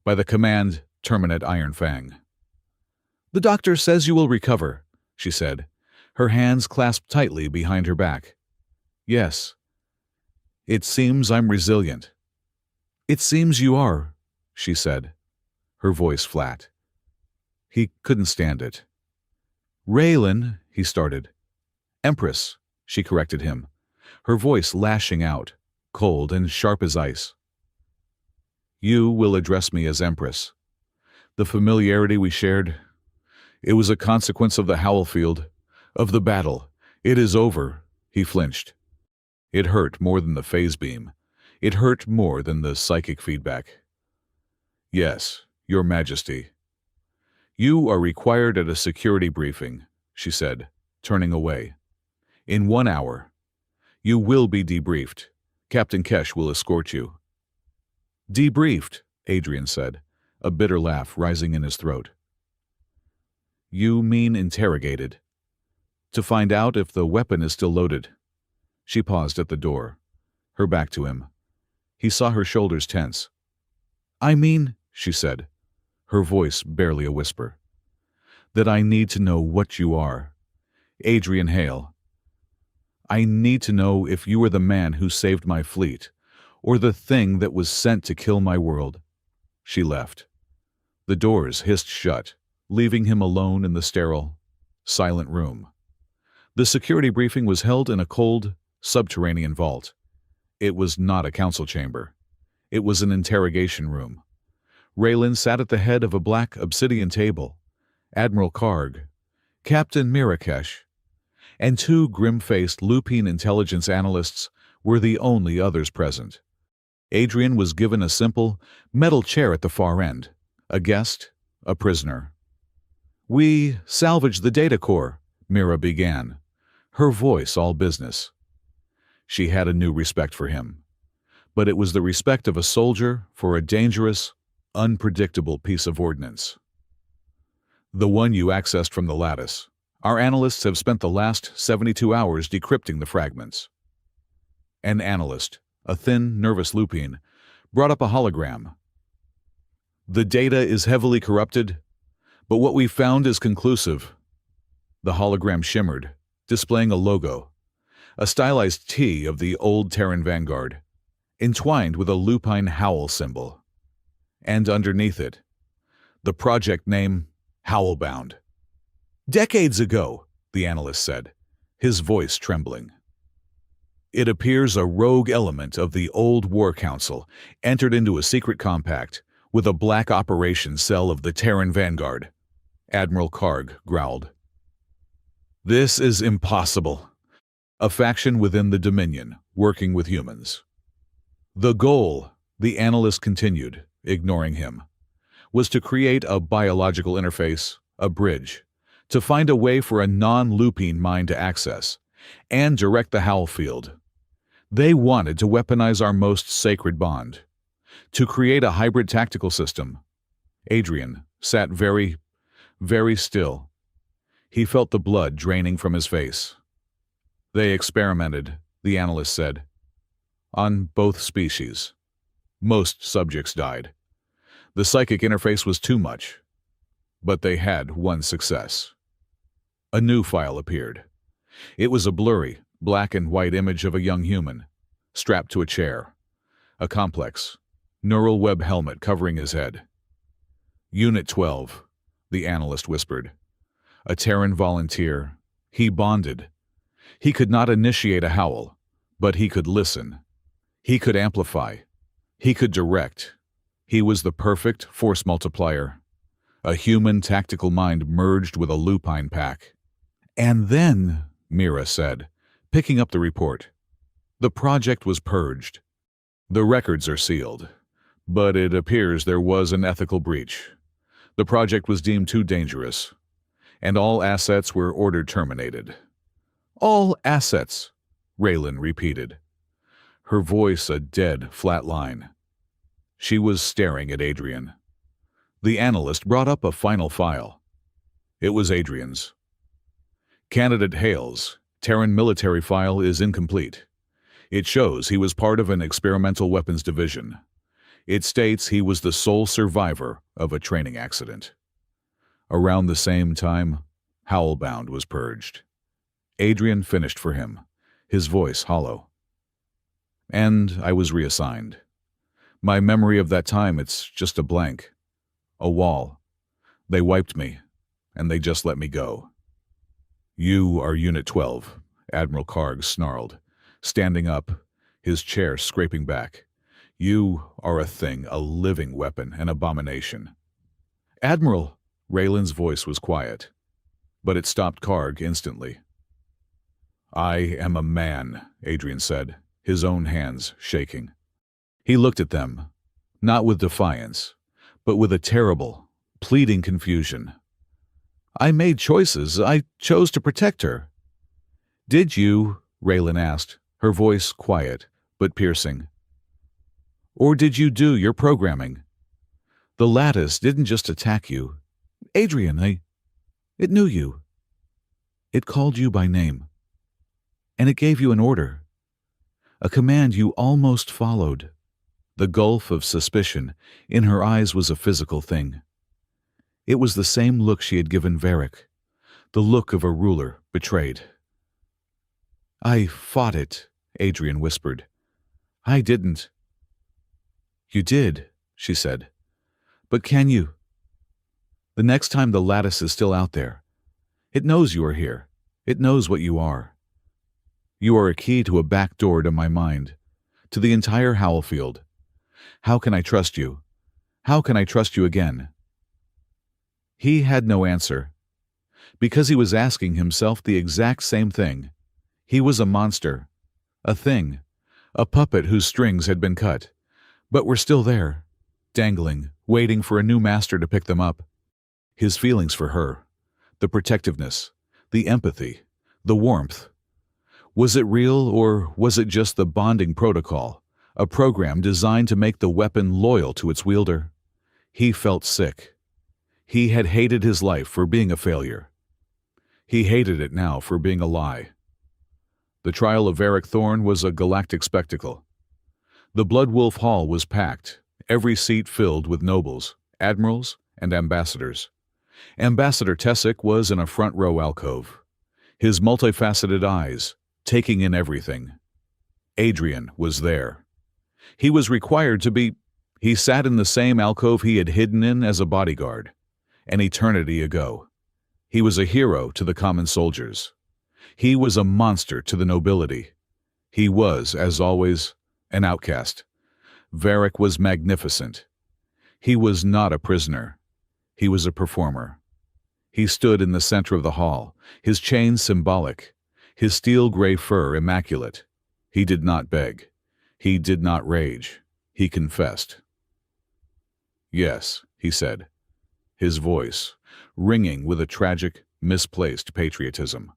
by the command, "Terminate Iron Fang." "The doctor says you will recover," she said, her hands clasped tightly behind her back. "Yes. It seems I'm resilient." "It seems you are," she said, her voice flat. He couldn't stand it. "Raylan," he started. "Empress," she corrected him, her voice lashing out, cold and sharp as ice. "You will address me as Empress. The familiarity we shared, it was a consequence of the Howlfield, of the battle. It is over." He flinched. It hurt more than the phase beam. It hurt more than the psychic feedback. "Yes, Your Majesty. You are required at a security briefing," she said, turning away. "In 1 hour. You will be debriefed. Captain Kesh will escort you." "Debriefed," Adrian said, a bitter laugh rising in his throat. "You mean interrogated. To find out if the weapon is still loaded." She paused at the door, her back to him. He saw her shoulders tense. "I mean," she said, her voice barely a whisper, "that I need to know what you are. Adrian Hale. I need to know if you are the man who saved my fleet, or the thing that was sent to kill my world." She left. The doors hissed shut, leaving him alone in the sterile, silent room. The security briefing was held in a cold, subterranean vault. It was not a council chamber. It was an interrogation room. Raylan sat at the head of a black obsidian table. Admiral Karg, Captain Mirakesh, and 2 grim-faced Lupine intelligence analysts were the only others present. Adrian was given a simple, metal chair at the far end. A guest, a prisoner. "We salvaged the data core," Mira began, her voice all business. She had a new respect for him, but it was the respect of a soldier for a dangerous, unpredictable piece of ordnance. "The one you accessed from the lattice. Our analysts have spent the last 72 hours decrypting the fragments." An analyst, a thin, nervous Lupine, brought up a hologram. "The data is heavily corrupted, but what we found is conclusive." The hologram shimmered, displaying a logo, a stylized T of the old Terran Vanguard, entwined with a lupine howl symbol. And underneath it, the project name, Howlbound. "Decades ago," the analyst said, his voice trembling. "It appears a rogue element of the old War Council entered into a secret compact with a black operations cell of the Terran Vanguard," Admiral Karg growled. "This is impossible. A faction within the Dominion, working with humans. The goal," the analyst continued, ignoring him, "was to create a biological interface, a bridge, to find a way for a non-Lupine mind to access, and direct the Howl field. They wanted to weaponize our most sacred bond, to create a hybrid tactical system." Adrian sat very, very still. He felt the blood draining from his face. "They experimented," the analyst said, "on both species. Most subjects died. The psychic interface was too much. But they had one success." A new file appeared. It was a blurry, black and white image of a young human, strapped to a chair, a complex, neural web helmet covering his head. "Unit 12, the analyst whispered. "A Terran volunteer. He bonded. He could not initiate a howl, but he could listen. He could amplify. He could direct. He was the perfect force multiplier. A human tactical mind merged with a lupine pack." "And then," Mira said, picking up the report, "the project was purged. The records are sealed, but it appears there was an ethical breach. The project was deemed too dangerous, and all assets were ordered terminated." "All assets," Raylan repeated, her voice a dead, flat line. She was staring at Adrian. The analyst brought up a final file. It was Adrian's. "Candidate Hale's Terran military file is incomplete. It shows he was part of an experimental weapons division. It states he was the sole survivor of a training accident. Around the same time, Howlbound was purged." Adrian finished for him, his voice hollow. "And I was reassigned. My memory of that time, it's just a blank. A wall. They wiped me, and they just let me go." "You are Unit 12, Admiral Karg snarled, standing up, his chair scraping back. "You are a thing, a living weapon, an abomination." "Admiral," Raylan's voice was quiet, but it stopped Karg instantly. "I am a man," Adrian said, his own hands shaking. He looked at them, not with defiance, but with a terrible, pleading confusion. I made choices. I chose to protect her. Did you? Raylan asked, her voice quiet but piercing. Or did you do your programming? The lattice didn't just attack you. Adrian, it knew you. It called you by name. And it gave you an order. A command you almost followed. The gulf of suspicion in her eyes was a physical thing. It was the same look she had given Varric, the look of a ruler betrayed. I fought it, Adrian whispered. I didn't. You did, she said. But can you? The next time the lattice is still out there, it knows you are here. It knows what you are. You are a key to a back door to my mind, to the entire Howlfield. How can I trust you? How can I trust you again? He had no answer, because he was asking himself the exact same thing. He was a monster, a thing, a puppet whose strings had been cut, but were still there, dangling, waiting for a new master to pick them up. His feelings for her, the protectiveness, the empathy, the warmth. Was it real, or was it just the bonding protocol, a program designed to make the weapon loyal to its wielder? He felt sick. He had hated his life for being a failure. He hated it now for being a lie. The trial of Varric Thorn was a galactic spectacle. The Blood Wolf Hall was packed, every seat filled with nobles, admirals, and ambassadors. Ambassador Tessic was in a front-row alcove, his multifaceted eyes taking in everything. Adrian was there. He was required to be. He sat in the same alcove he had hidden in as a bodyguard, an eternity ago. He was a hero to the common soldiers. He was a monster to the nobility. He was, as always, an outcast. Varric was magnificent. He was not a prisoner. He was a performer. He stood in the center of the hall, his chains symbolic, his steel-gray fur immaculate. He did not beg. He did not rage. He confessed. Yes, he said, his voice ringing with a tragic, misplaced patriotism.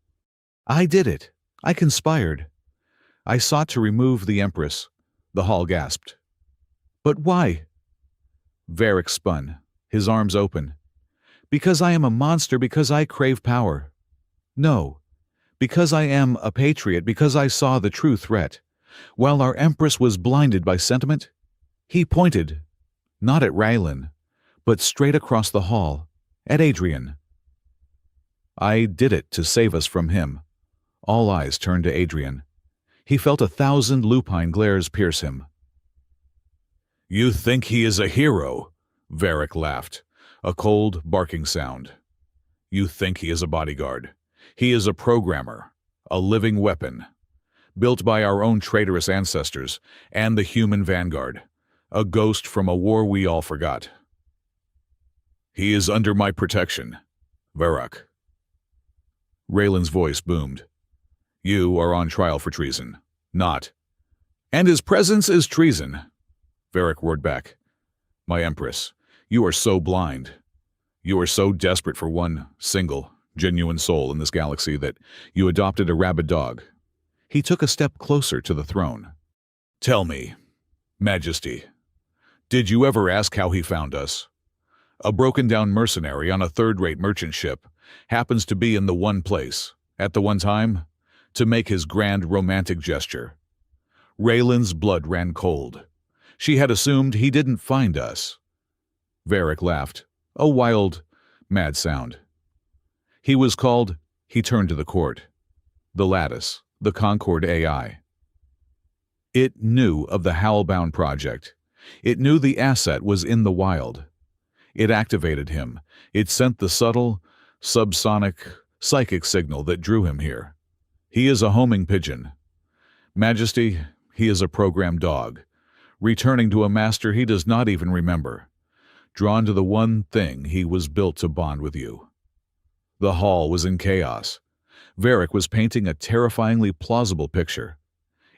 I did it. I conspired. I sought to remove the Empress. The hall gasped. But why? Varric spun, his arms open. Because I am a monster, because I crave power. No, because I am a patriot, because I saw the true threat. While our Empress was blinded by sentiment, he pointed, not at Raylan, but straight across the hall, at Adrian. I did it to save us from him. All eyes turned to Adrian. He felt 1,000 lupine glares pierce him. You think he is a hero? Varric laughed, a cold, barking sound. You think he is a bodyguard. He is a programmer, a living weapon, built by our own traitorous ancestors and the human vanguard, a ghost from a war we all forgot. He is under my protection, Varric. Raylan's voice boomed. You are on trial for treason. Not. And his presence is treason, Varric roared back. My Empress, you are so blind. You are so desperate for one single, genuine soul in this galaxy that you adopted a rabid dog. He took a step closer to the throne. Tell me, Majesty, did you ever ask how he found us? A broken-down mercenary on a third-rate merchant ship happens to be in the one place, at the one time, to make his grand romantic gesture. Raylan's blood ran cold. She had assumed he didn't find us. Varric laughed, a wild, mad sound. He was called. He turned to the court. The Lattice, the Concord AI. It knew of the Howlbound project. It knew the asset was in the wild. It activated him. It sent the subtle, subsonic, psychic signal that drew him here. He is a homing pigeon. Majesty, he is a programmed dog, returning to a master he does not even remember, drawn to the one thing he was built to bond with you. The hall was in chaos. Varric was painting a terrifyingly plausible picture.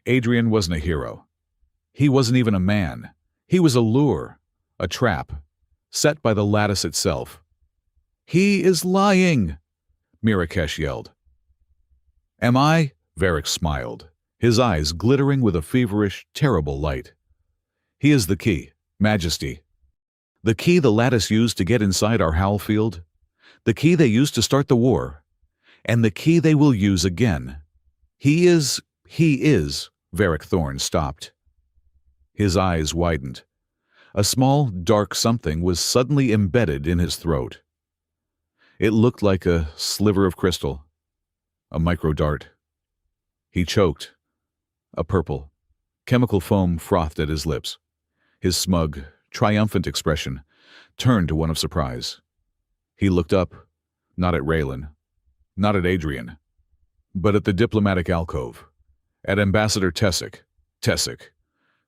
Adrian wasn't a hero. He wasn't even a man. He was a lure, a trap, set by the lattice itself. "He is lying!" Mirakesh yelled. "Am I?" Varric smiled, his eyes glittering with a feverish, terrible light. "He is the key, Majesty. The key the lattice used to get inside our howl field. The key they used to start the war. And the key they will use again. He is, Varric Thorn stopped. His eyes widened. A small, dark something was suddenly embedded in his throat. It looked like a sliver of crystal, a microdart. He choked. A purple, chemical foam frothed at his lips. His smug, triumphant expression turned to one of surprise. He looked up, not at Raylan, not at Adrian, but at the diplomatic alcove, at Ambassador Tessic,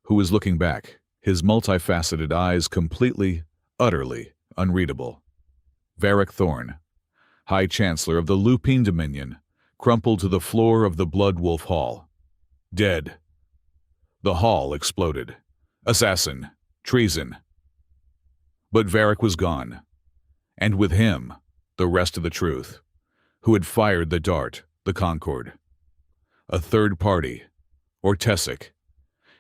who was looking back, his multifaceted eyes completely, utterly unreadable. Varric Thorn, High Chancellor of the Lupine Dominion, crumpled to the floor of the Blood Wolf Hall. Dead. The hall exploded. Assassin. Treason. But Varric was gone, and with him, the rest of the truth, who had fired the dart, the Concord. A third party, or Tessic,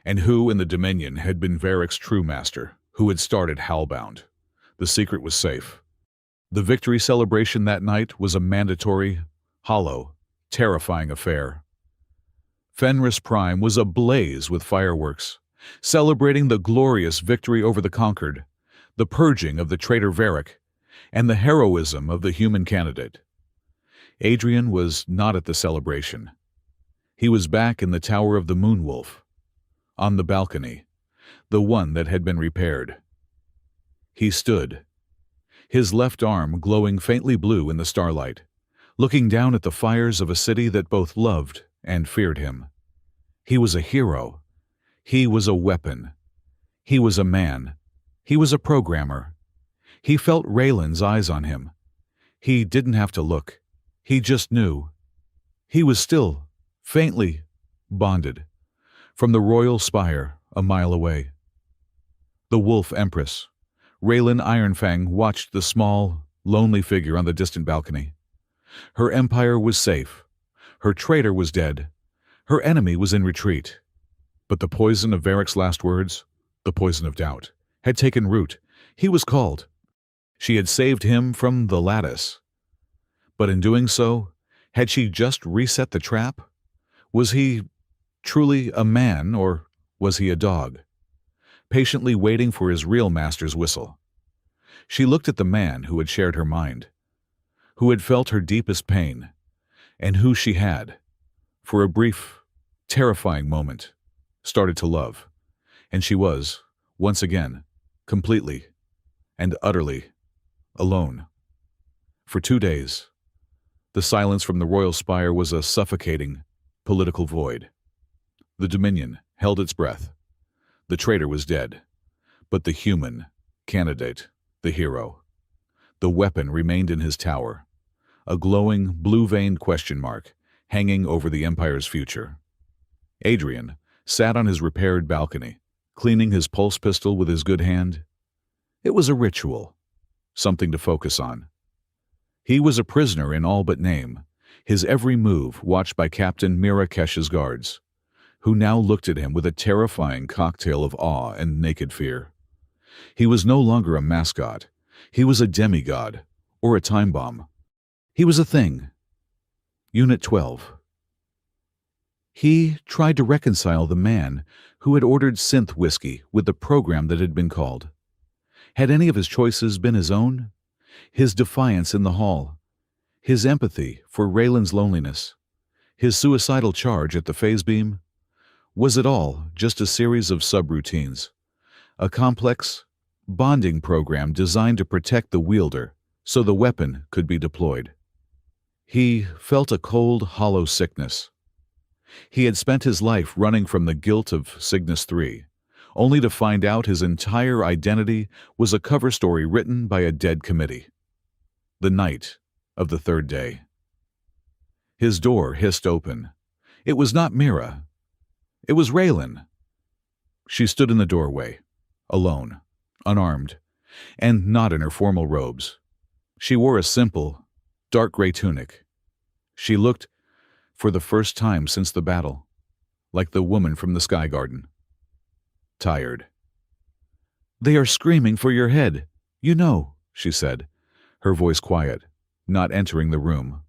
and who in the Dominion had been Varric's true master, who had started Howlbound. The secret was safe. The victory celebration that night was a mandatory, hollow, terrifying affair. Fenris Prime was ablaze with fireworks, celebrating the glorious victory over the conquered, the purging of the traitor Varric, and the heroism of the human candidate. Adrian was not at the celebration. He was back in the Tower of the Moonwolf, on the balcony, the one that had been repaired. He stood, his left arm glowing faintly blue in the starlight, looking down at the fires of a city that both loved and feared him. He was a hero. He was a weapon. He was a man. He was a programmer. He felt Raylan's eyes on him. He didn't have to look. He just knew. He was still, faintly, bonded, from the royal spire a mile away. The wolf Empress, Raylan Ironfang, watched the small, lonely figure on the distant balcony. Her empire was safe. Her traitor was dead. Her enemy was in retreat. But the poison of Varric's last words, the poison of doubt, had taken root. He was called. She had saved him from the lattice. But in doing so, had she just reset the trap? Was he truly a man, or was he a dog, patiently waiting for his real master's whistle? She looked at the man who had shared her mind, who had felt her deepest pain, and who she had, for a brief, terrifying moment, started to love. And she was, once again, completely and utterly alone. For 2 days, the silence from the royal spire was a suffocating, political void. The Dominion held its breath. The traitor was dead, but the human candidate, the hero, the weapon remained in his tower, a glowing, blue-veined question mark hanging over the Empire's future. Adrian sat on his repaired balcony, cleaning his pulse pistol with his good hand. It was a ritual, something to focus on. He was a prisoner in all but name, his every move watched by Captain Mirakesh's guards, who now looked at him with a terrifying cocktail of awe and naked fear. He was no longer a mascot. He was a demigod, or a time bomb. He was a thing. Unit 12. He tried to reconcile the man who had ordered synth whiskey with the program that had been called. Had any of his choices been his own? His defiance in the hall, his empathy for Raylan's loneliness, his suicidal charge at the phase beam? Was it all just a series of subroutines, a complex, bonding program designed to protect the wielder so the weapon could be deployed? He felt a cold, hollow sickness. He had spent his life running from the guilt of Cygnus 3, only to find out his entire identity was a cover story written by a dead committee. The night of the third day. His door hissed open. It was not Mira. It was Raylan. She stood in the doorway, alone, unarmed, and not in her formal robes. She wore a simple, dark gray tunic. She looked, for the first time since the battle, like the woman from the Sky Garden. Tired. "They are screaming for your head, you know," she said, her voice quiet, not entering the room.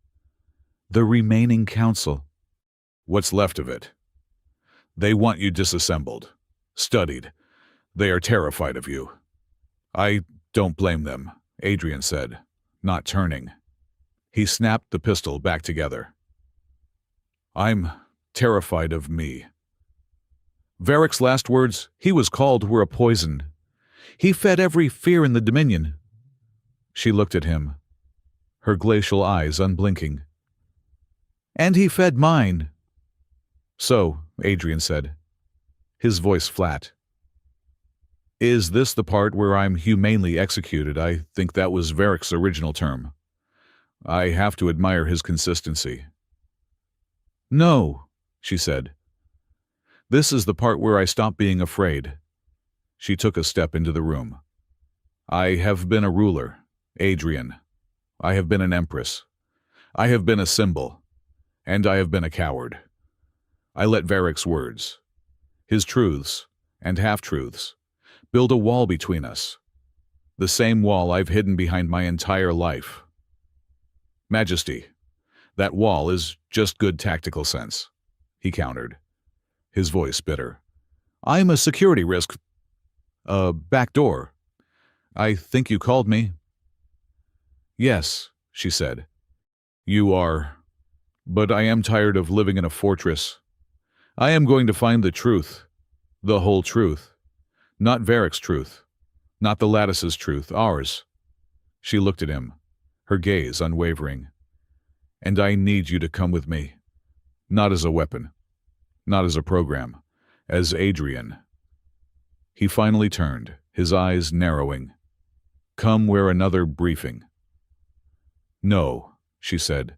"The remaining council." "What's left of it? They want you disassembled, studied. They are terrified of you." "I don't blame them," Adrian said, not turning. He snapped the pistol back together. "I'm terrified of me." Varric's last words, "he was called," were a poison. He fed every fear in the Dominion. She looked at him, her glacial eyes unblinking. "And he fed mine." "So," Adrian said, his voice flat. "Is this the part where I'm humanely executed?" I think that was Varric's original term. I have to admire his consistency. "No," she said. "This is the part where I stop being afraid." She took a step into the room. "I have been a ruler, Adrian. I have been an empress. I have been a symbol. And I have been a coward. I let Varric's words, his truths and half-truths, build a wall between us. The same wall I've hidden behind my entire life. Majesty, that wall is just good tactical sense," he countered, his voice bitter. "I'm a security risk. A backdoor. I think you called me." "Yes," she said. "You are. But I am tired of living in a fortress. I am going to find the truth. The whole truth. Not Varric's truth. Not the Lattice's truth. Ours." She looked at him, her gaze unwavering. "And I need you to come with me. Not as a weapon. Not as a program. As Adrian." He finally turned, his eyes narrowing. "Come where another briefing." "No," she said.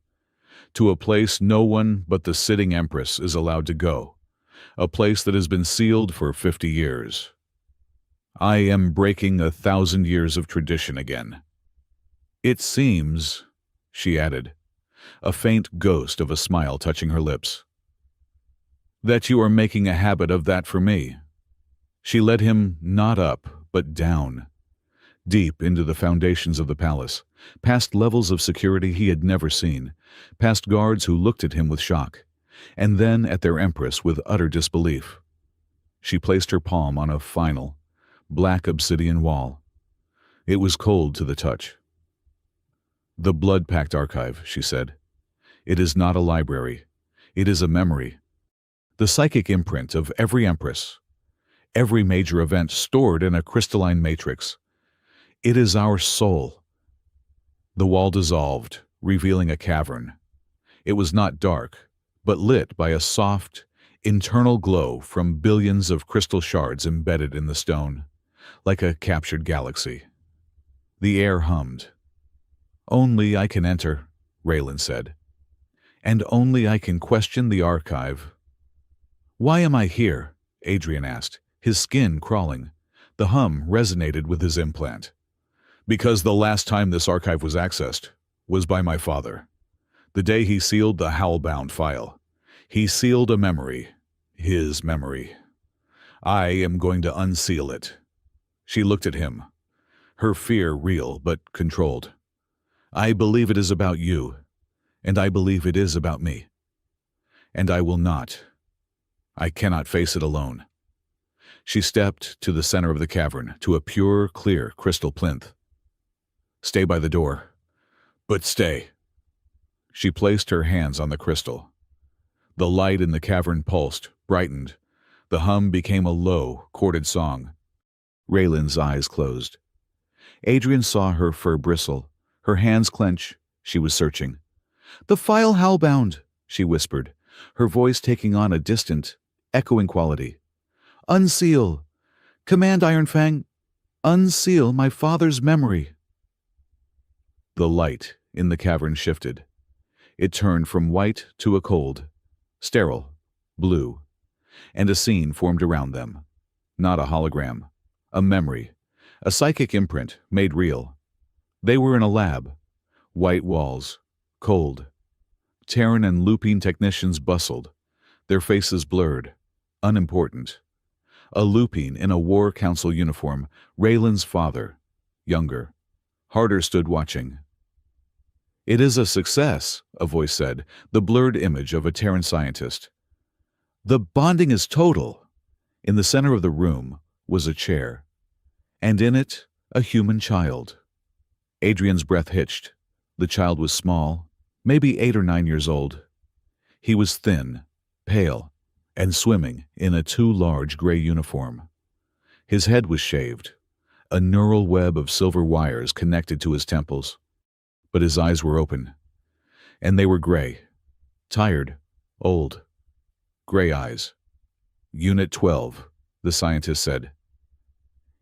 "To a place no one but the sitting Empress is allowed to go. A place that has been sealed for 50 years. I am breaking 1,000 years of tradition again." "It seems," she added, a faint ghost of a smile touching her lips, "that you are making a habit of that for me." She led him not up, but down, deep into the foundations of the palace, past levels of security he had never seen, past guards who looked at him with shock, and then at their Empress with utter disbelief. She placed her palm on a final, black obsidian wall. It was cold to the touch. "The blood-packed archive," she said. "It is not a library. It is a memory. The psychic imprint of every Empress. Every major event stored in a crystalline matrix. It is our soul." The wall dissolved, revealing a cavern. It was not dark, but lit by a soft, internal glow from billions of crystal shards embedded in the stone, like a captured galaxy. The air hummed. "Only I can enter," Raylan said. "And only I can question the archive." "Why am I here?" Adrian asked, his skin crawling. The hum resonated with his implant. "Because the last time this archive was accessed was by my father. The day he sealed the Howlbound file. He sealed a memory. His memory. I am going to unseal it." She looked at him, her fear real but controlled. "I believe it is about you, and I believe it is about me. And I will not. I cannot face it alone." She stepped to the center of the cavern, to a pure, clear crystal plinth. "Stay by the door. But stay." She placed her hands on the crystal. The light in the cavern pulsed, brightened. The hum became a low, chorded song. Raylan's eyes closed. Adrian saw her fur bristle, her hands clench. She was searching. "The file Howlbound," she whispered, her voice taking on a distant, echoing quality. "Unseal. Command Ironfang. Unseal my father's memory." The light in the cavern shifted. It turned from white to a cold, sterile, blue, and a scene formed around them. not a hologram. A memory. A psychic imprint, made real. They were in a lab. White walls. Cold. Terran and Lupine technicians bustled, their faces blurred. Unimportant. A Lupine in a War Council uniform, Raylan's father, younger. Harder stood watching. "It is a success," a voice said, the blurred image of a Terran scientist. "The bonding is total." In the center of the room was a chair, and in it a human child. Adrian's breath hitched. The child was small, maybe 8 or 9 years old. He was thin, pale, and swimming in a too large gray uniform. His head was shaved, a neural web of silver wires connected to his temples. But his eyes were open, and they were gray, tired, old, gray eyes. "Unit 12, the scientist said.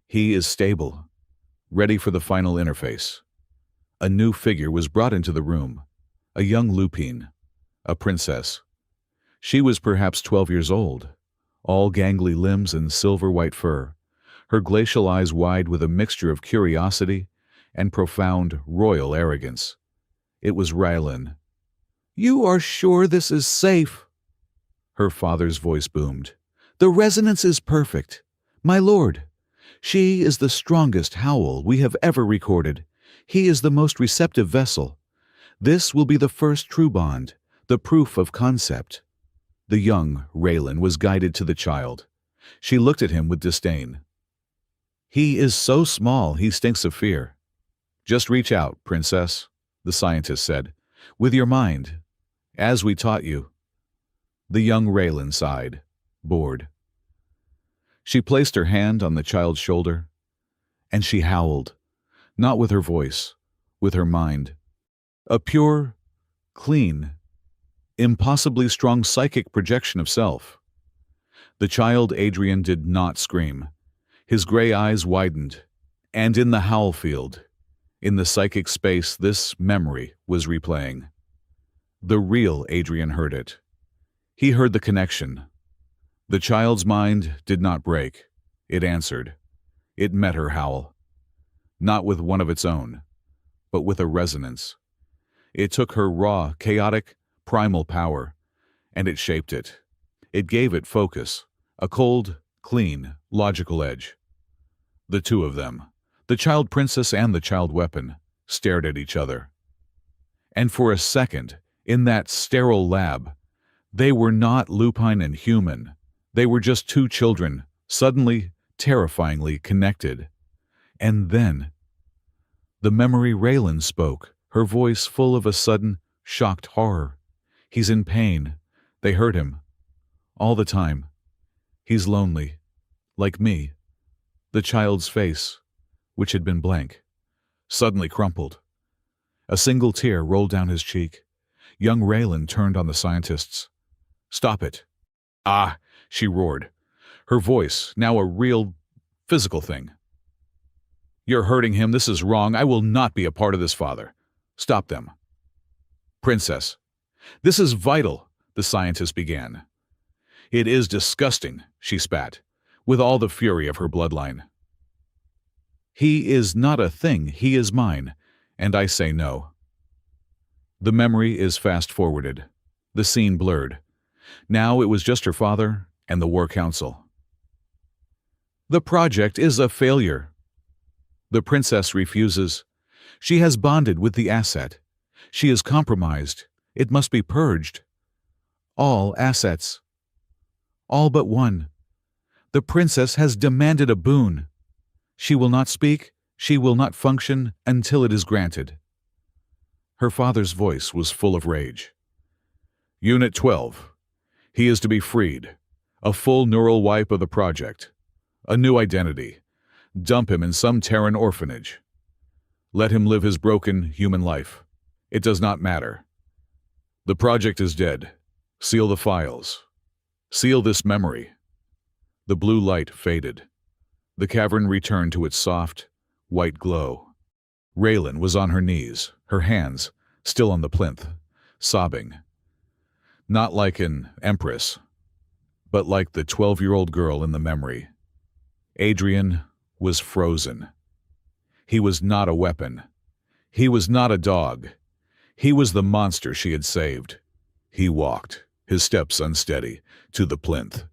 "He is stable, ready for the final interface." A new figure was brought into the room, a young Lupine, a princess. She was perhaps 12 years old, all gangly limbs and silver-white fur, her glacial eyes wide with a mixture of curiosity and profound royal arrogance. It was Raylan. "You are sure this is safe?" Her father's voice boomed. "The resonance is perfect. My lord, she is the strongest howl we have ever recorded. He is the most receptive vessel. This will be the first true bond, the proof of concept." The young Raylan was guided to the child. She looked at him with disdain. "He is so small, he stinks of fear." "Just reach out, princess," the scientist said, "with your mind, as we taught you." The young Raylan sighed, bored. She placed her hand on the child's shoulder, and she howled, not with her voice, with her mind. A pure, clean, impossibly strong psychic projection of self. The child Adrian did not scream. His gray eyes widened, and in the howl field, in the psychic space, this memory was replaying. The real Adrian heard it. He heard the connection. The child's mind did not break. It answered. It met her howl. Not with one of its own, but with a resonance. It took her raw, chaotic, primal power, and it shaped it. It gave it focus, a cold, clean, logical edge. The two of them, the child princess and the child weapon, stared at each other. And for a second, in that sterile lab, they were not lupine and human. They were just two children, suddenly, terrifyingly connected. And then, the memory Raylan spoke, her voice full of a sudden, shocked horror. "He's in pain. They hurt him. All the time. He's lonely. Like me." The child's face, which had been blank, suddenly crumpled. A single tear rolled down his cheek. Young Raylan turned on the scientists. "Stop it." "Ah," she roared, her voice now a real, physical thing. "You're hurting him. This is wrong. I will not be a part of this, father. Stop them." "Princess, this is vital," the scientist began. "It is disgusting," she spat, with all the fury of her bloodline. "He is not a thing. He is mine, and I say no." The memory is fast-forwarded. The scene blurred. Now it was just her father and the War Council. "The project is a failure." The princess refuses. She has bonded with the asset. She is compromised. It must be purged. All assets. All but one. The princess has demanded a boon. She will not speak, she will not function until it is granted. Her father's voice was full of rage. "Unit 12. He is to be freed. A full neural wipe of the project. A new identity. Dump him in some Terran orphanage. Let him live his broken human life. It does not matter. The project is dead. Seal the files. Seal this memory." The blue light faded. The cavern returned to its soft, white glow. Raylan was on her knees, her hands still on the plinth, sobbing. Not like an Empress, but like the 12-year-old girl in the memory. Adrian was frozen. He was not a weapon. He was not a dog. He was the monster she had saved. He walked, his steps unsteady, to the plinth.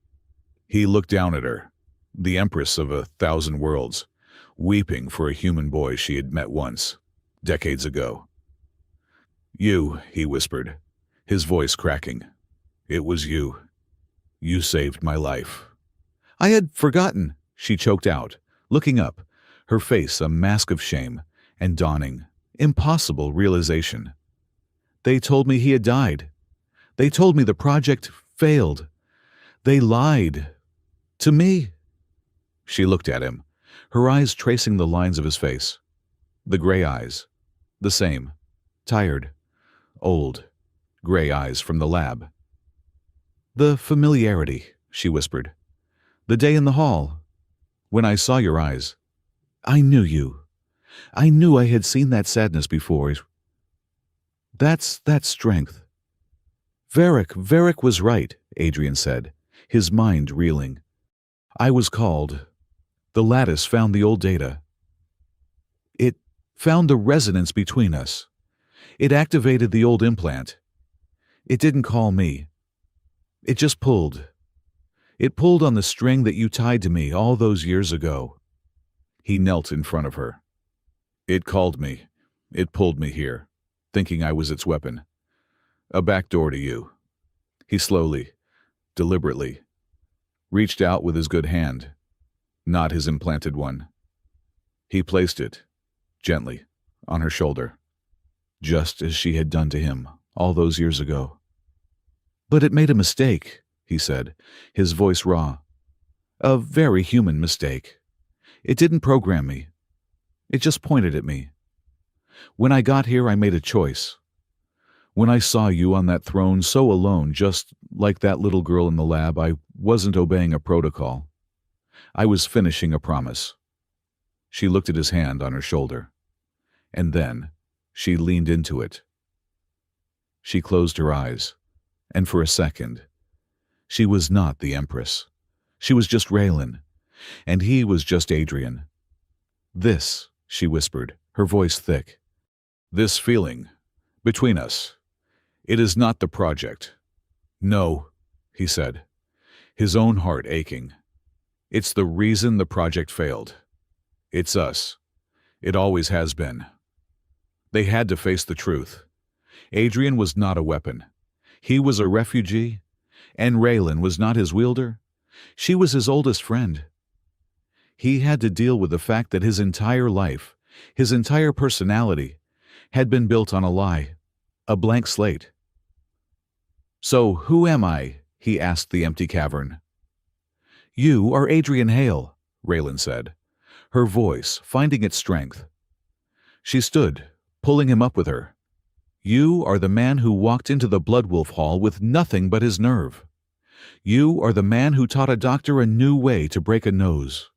He looked down at her, the Empress of 1,000 worlds, weeping for a human boy she had met once, decades ago. "You," he whispered, his voice cracking. "It was you. You saved my life." "I had forgotten," she choked out, looking up, her face a mask of shame and dawning, impossible realization. "They told me he had died. They told me the project failed. They lied. To me." She looked at him, her eyes tracing the lines of his face. The gray eyes. The same. Tired. Old. Gray eyes from the lab. "The familiarity," she whispered. "The day in the hall. When I saw your eyes. I knew you. I knew I had seen that sadness before. That's that strength." Varric was right," Adrian said, his mind reeling. "I was called. The lattice found the old data. It found the resonance between us. It activated the old implant. It didn't call me. It just pulled. It pulled on the string that you tied to me all those years ago." He knelt in front of her. "It called me. It pulled me here, thinking I was its weapon. A back door to you." He slowly, deliberately, reached out with his good hand, not his implanted one. He placed it, gently, on her shoulder, just as she had done to him all those years ago. "But it made a mistake," he said, his voice raw. "A very human mistake. It didn't program me. It just pointed at me. When I got here, I made a choice. When I saw you on that throne so alone, just like that little girl in the lab, I wasn't obeying a protocol. I was finishing a promise." She looked at his hand on her shoulder, and then she leaned into it. She closed her eyes, and for a second, she was not the Empress. She was just Raylan, and he was just Adrian. "This," she whispered, her voice thick. "This feeling, between us, it is not the project." "No," he said, his own heart aching. "It's the reason the project failed. It's us. It always has been." They had to face the truth. Adrian was not a weapon. He was a refugee, and Raylan was not his wielder. She was his oldest friend. He had to deal with the fact that his entire life, his entire personality, had been built on a lie, a blank slate. "So who am I?" he asked the empty cavern. "You are Adrian Hale," Raylan said, her voice finding its strength. She stood, pulling him up with her. "You are the man who walked into the Bloodwolf Hall with nothing but his nerve. You are the man who taught a doctor a new way to break a nose.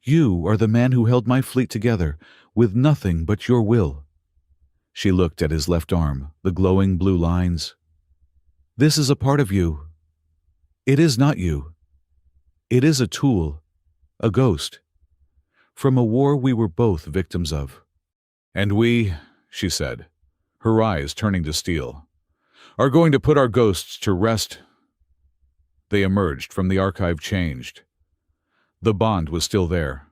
You are the man who held my fleet together with nothing but your will." She looked at his left arm, the glowing blue lines. "This is a part of you. It is not you. It is a tool, a ghost, from a war we were both victims of." "And we," she said, her eyes turning to steel, "are going to put our ghosts to rest." They emerged from the archive changed. The bond was still there,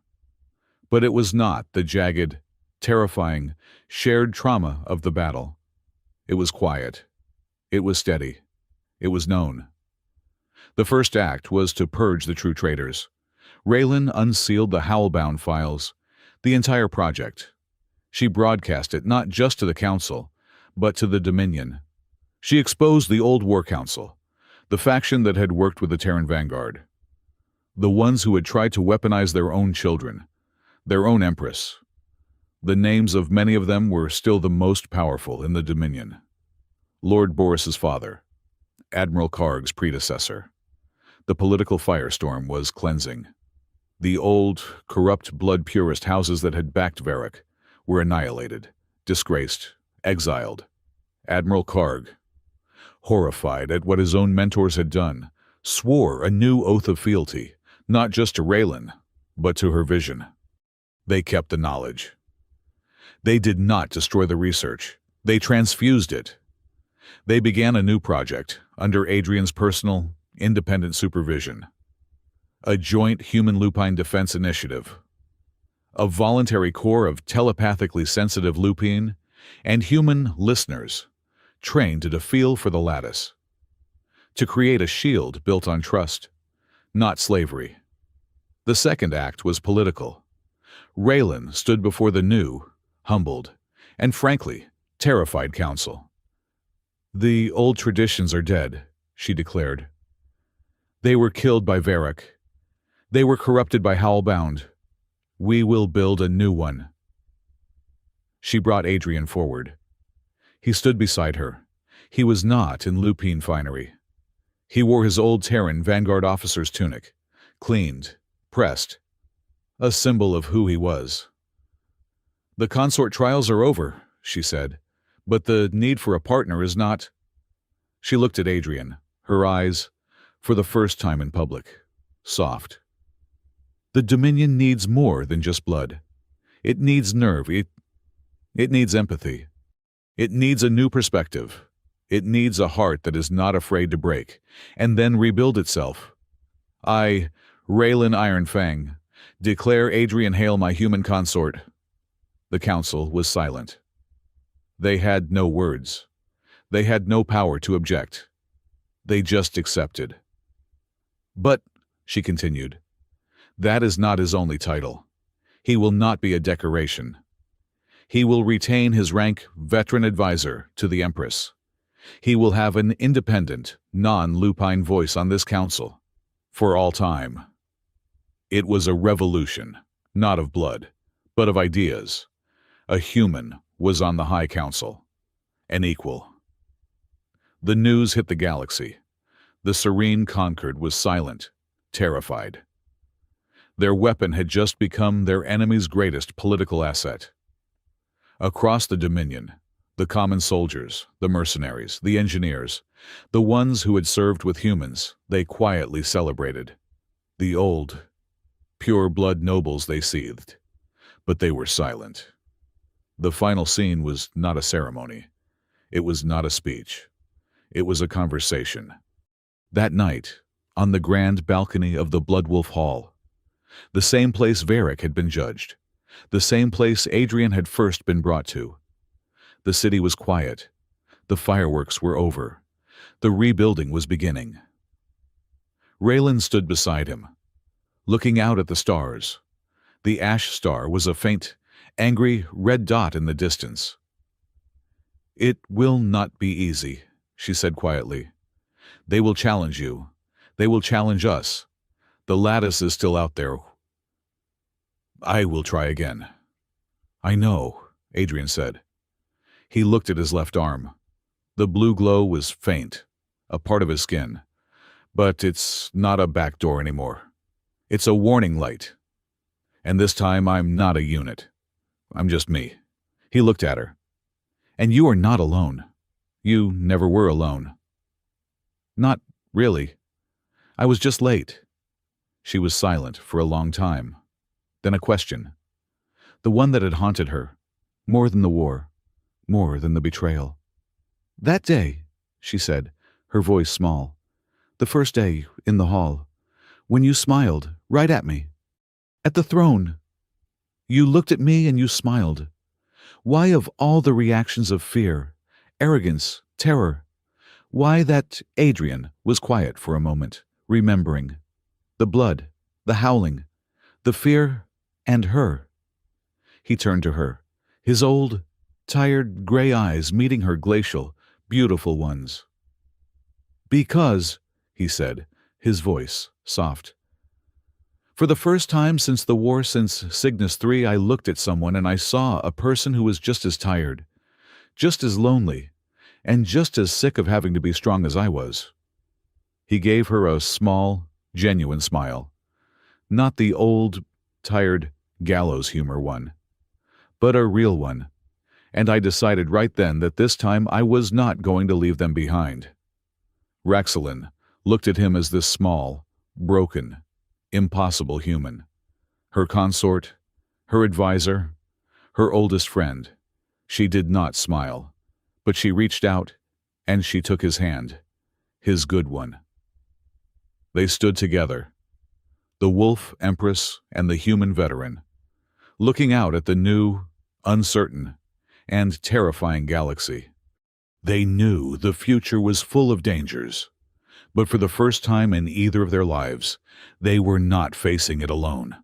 but it was not the jagged, terrifying, shared trauma of the battle. It was quiet. It was steady. It was known. The first act was to purge the true traitors. Raylan unsealed the Howlbound files, the entire project. She broadcast it not just to the Council, but to the Dominion. She exposed the old War Council, the faction that had worked with the Terran Vanguard, the ones who had tried to weaponize their own children, their own Empress. The names of many of them were still the most powerful in the Dominion. Lord Boris's father, Admiral Karg's predecessor. The political firestorm was cleansing. The old, corrupt blood purist houses that had backed Varric were annihilated, disgraced, exiled. Admiral Karg, horrified at what his own mentors had done, swore a new oath of fealty, not just to Raylan, but to her vision. They kept the knowledge. They did not destroy the research. They transfused it. They began a new project under Adrian's personal, independent supervision. A joint human lupine defense initiative. A voluntary corps of telepathically sensitive lupine and human listeners trained to feel for the lattice. To create a shield built on trust, not slavery. The second act was political. Raylan stood before the new, humbled, and frankly, terrified council. "The old traditions are dead," she declared. "They were killed by Varric. They were corrupted by Howlbound. We will build a new one." She brought Adrian forward. He stood beside her. He was not in lupine finery. He wore his old Terran Vanguard officer's tunic, cleaned, pressed, a symbol of who he was. "The consort trials are over," she said, "but the need for a partner is not." She looked at Adrian, her eyes, for the first time in public, soft. "The Dominion needs more than just blood. It needs nerve. It needs empathy. It needs a new perspective. It needs a heart that is not afraid to break, and then rebuild itself. I, Raylan Ironfang, declare Adrian Hale my human consort." The council was silent. They had no words. They had no power to object. They just accepted. "But," she continued, "that is not his only title. He will not be a decoration. He will retain his rank veteran advisor to the Empress. He will have an independent, non-lupine voice on this council, for all time." It was a revolution, not of blood, but of ideas. A human was on the High Council, an equal. The news hit the galaxy. The Serene Concord was silent, terrified. Their weapon had just become their enemy's greatest political asset. Across the Dominion, the common soldiers, the mercenaries, the engineers, the ones who had served with humans, they quietly celebrated. The old, pure-blood nobles they seethed, but they were silent. The final scene was not a ceremony. It was not a speech. It was a conversation. That night, on the grand balcony of the Bloodwolf Hall, the same place Varric had been judged, the same place Adrian had first been brought to. The city was quiet. The fireworks were over. The rebuilding was beginning. Raylan stood beside him, looking out at the stars. The ash star was a faint, angry red dot in the distance. "It will not be easy," she said quietly. "They will challenge you. They will challenge us. The lattice is still out there. I will try again." "I know," Adrian said. He looked at his left arm. The blue glow was faint, a part of his skin. "But it's not a back door anymore. It's a warning light. And this time I'm not a unit. I'm just me." He looked at her. "And you are not alone. You never were alone." "Not really. I was just late." She was silent for a long time. Then a question. The one that had haunted her, more than the war, more than the betrayal. "That day," she said, her voice small, "the first day in the hall, when you smiled right at me, at the throne. You looked at me and you smiled. Why, of all the reactions of fear, arrogance, terror, why that Adrian was quiet for a moment, remembering the blood, the howling, the fear, and her." He turned to her, his old, tired gray eyes meeting her glacial, beautiful ones. "Because," he said, his voice soft, "for the first time since the war, since Cygnus 3, I looked at someone and I saw a person who was just as tired, just as lonely, and just as sick of having to be strong as I was." He gave her a small, genuine smile, not the old, tired, gallows humor one, but a real one, and I decided right then that this time I was not going to leave them behind. Raxilin looked at him as this small, broken, impossible human. Her consort, her advisor, her oldest friend. She did not smile, but she reached out, and she took his hand, his good one. They stood together, the wolf Empress and the human veteran, looking out at the new, uncertain, and terrifying galaxy. They knew the future was full of dangers, but for the first time in either of their lives, they were not facing it alone.